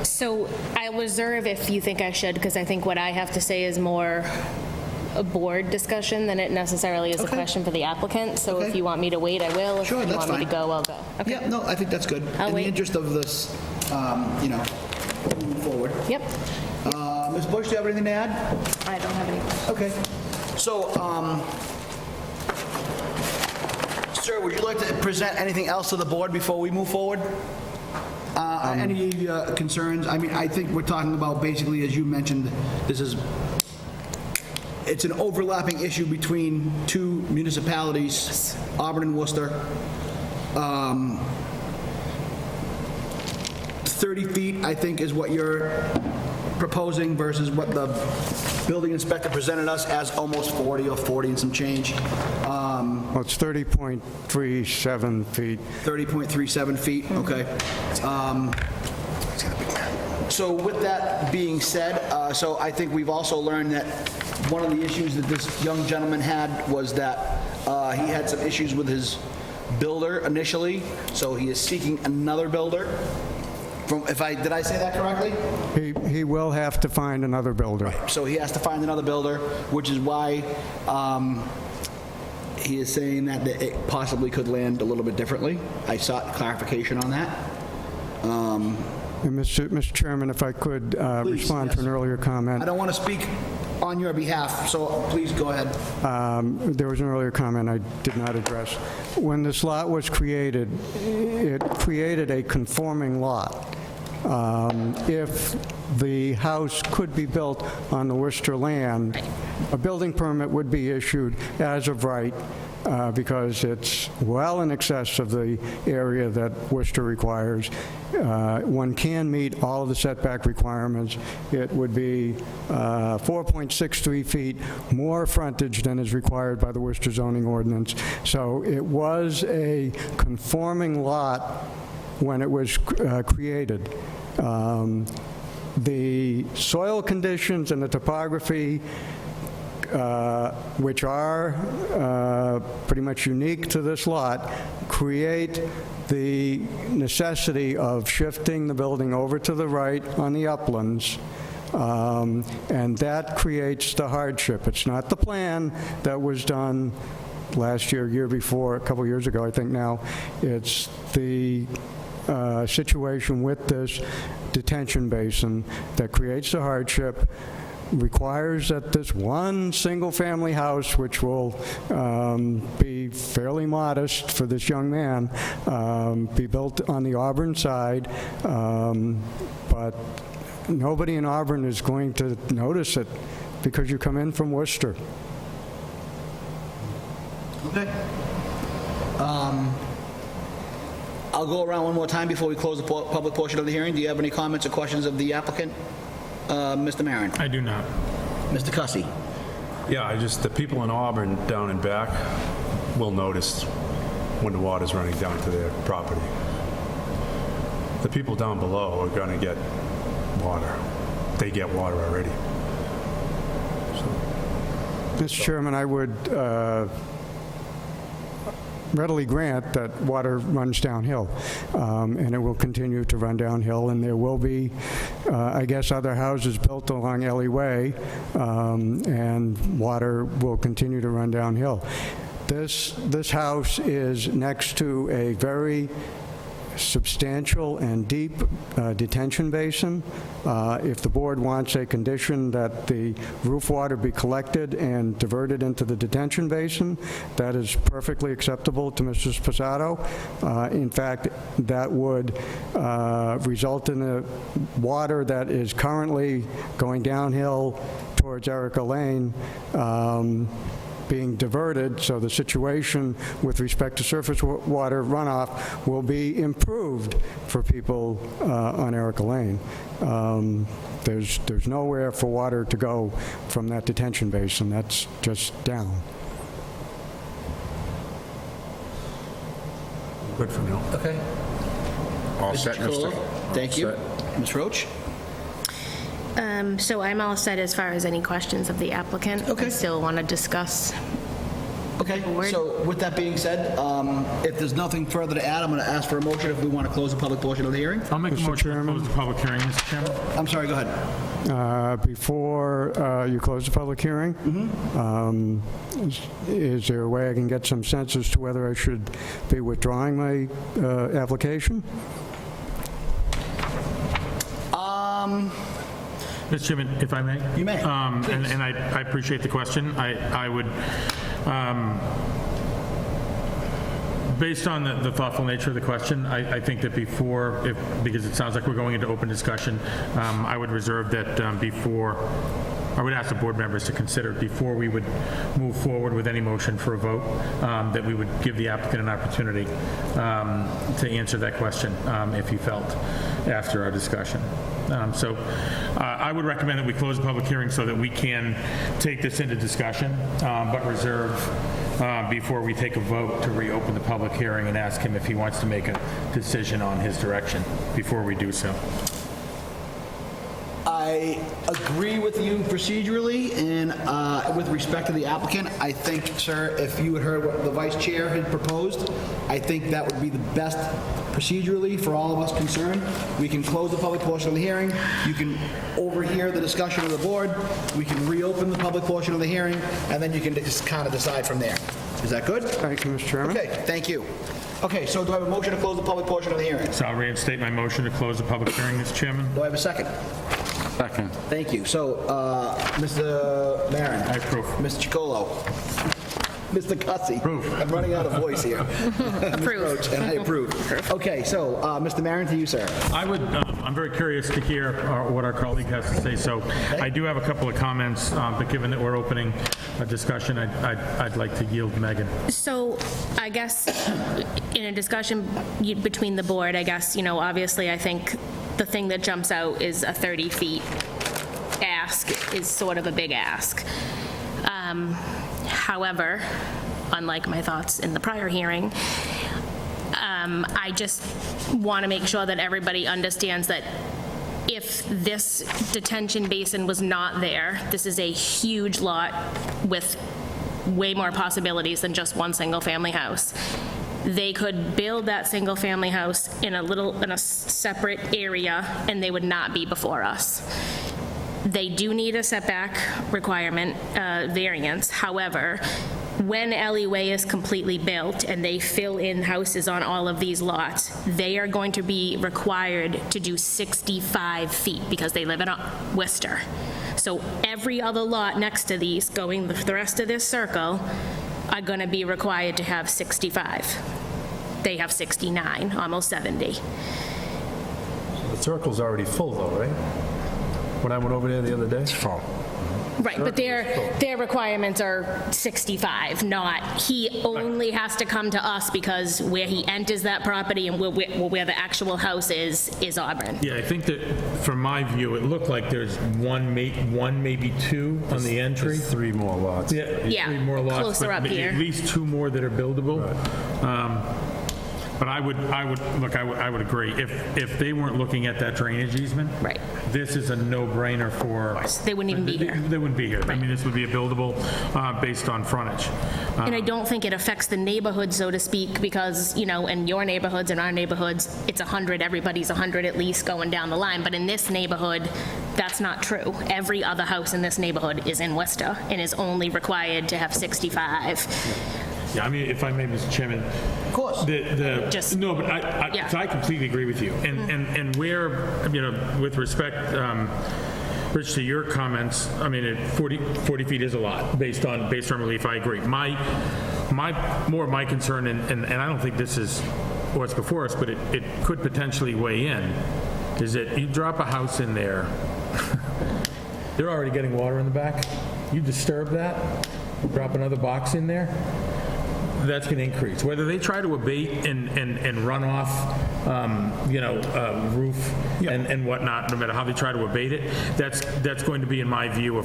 So I'll reserve if you think I should, because I think what I have to say is more a board discussion than it necessarily is a question for the applicant. So if you want me to wait, I will. Sure, if you that's want me to fine. go, I'll go. Okay. Yeah, no, I think that's good. I'll In wait. the interest of this, moving forward. Yep. Ms. Bush, do you have anything to add? I don't have any. Okay. So, sir, would you like to present anything else to the board before we move forward? Any concerns? I mean, I think we're talking about basically, as you mentioned, it's an overlapping issue between two municipalities, Auburn and Worcester. 30 feet, I think, is what you're proposing versus what the building inspector presented us as almost 40 or 40 and some change. Well, it's 30.37 feet. 30.37 feet, okay. So with that being said, so I think we've also learned that one of the issues that this young gentleman had was that he had some issues with his builder initially, so he is seeking another builder. Did I say that correctly? He will have to find another builder. So he has to find another builder, which is why he is saying that it possibly could land a little bit differently. I sought clarification on that. And Mr. Chairman, if I could respond to an earlier comment. I don't want to speak on your behalf, so please go ahead. There was an earlier comment I did not address. When this lot was created, it created a conforming lot. If the house could be built on the Worcester land, a building permit would be issued as of right, because it's well in excess of the area that Worcester requires. One can meet all of the setback requirements. It would be 4.63 feet more frontage than is required by the Worcester zoning ordinance. So it was a conforming lot when it was created. The soil conditions and the topography, which are pretty much unique to this lot, create the necessity of shifting the building over to the right on the uplands, and that creates the hardship. It's not the plan that was done last year, year before, a couple years ago, I think now. It's the situation with this detention basin that creates the hardship, requires that this one single-family house, which will be fairly modest for this young man, be built on the Auburn side, but nobody in Auburn is going to notice it because you come in from Worcester. Okay. I'll go around one more time before we close the public portion of the hearing. Do you have any comments or questions of the applicant? Mr. Maron? I do not. Mr. Cussy? Yeah, the people in Auburn down and back will notice when the water's running down to their property. The people down below are going to get water. They get water already. Mr. Chairman, I would readily grant that water runs downhill, and it will continue to run downhill, and there will be, I guess, other houses built along Ellie Way, and water will continue to run downhill. This house is next to a very substantial and deep detention basin. If the board wants a condition that the roof water be collected and diverted into the detention basin, that is perfectly acceptable to Mr. Sposato. In fact, that would result in the water that is currently going downhill towards Erica Lane being diverted, so the situation with respect to surface water runoff will be improved for people on Erica Lane. There's nowhere for water to go from that detention basin. That's just down. Good for now. Okay. All set, Mr. Thank you. Ms. Roach? So I'm all set as far as any questions of the applicant. Okay. I still want to discuss. Okay, so with that being said, if there's nothing further to add, I'm going to ask for a motion if we want to close the public portion of the hearing. I'll make a motion to close the public hearing, Mr. Chairman. I'm sorry, go ahead. Before you close the public hearing, is there a way I can get some sense as to whether I should be withdrawing my application? Mr. Chairman, if I may? You may. And I appreciate the question. I would, based on the thoughtful nature of the question, I think that before, because it sounds like we're going into open discussion, I would reserve that before, I would ask the board members to consider before we would move forward with any motion for a vote, that we would give the applicant an opportunity to answer that question if he felt after our discussion. So I would recommend that we close the public hearing so that we can take this into discussion, but reserve before we take a vote to reopen the public hearing and ask him if he wants to make a decision on his direction before we do so. I agree with you procedurally, and with respect to the applicant, I think, sir, if you had heard what the vice chair had proposed, I think that would be the best procedurally for all of us concerned. We can close the public portion of the hearing, you can overhear the discussion of the board, we can reopen the public portion of the hearing, and then you can just kind of decide from there. Is that good? Thank you, Mr. Chairman. Okay, thank you. Okay, so do I have a motion to close the public portion of the hearing? So I'll reinstate my motion to close the public hearing, Mr. Chairman. Do I have a second? Second. Thank you. So, Mr. Maron. I approve. Mr. Chicolo. Mr. Cussy. I'm running out of voice here. Approve. Ms. Roach, and I approve. Okay, so, Mr. Maron, to you, sir. I'm very curious to hear what our colleague has to say, so I do have a couple of comments, but given that we're opening a discussion, I'd like to yield Megan. So I guess in a discussion between the board, I guess, obviously I think the thing that jumps out is a 30 feet ask is sort of a big ask. However, unlike my thoughts in the prior hearing, I just want to make sure that everybody understands that if this detention basin was not there, this is a huge lot with way more possibilities than just one single-family house. They could build that single-family house in a separate area, and they would not be before us. They do need a setback requirement variance. However, when Ellie Way is completely built and they fill in houses on all of these lots, they are going to be required to do 65 feet because they live in Worcester. So every other lot next to these, going the rest of this circle, are going to be required to have 65. They have 69, almost 70. The circle's already full though, right? When I went over there the other day? It's full. Right, but their requirements are 65, not, he only has to come to us because where he enters that property and where the actual house is Auburn. Yeah, I think that from my view, it looked like there's one, maybe two on the entry. There's 3 more lots. Yeah, three more lots, closer but up here. At least 2 more that are buildable. But I would agree. If they weren't looking at that drainage easement, right, this is a no-brainer for... They wouldn't even be here. They wouldn't be here. Right. I mean, this would be a buildable based on frontage. And I don't think it affects the neighborhood, so to speak, because, in your neighborhoods and our neighborhoods, it's 100, everybody's 100 at least going down the line. But in this neighborhood, that's not true. Every other house in this neighborhood is in Worcester and is only required to have 65. Yeah, I mean, if I may, Mr. Chairman. Of course. No, but so I completely agree with you. And where, with respect, Rich, to your comments, I mean, 40 feet is a lot based on relief. I agree. More of my concern, and I don't think this is what's before us, but it could potentially weigh in, is that you drop a house in there, they're already getting water in the back. You disturb that, drop another box in there, that's going to increase. Whether they try to abate and run off, roof and whatnot, no matter how they try to abate it, that's going to be, in my view,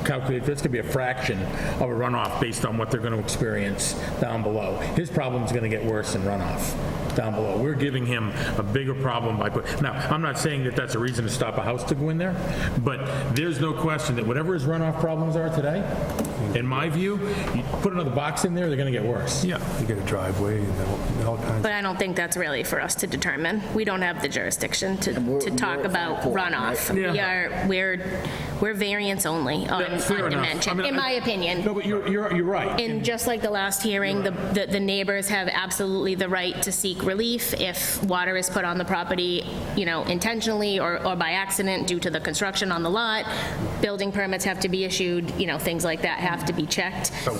calculate, that's going to be a fraction of a runoff based on what they're going to experience down below. His problem's going to get worse in runoff down below. We're giving him a bigger problem by now, I'm not saying that that's a reason to stop a house to go in there, but there's no question that whatever his runoff problems are today, in my view, you put another box in there, they're going to get worse. Yeah. You get a driveway and all kinds. But I don't think that's really for us to determine. We don't have the jurisdiction to talk about runoff. Right? We're variance only on dimension, in my opinion. No, but you're right. And just like the last hearing, the neighbors have absolutely the right to seek relief if water is put on the property, intentionally or by accident due to the construction on the lot. Building permits have to be issued, things like that have to be checked. So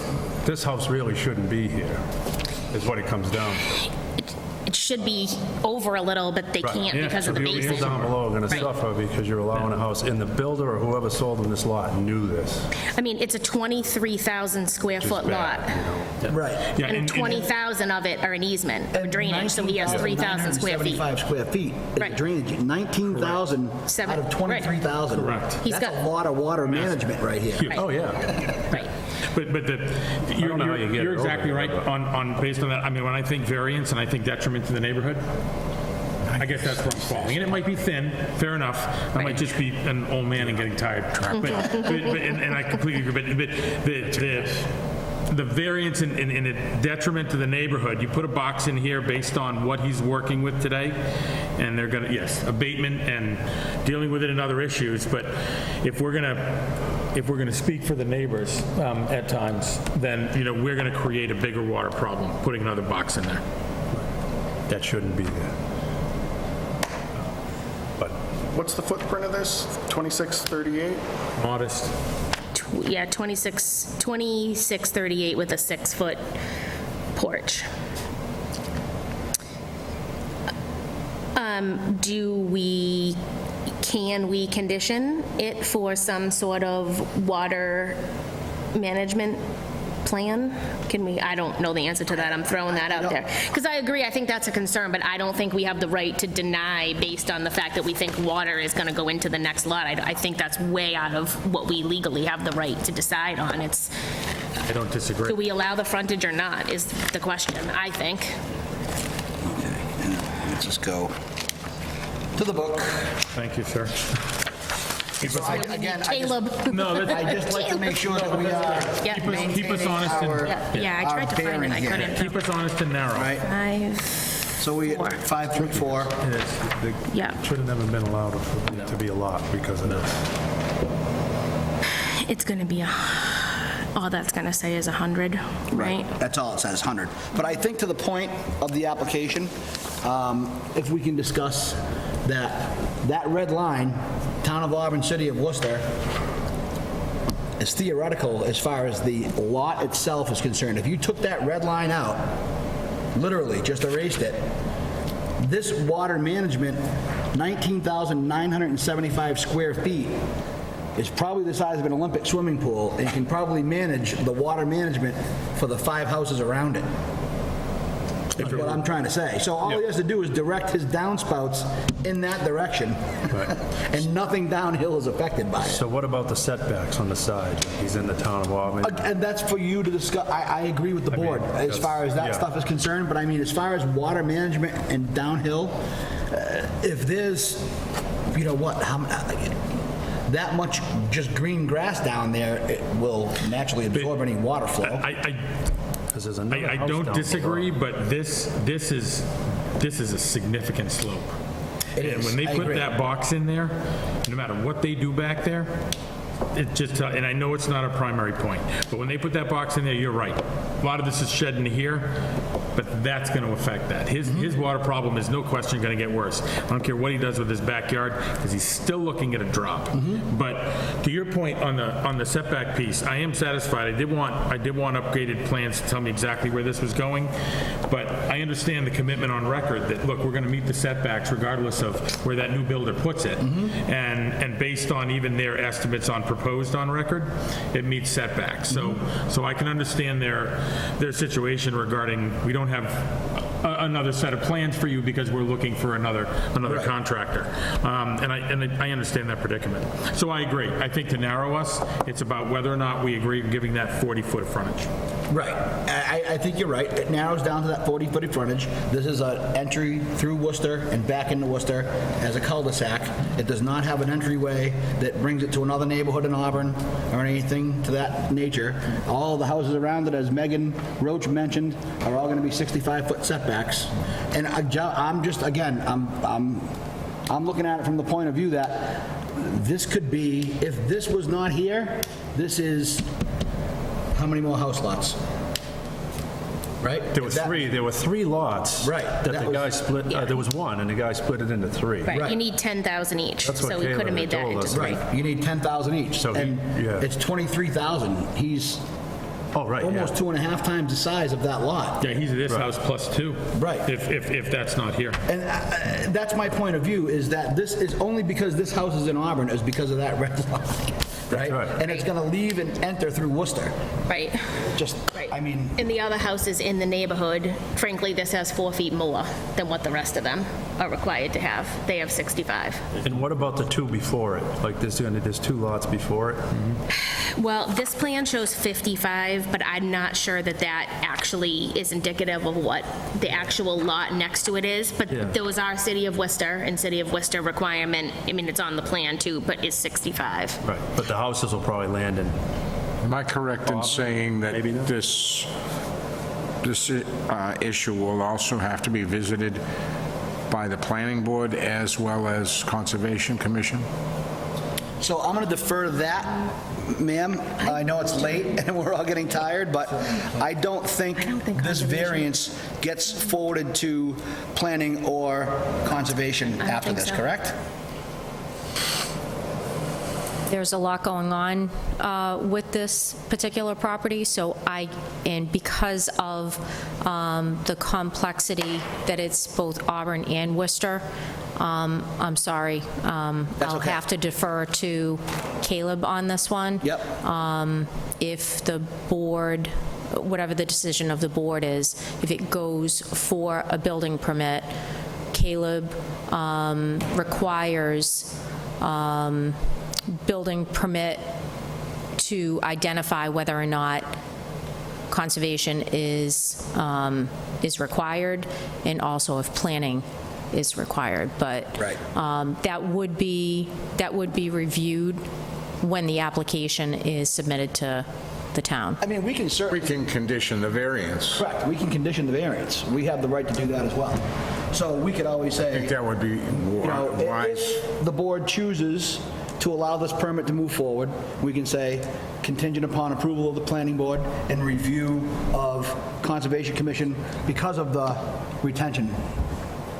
this house really shouldn't be here, is what it comes down to. It should be over a little, but they can't because of the basin. People down below are going to suffer because you're allowing a house, and the builder or whoever sold them this lot knew this. I mean, it's a 23,000 square foot lot. Right. Yeah, and 20,000 of it are an easement or drainage, so he has 3,000 square feet. 75 square feet is drainage, 19,000 out of 23,000. Correct. That's a lot of water management right here. Oh, yeah. Right. But you're exactly right on based on that. I mean, when I think variance and I think detriment to the neighborhood, I guess that's where I'm falling. And it might be thin, fair enough. I might just be an old man and getting tired. And I completely agree. But the variance in a detriment to the neighborhood, you put a box in here based on what he's working with today, and they're going to, yes, abatement and dealing with it and other issues, but if we're going to speak for the neighbors at times, then, we're going to create a bigger water problem, putting another box in there. That shouldn't be there. But What's the footprint of this? 2638? Modest. Yeah, 2638 with a 6-foot porch. Can we condition it for some sort of water management plan? Can we? I don't know the answer to that. I'm throwing that out there. Because I agree, I think that's a concern, but I don't think we have the right to deny based on the fact that we think water is going to go into the next lot. I think that's way out of what we legally have the right to decide on. I don't disagree. Do we allow the frontage or not is the question, I think. Okay, and let's just go to the book. Thank you, sir. So again, Caleb. I just like to make sure that we are Keep us honest our, Yeah, I tried to find it, I couldn't. Keep us honest and narrow. right? 5, So we 5.4. yeah. should have never been allowed to be a lot because of this. It's going to be all that's going to say is 100, right? That's all it says, 100. But I think to the point of the application, if we can discuss that red line, Town of Auburn, City of Worcester, is theoretical as far as the lot itself is concerned. If you took that red line out, literally just erased it, this water management, 19,975 square feet, is probably the size of an Olympic swimming pool and can probably manage the water management for the 5 houses around it. That's what I'm trying to say. So all he has to do is direct his downspouts in that direction, and nothing downhill is affected by it. So what about the setbacks on the side? He's in the Town of Auburn. And that's for you to discuss. I agree with the board as far as that stuff is concerned, but I mean, as far as water management and downhill, if there's, that much just green grass down there, it will naturally absorb any water flow. I don't disagree, but this is a significant slope. And when they put that box in there, no matter what they do back there, it just, and I know it's not a primary point, but when they put that box in there, you're right. A lot of this is shed in here, but that's going to affect that. His water problem is no question going to get worse. I don't care what he does with his backyard, because he's still looking at a drop. But to your point on the setback piece, I am satisfied. I did want upgraded plans to tell me exactly where this was going, but I understand the commitment on record that, look, we're going to meet the setbacks regardless of where that new builder puts it. And based on even their estimates on proposed on record, it meets setbacks. So I can understand their situation regarding, we don't have another set of plans for you because we're looking for another contractor. And I understand that predicament. So I agree. I think to narrow us, it's about whether or not we agree giving that 40-foot frontage. Right. I think you're right. It narrows down to that 40-foot frontage. This is an entry through Worcester and back into Worcester as a cul-de-sac. It does not have an entryway that brings it to another neighborhood in Auburn or anything to that nature. All the houses around it, as Megan Roach mentioned, are all going to be 65-foot setbacks. And I'm just, again, I'm looking at it from the point of view that this could be, if this was not here, this is how many more house lots? Right? There were three lots. Right. That the guy split, there was one, and the guy split it into 3. Right, you need 10,000 each, That's what so we could have Caleb made that told into us. 3. Right. You need 10,000 each. So and it's 23,000. He's almost 2.5 times the size of that lot. Yeah, he's this house plus 2. Right. If that's not here. And that's my point of view, is that this is only because this house is in Auburn is because of that red line. right? right. And it's going to leave and enter through Worcester. Right. Just, Right. I mean, And the other houses in the neighborhood, frankly, this has 4 feet more than what the rest of them are required to have. They have 65. And what about the two before it? Like, there's 2 lots before it? Well, this plan shows 55, but I'm not sure that that actually is indicative of what the actual lot next to it is. But Yeah. those are City of Worcester, and City of Worcester requirement, I mean, it's on the plan too, but is 65. Right, but the houses will probably land in, Am I correct in saying that Maybe not. this issue will also have to be visited by the planning board as well as Conservation Commission? so I'm going to defer to that, ma'am. I know it's late and we're all getting tired, but I don't think this variance gets forwarded to planning or conservation after think this, so. correct? There's a lot going on with this particular property, and because of the complexity that it's both Auburn and Worcester, I'm sorry, I'll okay. have to defer to Caleb on this one. Yep. If the board, whatever the decision of the board is, if it goes for a building permit, Caleb requires building permit to identify whether or not conservation is required, and also if planning is required. But Right. that would be reviewed when the application is submitted to the town. I mean, we can We certainly, can condition the variance. correct, we can condition the variance. We have the right to do that as well. So we could always I say, think that would be you know, wise. if the board chooses to allow this permit to move forward, we can say contingent upon approval of the planning board and review of Conservation Commission because of the retention.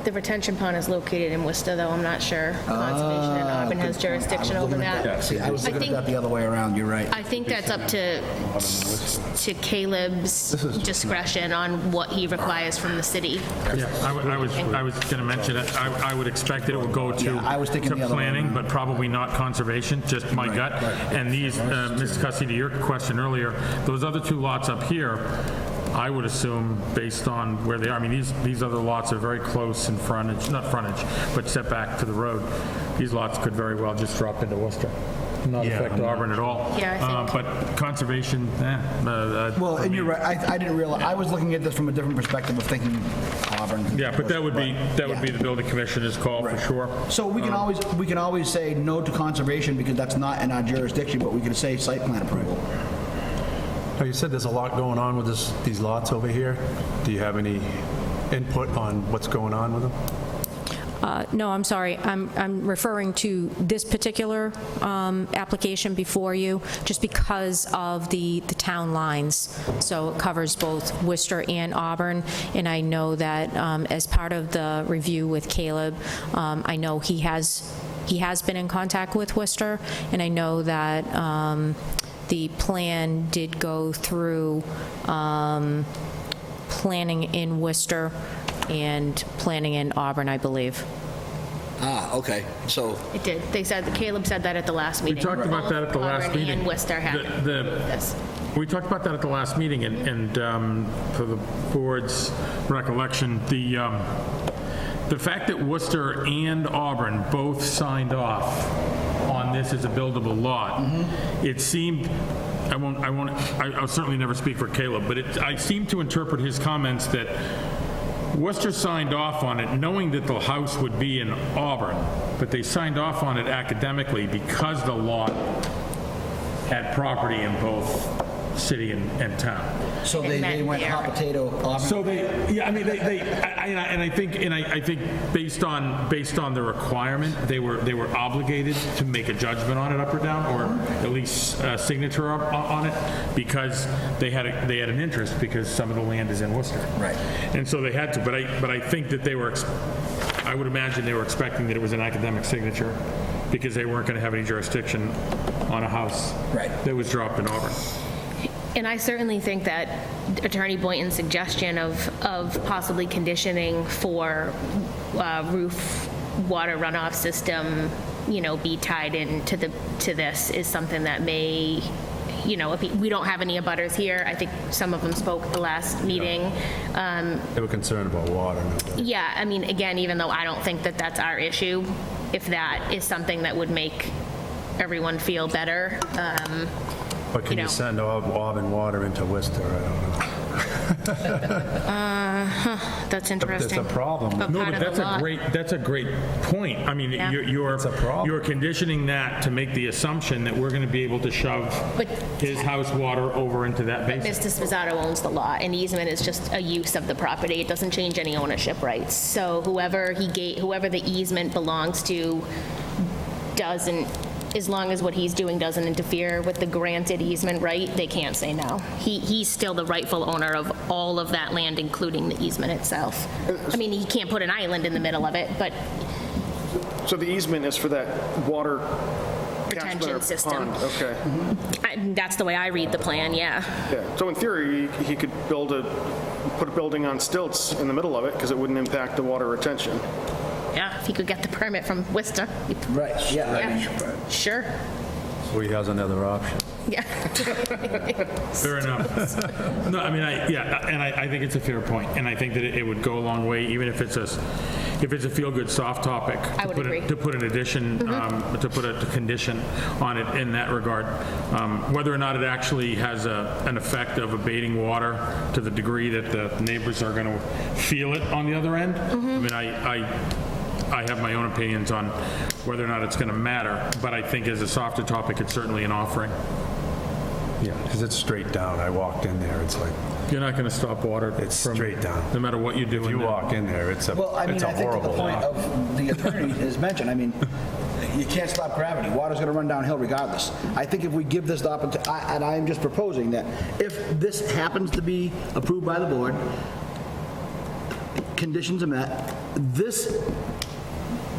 The retention pond is located in Worcester, though. I'm not sure Conservation in Auburn has jurisdiction over that. See, I was looking at think- that the other way around, you're right. I think that's up to Caleb's discretion on what he requires from the city. Yeah, I was going to mention it. I would expect that it would go to Yeah, I was thinking the other way planning, around. but probably not conservation, just my gut. And these, Mrs. Cussy, to your question earlier, those other 2 lots up here, I would assume, based on where they are, I mean, these other lots are very close in frontage, not frontage, but setback to the road. These lots could very well just drop into Worcester, not affect Auburn at all. Yeah, I think- But conservation, Well, and you're right, I didn't realize, I was looking at this from a different perspective of thinking Auburn. Yeah, but that would be the building commissioner's call for sure. So we can always say no to conservation because that's not in our jurisdiction, but we can say site plan approval. oh, you said there's a lot going on with these lots over here. Do you have any input on what's going on with them? No, I'm sorry. I'm referring to this particular application before you, just because of the town lines. So it covers both Worcester and Auburn, and I know that as part of the review with Caleb, I know he has been in contact with Worcester, and I know that the plan did go through planning in Worcester and planning in Auburn, I believe. Ah, okay, so, It did. Caleb said that at the last meeting. We talked about that at the last Auburn meeting. and Worcester had this. We talked about that at the last meeting, and for the board's recollection, the fact that Worcester and Auburn both signed off on this as a buildable lot, it seemed, I'll certainly never speak for Caleb, but I seem to interpret his comments that Worcester signed off on it knowing that the house would be in Auburn, but they signed off on it academically because the lot had property in both city and town. so they went hot potato Auburn? So I think based on the requirement, they were obligated to make a judgment on it up or down, or at least a signature on it, because they had an interest, because some of the land is in Worcester. Right. And so they had to, but I think that I would imagine they were expecting that it was an academic signature, because they weren't going to have any jurisdiction on a house that was dropped in Auburn. And I certainly think that Attorney Boynton's suggestion of possibly conditioning for roof water runoff system be tied into to this is something that may, if we don't have any abutters here. I think some of them spoke at the last meeting. They were concerned about water. Yeah, I mean, again, even though I don't think that that's our issue, if that is something that would make everyone feel better. But can you send Auburn water into Worcester? I don't know. That's interesting. It's a problem. But No, part but of the law- that's a great point. I mean, Yeah. you're conditioning that to make the assumption that we're going to be able to shove But- his house water over into that basin. Mr. Spizzato owns the lot, and easement is just a use of the property. It doesn't change any ownership rights. So whoever the easement belongs to doesn't, as long as what he's doing doesn't interfere with the granted easement right, they can't say no. He's still the rightful owner of all of that land, including the easement itself. I mean, he can't put an island in the middle of it, but So the easement is for that water catchment or retention system. pond? Okay. That's the way I read the plan, yeah. Yeah, so in theory, he could put a building on stilts in the middle of it because it wouldn't impact the water retention. Yeah, if he could get the permit from Worcester. Right, yeah. Yeah, sure. So he has another option. Yeah. Fair enough. No, I mean, I think it's a fair point, and I think that it would go a long way, even if it's a feel-good soft topic. I would agree. To put an addition, to put a condition on it in that regard. Whether or not it actually has an effect of abating water to the degree that the neighbors are going to feel it on the other end. I mean, I have my own opinions on whether or not it's going to matter, but I think as a softer topic, it's certainly an offering. Yeah, because it's straight down. I walked in there, it's like, You're not going to stop water. it's straight down. No matter what you do. If you walk in there, it's a Well, I mean, it's a I think to the horrible point lot. of the attorney has mentioned, I mean, you can't stop gravity. Water's going to run downhill regardless. I think if we give this the opportunity, and I am just proposing that if this happens to be approved by the board, conditions are met, this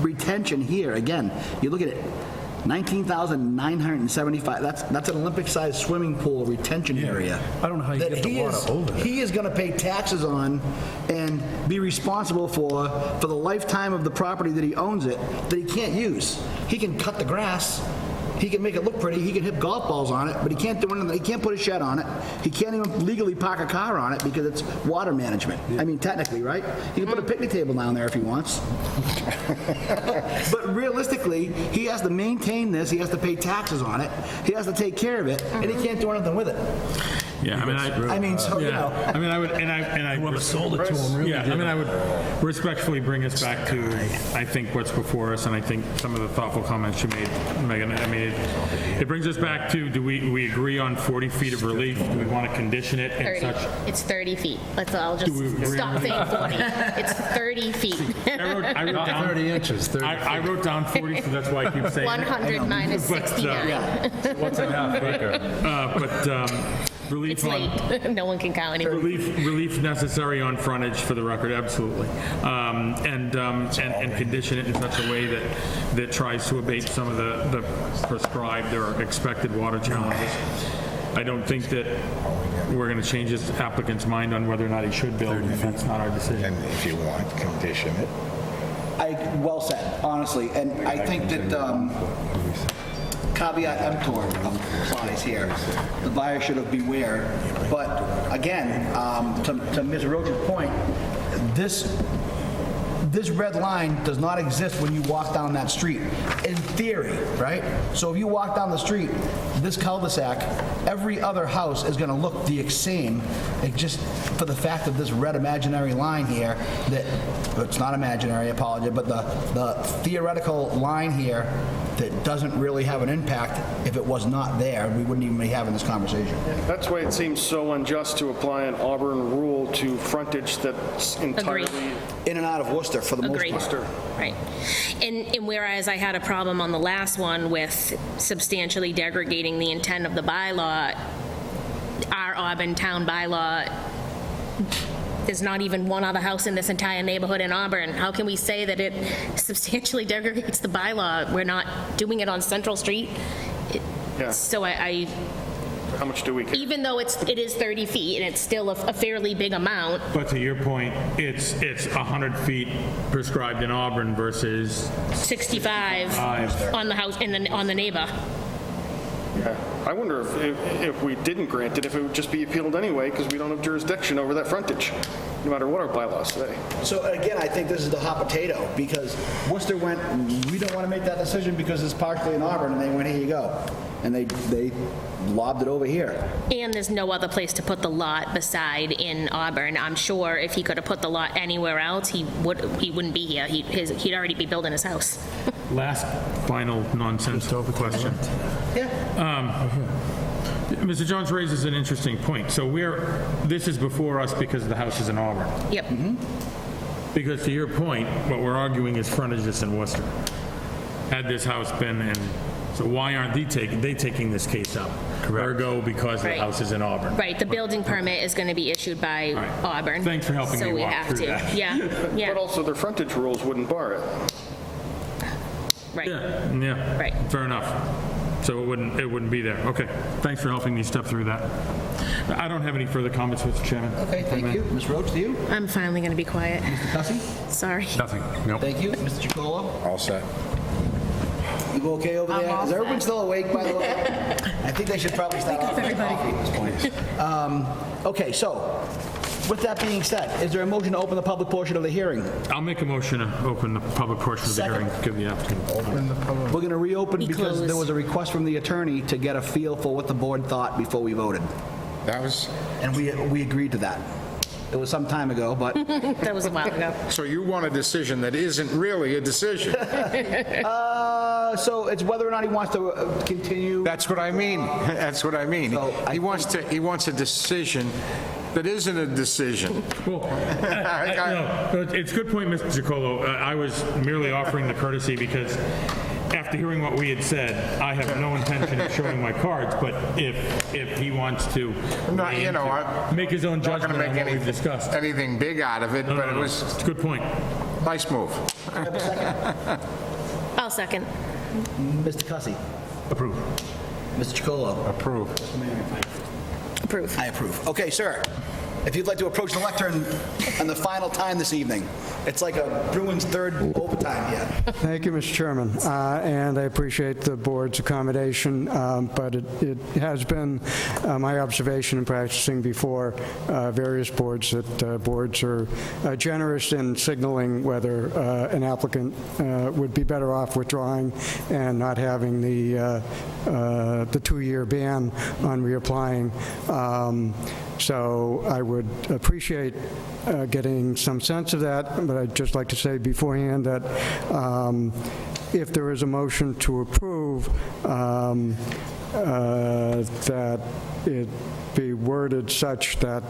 retention here, again, you look at it, 19,975, that's an Olympic-sized swimming pool retention area. I don't know how you that get the water over there. He is going to pay taxes on and be responsible for the lifetime of the property that he owns it, that he can't use. He can cut the grass, he can make it look pretty, he can hit golf balls on it, but he can't do anything, he can't put a shed on it, he can't even legally park a car on it because it's water management. I mean, technically, right? He can put a picnic table down there if he wants. But realistically, he has to maintain this, he has to pay taxes on it, he has to take care of it, and he can't do anything with it. Yeah, I mean, So, you know. I mean, I would, and I. Whoever sold it to him really Yeah, I did mean, I would respectfully bring us back to, I think, what's before us, and I think some of the thoughtful comments you made, Megan, I mean, it brings us back to, do we agree on 40 feet of relief? Do we want to condition it in 30. such? It's 30 feet. I'll just Do we agree stop on saying 40. It's 30 feet. I wrote Not down, 30 inches, 30 I wrote down 40, so that's why I keep saying it. 100 minus But, 69. What's a half acre? But relief It's on. late. No one can count anymore. Relief necessary on frontage, for the record, absolutely. And condition it in such a way that tries to abate some of the prescribed or expected water challenges. I don't think that we're going to change this applicant's mind on whether or not he should build, and that's not our decision. And if you want, condition it. Well said, honestly, and I think that caveat emptor applies here. The buyer should have beware, but again, to Ms. Roach's point, this red line does not exist when you walk down that street, in theory, right? So if you walk down the street, this cul-de-sac, every other house is gonna look the same, just for the fact of this red imaginary line here, that, it's not imaginary, I apologize, but the theoretical line here that doesn't really have an impact, if it was not there, we wouldn't even be having this conversation. That's why it seems so unjust to apply an Auburn rule to frontage that's entirely In and out of Worcester for the most Agreed. part. Right. And whereas I had a problem on the last one with substantially degrading the intent of the bylaw, our Auburn town bylaw, there's not even one other house in this entire neighborhood in Auburn. How can we say that it substantially degrades the bylaw? We're not doing it on Central Street. Yeah. So I How much do we care? Even though it is 30 feet, and it's still a fairly big amount, But to your point, it's 100 feet prescribed in Auburn versus 65 on the house, on the neighbor. Yeah. I wonder if we didn't grant it, if it would just be appealed anyway, because we don't have jurisdiction over that frontage, no matter what our bylaws say. So again, I think this is the hot potato, because Worcester went, we don't want to make that decision because it's partially in Auburn, and they went, here you go. And they lobbed it over here. And there's no other place to put the lot beside in Auburn. I'm sure if he could have put the lot anywhere else, he wouldn't be here. He'd already be building his house. Last final nonsensical question. Mr. Jones raises an interesting point. So this is before us because the house is in Auburn. Yep. Because to your point, what we're arguing is frontages in Worcester. Had this house been in, so why aren't they taking this case up? Ergo, because the Right. house is in Auburn. Right, the building permit is going to be issued by Auburn. Thanks for helping me So we walk have through to. that. Yeah, yeah, But also, their frontage rules wouldn't bar it. right. Yeah, Right. fair enough. So it wouldn't be there. Okay, thanks for helping me step through that. I don't have any further comments, Mr. Chairman. Okay, thank you. Ms. Rhodes, to you? I'm finally going to be quiet. Mr. Cussy? Sorry. Nothing, no. Thank you. Mr. Chacolo? All set. You okay over there? Is everyone still awake, by the way? I think they should probably start off with coffee at this point. Okay, so, with that being said, is there a motion to open the public portion of the hearing? I'll make a motion to open the public portion of the Second. hearing, give the applicant. We're going to reopen Be because there closed. was a request from the attorney to get a feel for what the board thought before we voted. That was, And we agreed to that. It was some time ago, but That was a while ago. so you want a decision that isn't really a decision. so it's whether or not he wants to continue. That's what I mean. That's what I mean. So I He wants a decision that isn't a decision. Well, it's a good point, Mr. Chacolo. I was merely offering the courtesy because after hearing what we had said, I have no intention of showing my cards, but if he wants to Not, you know, I'm make his own not going judgment to on make what we've discussed. anything big out of it, No, but no, it no. was It's a good point. nice move. I'll second. Mr. Cussy? Approve. Mr. Chacolo? Approve. Approve. I approve. Okay, sir. If you'd like to approach the lectern on the final time this evening. It's like a Bruins third overtime here. Thank you, Mr. Chairman, and I appreciate the board's accommodation, but it has been my observation in practicing before various boards that boards are generous in signaling whether an applicant would be better off withdrawing and not having the 2-year ban on reapplying. So I would appreciate getting some sense of that, but I'd just like to say beforehand that if there is a motion to approve, that it be worded such that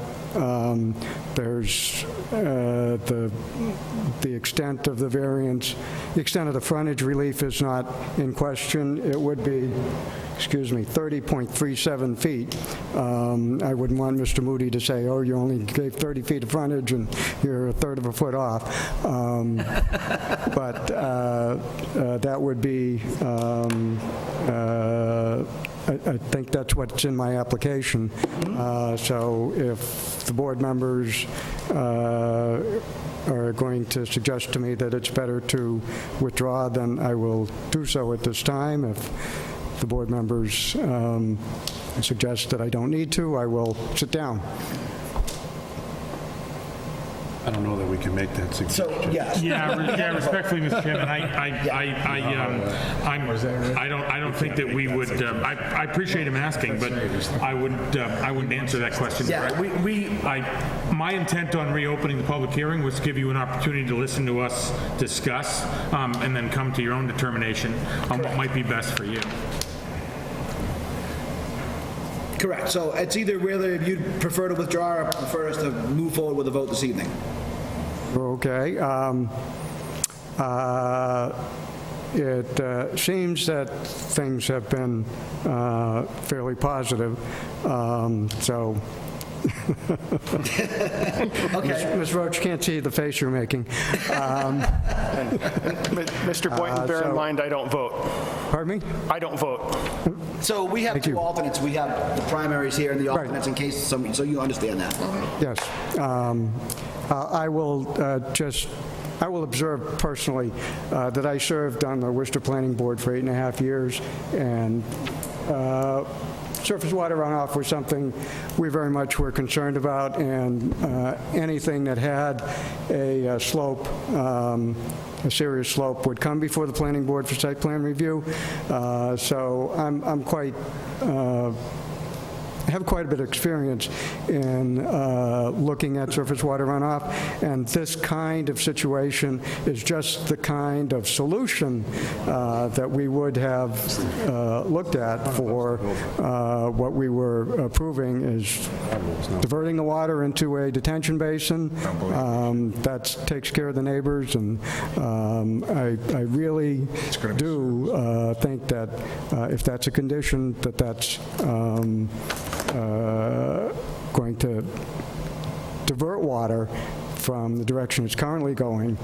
there's the extent of the variance, the extent of the frontage relief is not in question. It would be, 30.37 feet. I wouldn't want Mr. Moody to say, oh, you only gave 30 feet of frontage and you're a third of a foot off. But that would be, I think that's what's in my application. So if the board members are going to suggest to me that it's better to withdraw, then I will do so at this time. If the board members suggest that I don't need to, I will sit down. I don't know that we can make that suggestion. So, yes. Yeah, respectfully, Mr. Chairman, I don't think that we would, I appreciate him asking, but I wouldn't answer that question. Yeah, My intent on reopening the public hearing was to give you an opportunity to listen to us discuss, and then come to your own determination on what might be best for you. Correct. So it's either whether you'd prefer to withdraw or prefer us to move forward with a vote this evening. Okay. It seems that things have been fairly positive, so Okay. Ms. Roach can't see the face you're making. Mr. Boynton, bear in mind, I don't vote. Pardon me? I don't vote. So we have two alternates. We have the primaries here and the alternates in case, so you understand that. Yes. I will I will observe personally that I served on the Worcester Planning Board for 8.5 years, and surface water runoff was something we very much were concerned about, and anything that had a slope, a serious slope, would come before the Planning Board for site plan review. So I'm quite have quite a bit of experience in looking at surface water runoff, and this kind of situation is just the kind of solution that we would have looked at for what we were approving is diverting the water into a detention basin. That takes care of the neighbors, and I really do think that if that's a condition, that's going to divert water from the direction it's currently going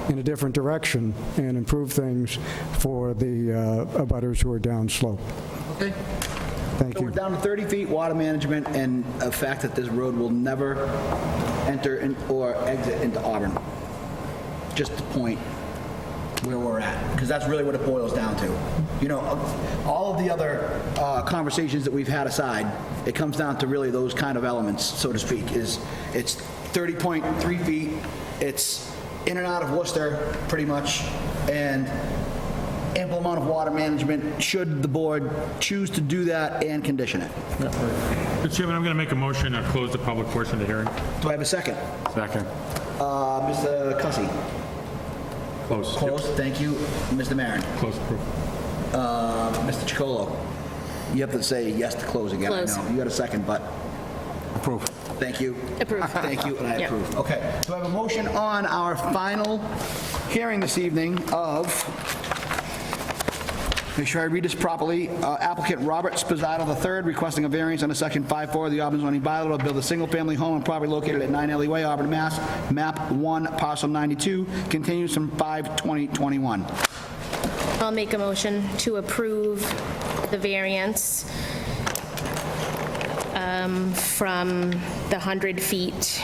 in a different direction and improve things for the abutters who are downslope. Okay. Thank So you. we're down to 30 feet, water management, and a fact that this road will never enter or exit into Auburn. Just to point where we're at, because that's really what it boils down to. You know, all of the other conversations that we've had aside, it comes down to really those kind of elements, so to speak, is it's 30.3 feet, it's in and out of Worcester, pretty much, and ample amount of water management, should the board choose to do that and condition it. Mr. Chairman, I'm going to make a motion to close the public portion of the hearing. Do I have a second? Second. Mr. Cussy? Close. Close, thank you. Mr. Maron? Close approval. Mr. Chicolo? You have to say yes to close again, Close. I know. You got a second, but Approve. thank you. Approve. Thank you, and I Yep. approve. Okay, so I have a motion on our final hearing this evening of, make sure I read this properly, applicant Robert Sposato III requesting a variance under section 5.4 of the Auburn zoning bylaw to build a single-family home on property located at 9 Ellie Way, Auburn, Mass., map 1, parcel 92, continues from 5/20/21. I'll make a motion to approve the variance from the 100 feet,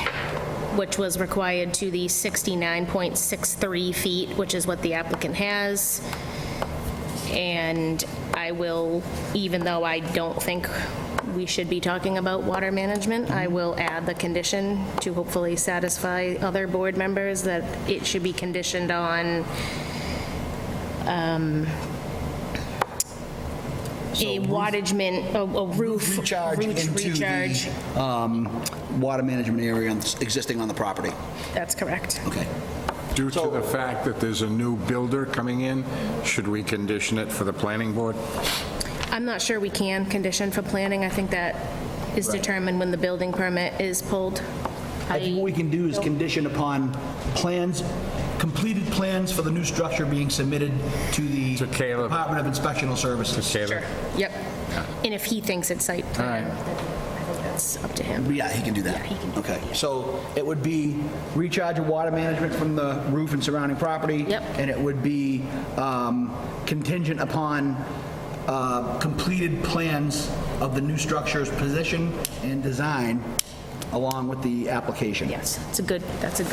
which was required, to the 69.63 feet, which is what the applicant has. And I will, even though I don't think we should be talking about water management, I will add the condition to hopefully satisfy other board members that it should be conditioned on a wattage, a roof. Recharge into recharge. the water management area existing on the property. That's correct. Okay. Due to the fact that there's a new builder coming in, should we condition it for the planning board? I'm not sure we can condition for planning. I think that is determined when the building permit is pulled. I think what we can do is condition upon plans, completed plans for the new structure being submitted to the Caleb. Department of Inspectional Services. Sure. Yep. And if he thinks it's site plan, All right. I think that's up to him. Yeah, he can do that. Yeah, he can do Okay, so it would be recharge of water management from the roof and surrounding property. Yep. And it would be contingent upon completed plans of the new structure's position and design along with the application. Yes, that's a good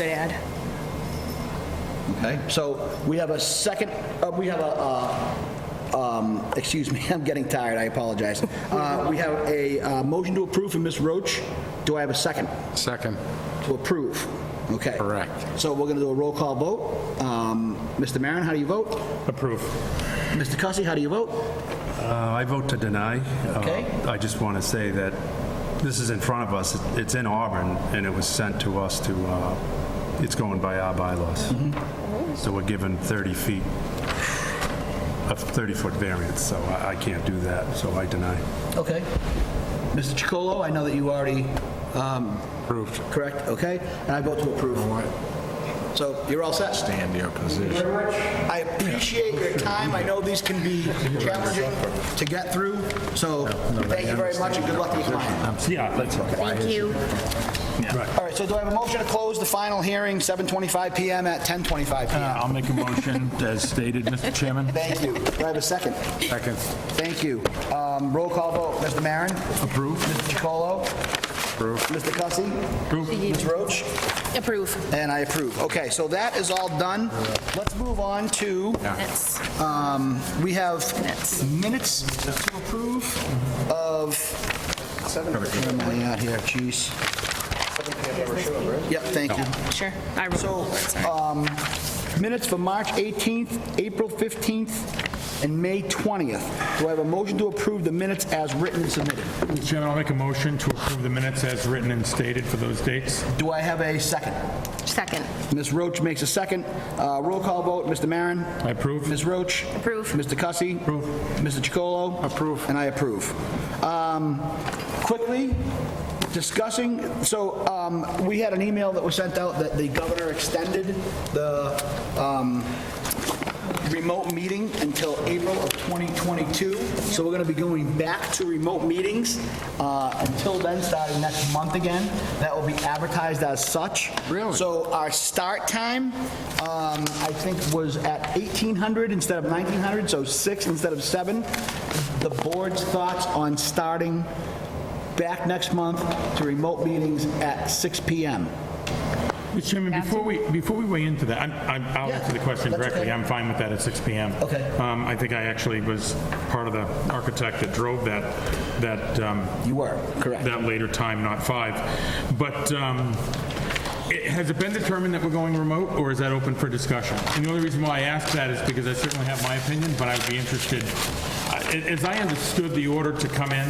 add. Okay, so we have a second, we have excuse me, I'm getting tired, I apologize. We have a motion to approve from Ms. Roach. Do I have a second? Second. To approve? Okay. Correct. So we're going to do a roll call vote. Mr. Maron, how do you vote? Approve. Mr. Cussy, how do you vote? I vote to deny. Okay. I just want to say that this is in front of us. It's in Auburn, and it was sent to us to, it's going by our bylaws. So we're given 30 feet, a 30-foot variance, so I can't do that, so I deny. Okay. Mr. Chicolo, I know that you already approved. Correct, okay. And I vote to approve. So you're all set. Stand your position. Thank you very much. I appreciate your time. I know these can be challenging to get through, so thank you very much, and good luck to your client. Yeah, that's Thank you. All right, so do I have a motion to close the final hearing, 7:25 PM at 10:25 PM? I'll make a motion as stated, Mr. Chairman. Thank you. Do I have a second? Second. Thank you. Roll call vote. Mr. Maron? Approve. Mr. Chacolo? Approve. Mr. Cussy? Approve. Ms. Roach? Approve. And I approve. Okay, so that is all done. Let's move on to, Minutes. we have minutes to approve of, where am I at here, jeez. Yep, thank you. Sure. I wrote So, it, sorry. minutes for March 18th, April 15th, and May 20th. Do I have a motion to approve the minutes as written and submitted? Mr. Chairman, I'll make a motion to approve the minutes as written and stated for those dates. Do I have a second? Second. Ms. Roach makes a second. Roll call vote. Mr. Maron? I approve. Ms. Roach? Approve. Mr. Cussy? Approve. Mr. Chacolo? Approve. And I approve. Quickly, discussing, so we had an email that was sent out that the governor extended the remote meeting until April of 2022. So we're going to be going back to remote meetings until then, starting next month again. That will be advertised as such. Really? So our start time, I think, was at 1800 instead of 1900, so 6 instead of 7. The board's thoughts on starting back next month to remote meetings at 6 PM. Mr. Chairman, before we weigh into that, I'll answer the question that's directly. okay. I'm fine with that at 6 PM. Okay. I think I actually was part of the architect that drove that You were, correct. that later time, not 5. But has it been determined that we're going remote, or is that open for discussion? And the only reason why I ask that is because I certainly have my opinion, but I would be interested. As I understood the order to come in,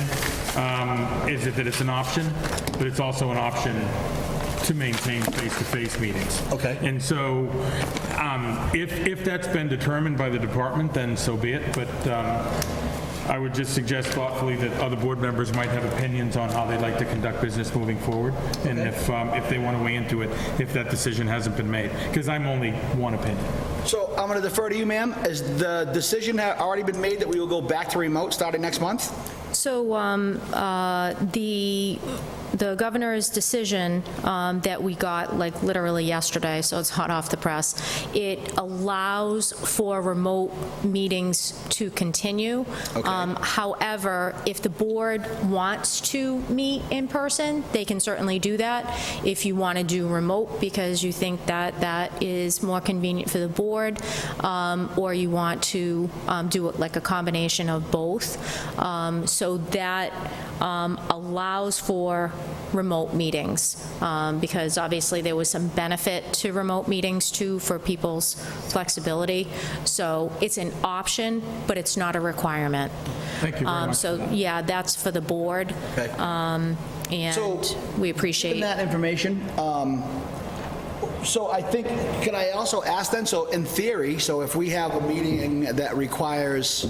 is that it's an option, but it's also an option to maintain face-to-face meetings. Okay. And so if that's been determined by the department, then so be it. But I would just suggest thoughtfully that other board members might have opinions on how they'd like to conduct business moving forward. And if they want to weigh into it, if that decision hasn't been made, because I'm only one opinion. So I'm going to defer to you, ma'am. Has the decision already been made that we will go back to remote starting next month? So the governor's decision that we got like literally yesterday, so it's hot off the press, it allows for remote meetings to continue. However, if the board wants to meet in person, they can certainly do that. If you want to do remote because you think that that is more convenient for the board, or you want to do like a combination of both. So that allows for remote meetings, because obviously there was some benefit to remote meetings too for people's flexibility. So it's an option, but it's not a requirement. Thank you very much. So yeah, that's for the board. Okay. And we appreciate Given that information, so I think, could I also ask then, so in theory, so if we have a meeting that requires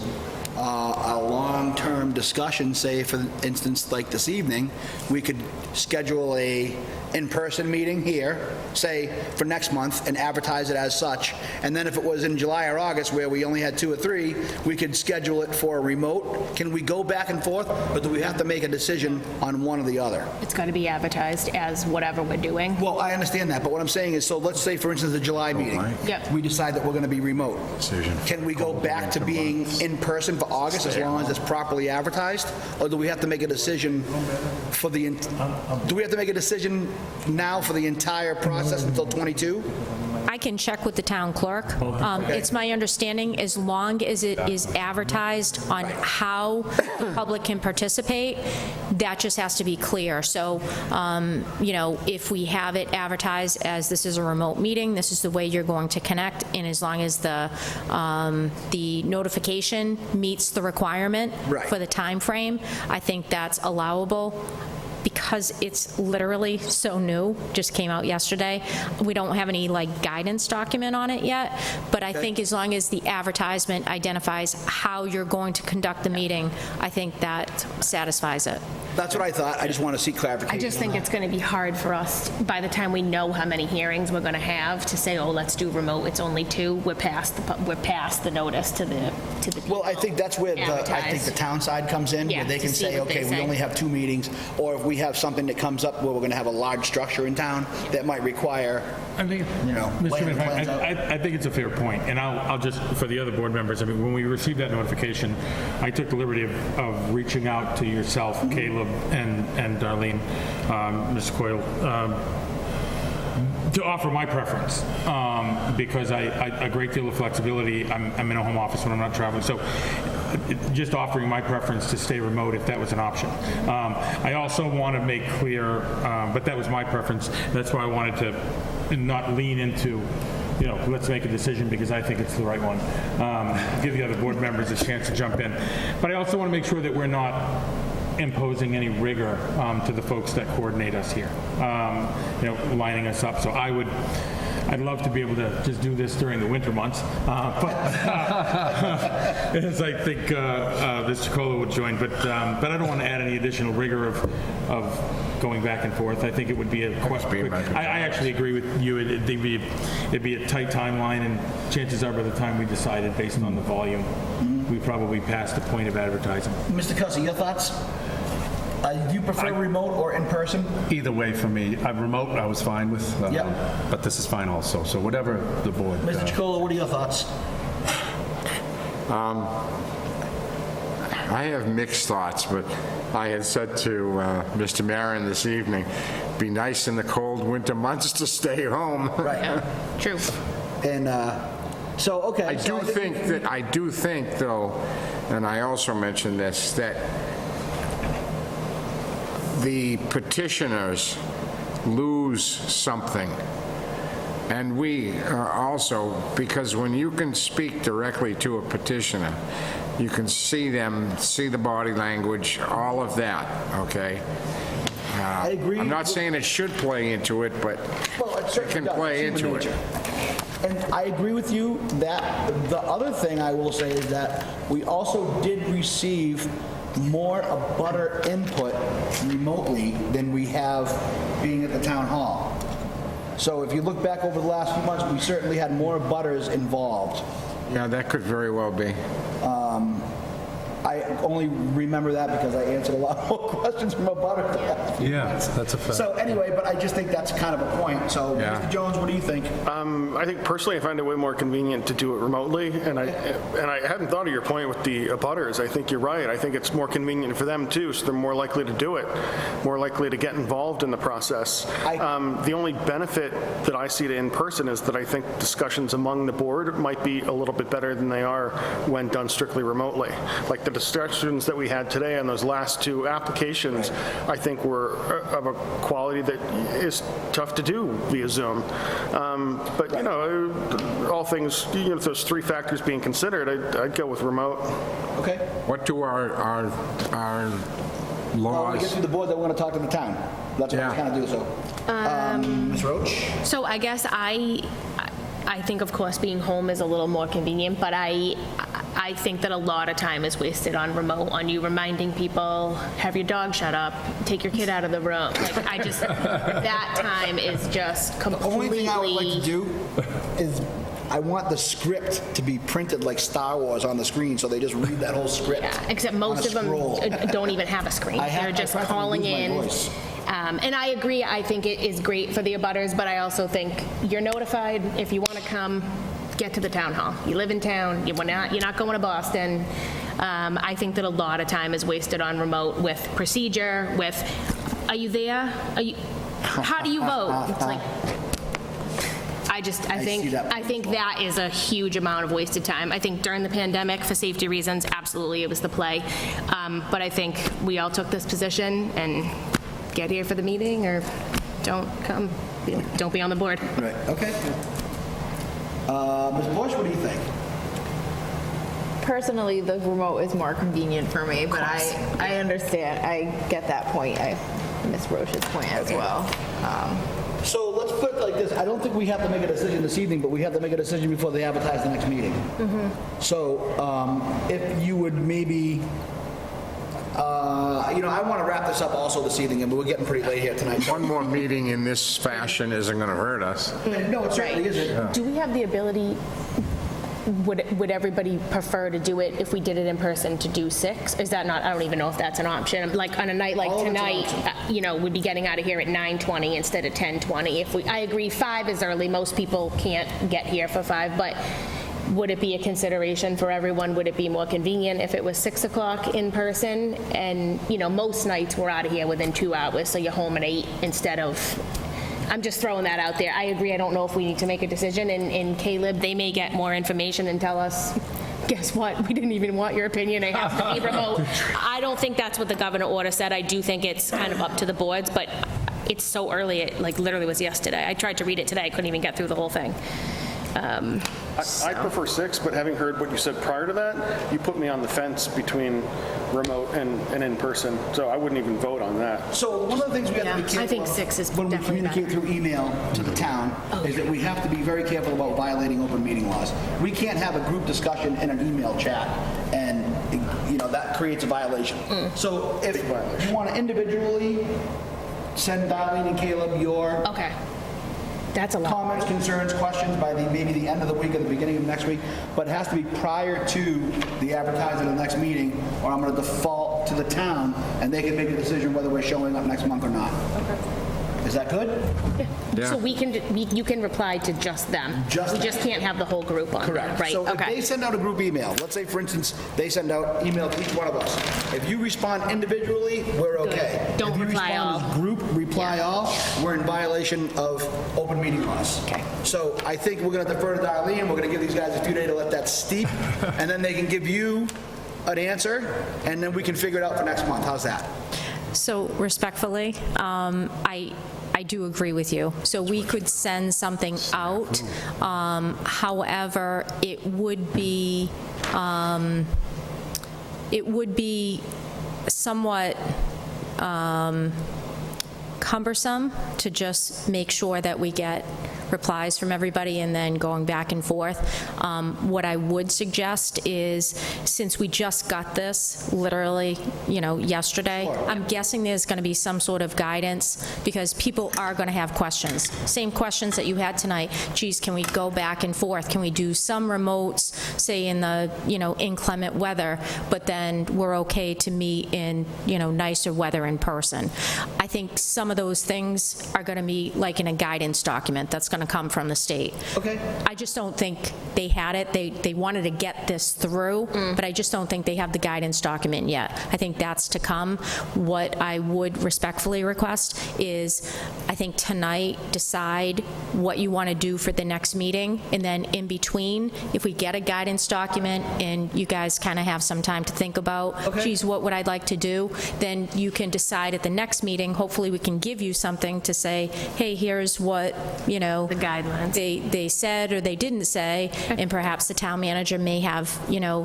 a long-term discussion, say, for instance, like this evening, we could schedule a in-person meeting here, say, for next month, and advertise it as such. And then if it was in July or August, where we only had 2 or 3, we could schedule it for a remote. Can we go back and forth, or do we have to make a decision on one or the other? It's got to be advertised as whatever we're doing. Well, I understand that, but what I'm saying is, so let's say, for instance, the July meeting. Yep. We decide that we're going to be remote. Can we go back to being in person for August as long as it's properly advertised? Or do we have to make a decision for the, do we have to make a decision now for the entire process until 22? I can check with the town clerk. It's my understanding, as long as it is advertised on how the public can participate, that just has to be clear. So, you know, if we have it advertised as this is a remote meeting, this is the way you're going to connect, and as long as the notification meets the requirement Right. for the time frame, I think that's allowable. because it's literally so new, just came out yesterday, we don't have any like guidance document on it yet, but I think as long as the advertisement identifies how you're going to conduct the meeting, I think that satisfies it. That's what I thought. I just want to see clarification. I just think it's going to be hard for us, by the time we know how many hearings we're going to have, to say, oh, let's do remote, it's only 2, we're past the notice to the people. Well, I think that's where I think the town side comes in, where Yeah, they to can see say, what they okay, we say. only have 2 meetings, or if we have something that comes up where we're going to have a large structure in town that might require, I think, laying Mr. the Chairman, plans out. I think it's a fair point, and I'll just, for the other board members, I mean, when we received that notification, I took the liberty of reaching out to yourself, Caleb, and Darlene, Ms. Coyle, to offer my preference, because a great deal of flexibility. I'm in a home office when I'm not traveling, so just offering my preference to stay remote if that was an option. I also want to make clear, but that was my preference. That's why I wanted to not lean into, let's make a decision because I think it's the right one. Give the other board members a chance to jump in. But I also want to make sure that we're not imposing any rigor to the folks that coordinate us here, lining us up. So I'd love to be able to just do this during the winter months, but as I think Mr. Cola would join, but I don't want to add any additional rigor of going back and forth. I think it would be a quick. I actually agree with you. It'd be a tight timeline, and chances are by the time we decided, based on the volume, we probably passed the point of advertising. Mr. Cussy, your thoughts? Do you prefer remote or in person? Either way for me. Remote, I was fine with, but this is fine also. So whatever the board. Mr. Chicola, what are your thoughts? I have mixed thoughts, but I had said to Mr. Marin this evening, be nice in the cold winter months to stay home. Right. Yeah, true. And so, okay. I do think, though, and I also mentioned this, that the petitioners lose something. And we also, because when you can speak directly to a petitioner, you can see them, see the body language, all of that, okay? I agree. I'm not saying it should play into it, but it can play into it. And I agree with you that the other thing I will say is that we also did receive more abutter input remotely than we have being at the town hall. So if you look back over the last few months, we certainly had more abutters involved. Yeah, that could very well be. I only remember that because I answered a lot more questions from abutters. Yeah, that's a fact. So anyway, but I just think that's kind of a point. So, Yeah. Mr. Jones, what do you think? I think personally I find it way more convenient to do it remotely, and I hadn't thought of your point with the abutters. I think you're right. I think it's more convenient for them too, so they're more likely to do it, more likely to get involved in the process. The only benefit that I see to in person is that I think discussions among the board might be a little bit better than they are when done strictly remotely. Like the discussions that we had today on those last 2 applications, I think were of a quality that is tough to do via Zoom. But, all things, if those 3 factors being considered, I'd go with remote. Okay. What do our Well, when we laws? get through the board, then we're going to talk to the town. That's what I kind of do, so. Ms. Roach? So I guess I think, of course, being home is a little more convenient, but I think that a lot of time is wasted on remote, on you reminding people, have your dog shut up, take your kid out of the room. Like, that time is just completely... The only thing I would like to do is I want the script to be printed like Star Wars on the screen, so they just read that whole script. Yeah, except most of them scroll. don't even have a screen. They're just I practically calling lose my in. voice. And I agree, I think it is great for the abutters, but I also think you're notified. If you want to come, get to the town hall. You live in town, you're not going to Boston. I think that a lot of time is wasted on remote with procedure, with, are you there? How do you vote? It's like, I think that is a huge amount of wasted time. I think during the pandemic, for safety reasons, absolutely it was the play. But I think we all took this position and get here for the meeting or don't come, don't be on the board. Right, okay. Ms. Bush, what do you think? Personally, the remote is more convenient for me, but I understand. I get that point. Ms. Roche's point as well. So let's put it like this, I don't think we have to make a decision this evening, but we have to make a decision before they advertise the next meeting. So if you would maybe, I want to wrap this up also this evening, and we're getting pretty late here tonight. One more meeting in this fashion isn't going to hurt us. No, it certainly isn't. Do we have the ability, would everybody prefer to do it if we did it in person to do 6? Is that not, I don't even know if that's an option. Like on a night like All of it's an tonight, we'd be getting out of here at 9:20 instead of 10:20. I agree 5 is early, most people can't get here for 5, but would it be a consideration for everyone? Would it be more convenient if it was 6 o'clock in person? And, most nights we're out of here within 2 hours, so you're home at 8 instead of, I'm just throwing that out there. I agree, I don't know if we need to make a decision, and Caleb, they may get more information and tell us, guess what, we didn't even want your opinion, it has to be remote. I don't think that's what the governor order said. I do think it's kind of up to the boards, but it's so early, it literally was yesterday. I tried to read it today, I couldn't even get through the whole thing. I prefer 6, but having heard what you said prior to that, you put me on the fence between remote and in person, so I wouldn't even vote on that. So one of the things we have to be careful I think of 6 is when we definitely communicate through email to the town is that we have to be very careful about violating open meeting laws. We can't have a group discussion in an email chat, and that creates a violation. So if you want to individually send Darlene and Caleb your Okay. That's a lot. comments, concerns, questions by maybe the end of the week or the beginning of next week, but it has to be prior to the advertising of the next meeting, or I'm going to default to the town, and they can make a decision whether we're showing up next month or not. Is that good? Yeah. So you can reply to just them? We just can't have the whole group on there, Correct. right? So if Okay. they send out a group email, let's say, for instance, they send out email to each one of us. If you respond individually, we're okay. Don't if you reply respond all. as group, reply all, we're in violation of open meeting laws. Okay. So I think we're going to defer to Darlene. We're going to give these guys a few days to let that steep, and then they can give you an answer, and then we can figure it out for next month. How's that? So respectfully, I do agree with you. So we could send something out. However, it would be somewhat cumbersome to just make sure that we get replies from everybody and then going back and forth. What I would suggest is, since we just got this literally, yesterday, I'm guessing there's going to be some sort of guidance, because people are going to have questions. Same questions that you had tonight. Geez, can we go back and forth? Can we do some remotes, say in the, inclement weather, but then we're okay to meet in, nicer weather in person? I think some of those things are going to be like in a guidance document that's going to come from the state. Okay. I just don't think they had it. They wanted to get this through, but I just don't think they have the guidance document yet. I think that's to come. What I would respectfully request is, I think tonight, decide what you want to do for the next meeting, and then in between, if we get a guidance document and you guys kind of have some time to think about, geez, what would I like to do, then you can decide at the next meeting. Hopefully we can give you something to say, hey, here's what, The guidelines. they said or they didn't say, and perhaps the town manager may have,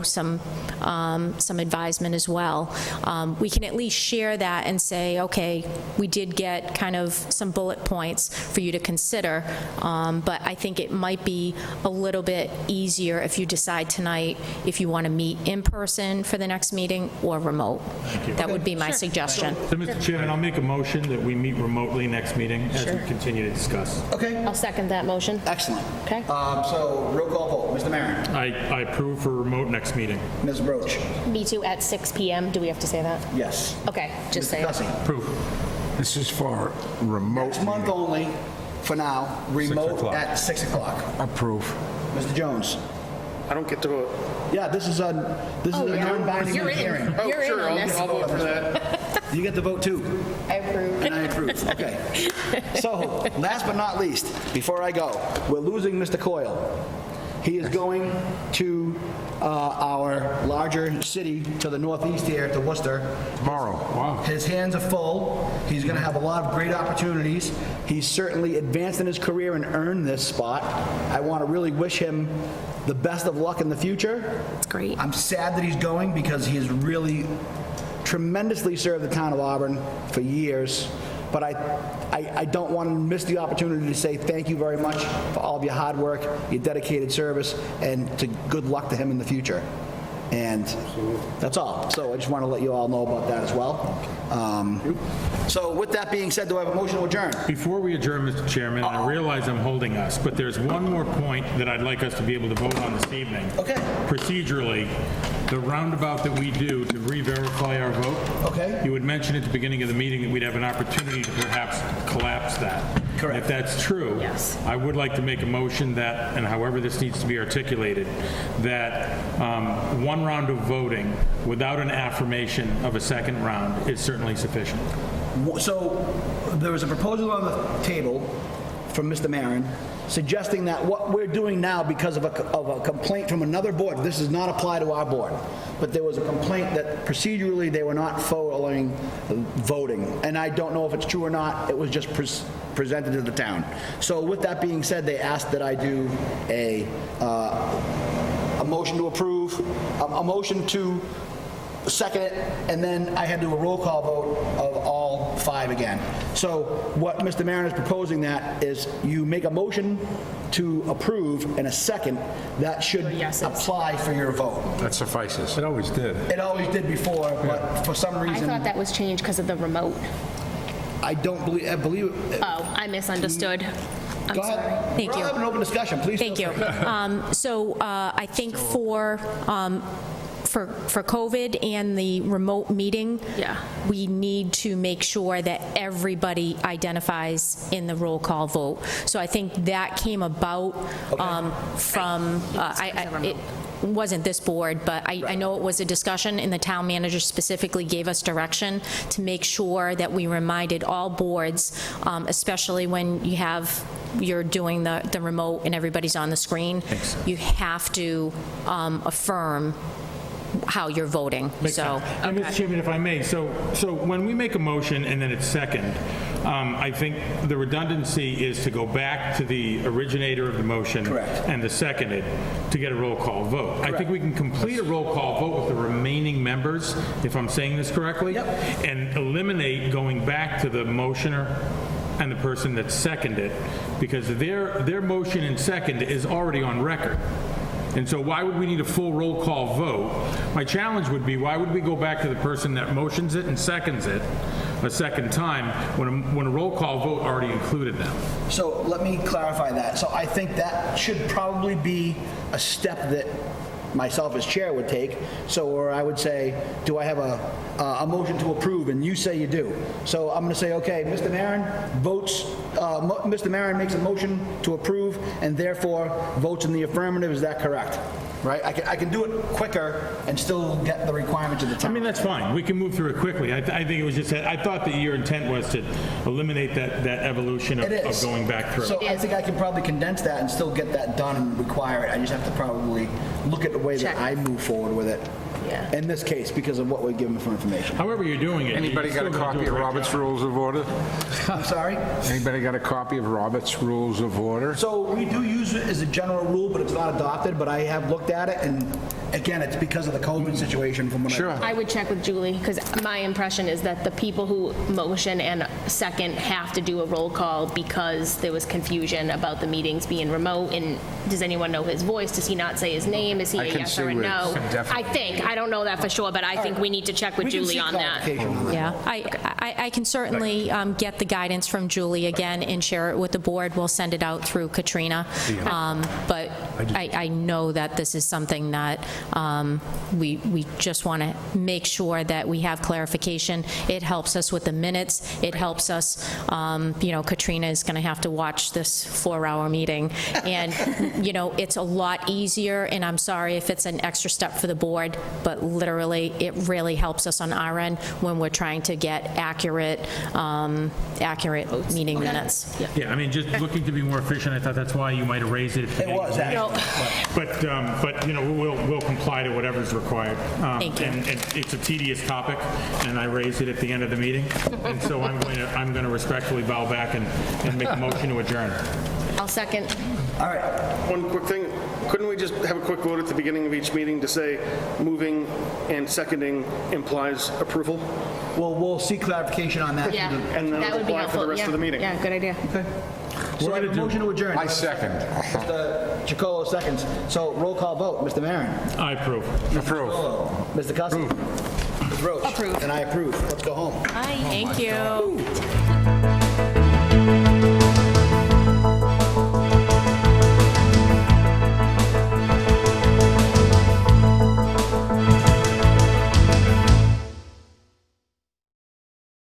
some advisement as well. We can at least share that and say, okay, we did get kind of some bullet points for you to consider, but I think it might be a little bit easier if you decide tonight if you want to meet in person for the next meeting or remote. That would be my suggestion. So, Mr. Chairman, I'll make a motion that we meet remotely next meeting as we continue to discuss. Okay. I'll second that motion. Excellent. Okay. So roll call vote. Mr. Maron. I approve for remote next meeting. Ms. Broach. Me too, at 6 PM. Do we have to say that? Yes. Okay, just say Mr. it. Cussy. Approve. This is for remote. Next month only, for now, remote o'clock. at 6 o'clock. Approve. Mr. Jones. I don't get to vote. Yeah, this is a non-binding You're in. hearing. Oh, You're in sure, on this. I'll vote for that. You get the vote too. I approve. And I approve. Okay. So, last but not least, before I go, we're losing Mr. Coyle. He is going to our larger city to the northeast here, to Worcester. Tomorrow. Wow. His hands are full. He's going to have a lot of great opportunities. He's certainly advanced in his career and earned this spot. I want to really wish him the best of luck in the future. That's great. I'm sad that he's going, because he has really tremendously served the town of Auburn for years. But I don't want to miss the opportunity to say thank you very much for all of your hard work, your dedicated service, and to good luck to him in the future. And that's all. So I just want to let you all know about that as well. So with that being said, do I have a motion to adjourn? Before we adjourn, Mr. Chairman, I realize I'm holding us, but there's one more point that I'd like us to be able to vote on this evening. Okay. Procedurally, the roundabout that we do to re-verify our vote. Okay. You had mentioned at the beginning of the meeting that we'd have an opportunity to perhaps collapse that. Correct. If that's true, Yes. I would like to make a motion that, and however this needs to be articulated, that one round of voting without an affirmation of a second round is certainly sufficient. So there was a proposal on the table from Mr. Maron suggesting that what we're doing now, because of a complaint from another board, this does not apply to our board, but there was a complaint that procedurally they were not following voting. And I don't know if it's true or not. It was just presented to the town. So with that being said, they asked that I do a motion to approve, a motion to second it, and then I had to do a roll call vote of all 5 again. So what Mr. Maron is proposing that is you make a motion to approve and a second, that should apply for your vote. That suffices. It always did. It always did before, but for some I reason, thought that was changed because of the remote. I believe. Oh, I misunderstood. I'm Go sorry. ahead. Thank We're you. all having an open discussion, please. Thank you. So I think for COVID and the remote meeting, Yeah. we need to make sure that everybody identifies in the roll call vote. So I think that came about from, it wasn't this board, but I know it was a discussion, and the town manager specifically gave us direction to make sure that we reminded all boards, especially when you're doing the remote and everybody's on the screen, you have to affirm how you're voting. So, And Mr. Chairman, if I may, so when we make a motion and then it's second, I think the redundancy is to go back to the originator of the motion. Correct. And the seconded to get a roll call vote. I think we can complete a roll call vote with the remaining members, if I'm saying this correctly. Yep. And eliminate going back to the motioner and the person that seconded, because their motion and second is already on record. And so why would we need a full roll call vote? My challenge would be, why would we go back to the person that motions it and seconds it a second time when a roll call vote already included them? So let me clarify that. So I think that should probably be a step that myself as chair would take. So, or I would say, do I have a motion to approve? And you say you do. So I'm going to say, okay, Mr. Maron votes, Mr. Maron makes a motion to approve and therefore votes in the affirmative. Is that correct? Right? I can do it quicker and still get the requirements of the I town. mean, that's fine. We can move through it quickly. I think it was just that, I thought that your intent was to eliminate that evolution of It is. going back through. So I think I can probably condense that and still get that done and require it. I just have to probably look at the way that I move forward with it. Yeah. In this case, because of what we're given for information. However you're doing it. Anybody you're got a still gonna copy do of great Robert's job. Rules of Order? I'm sorry? Anybody got a copy of Robert's Rules of Order? So we do use it as a general rule, but it's not adopted, but I have looked at it, and again, it's because of the COVID situation from when Sure. I would check with Julie, because my impression is that the people who motion and second have to do a roll call because there was confusion about the meetings being remote, and does anyone know his voice? Does he not say his name? Is he I a can yes see or a where no? it's definitely- I don't know that for sure, but I think we need to check with Julie on that. yeah, I can certainly get the guidance from Julie again and share it with the board. We'll send it out through Katrina. But I know that this is something that we just want to make sure that we have clarification. It helps us with the minutes. It helps us, Katrina is going to have to watch this 4-hour meeting. And, it's a lot easier, and I'm sorry if it's an extra step for the board, but literally, it really helps us on our end when we're trying to get accurate meeting minutes. Yeah, I mean, just looking to be more efficient, I thought that's why you might have raised it. It was, actually. But we'll comply to whatever's required. Thank you. And it's a tedious topic, and I raised it at the end of the meeting, and so I'm going to respectfully bow back and make a motion to adjourn. I'll second. All right. One quick thing. couldn't we just have a quick vote at the beginning of each meeting to say moving and seconding implies approval? Well, we'll seek clarification on that. Yeah, And then that it'll would be apply for the helpful. rest Yeah. of the meeting. Yeah, good idea. So I have a motion to adjourn. I second. Mr. Chacolo seconds. So roll call vote. Mr. Maron. I approve. Approve. Mr. Cussy. Ms. Roach. Approve. And I approve. Let's go home. Bye, thank you.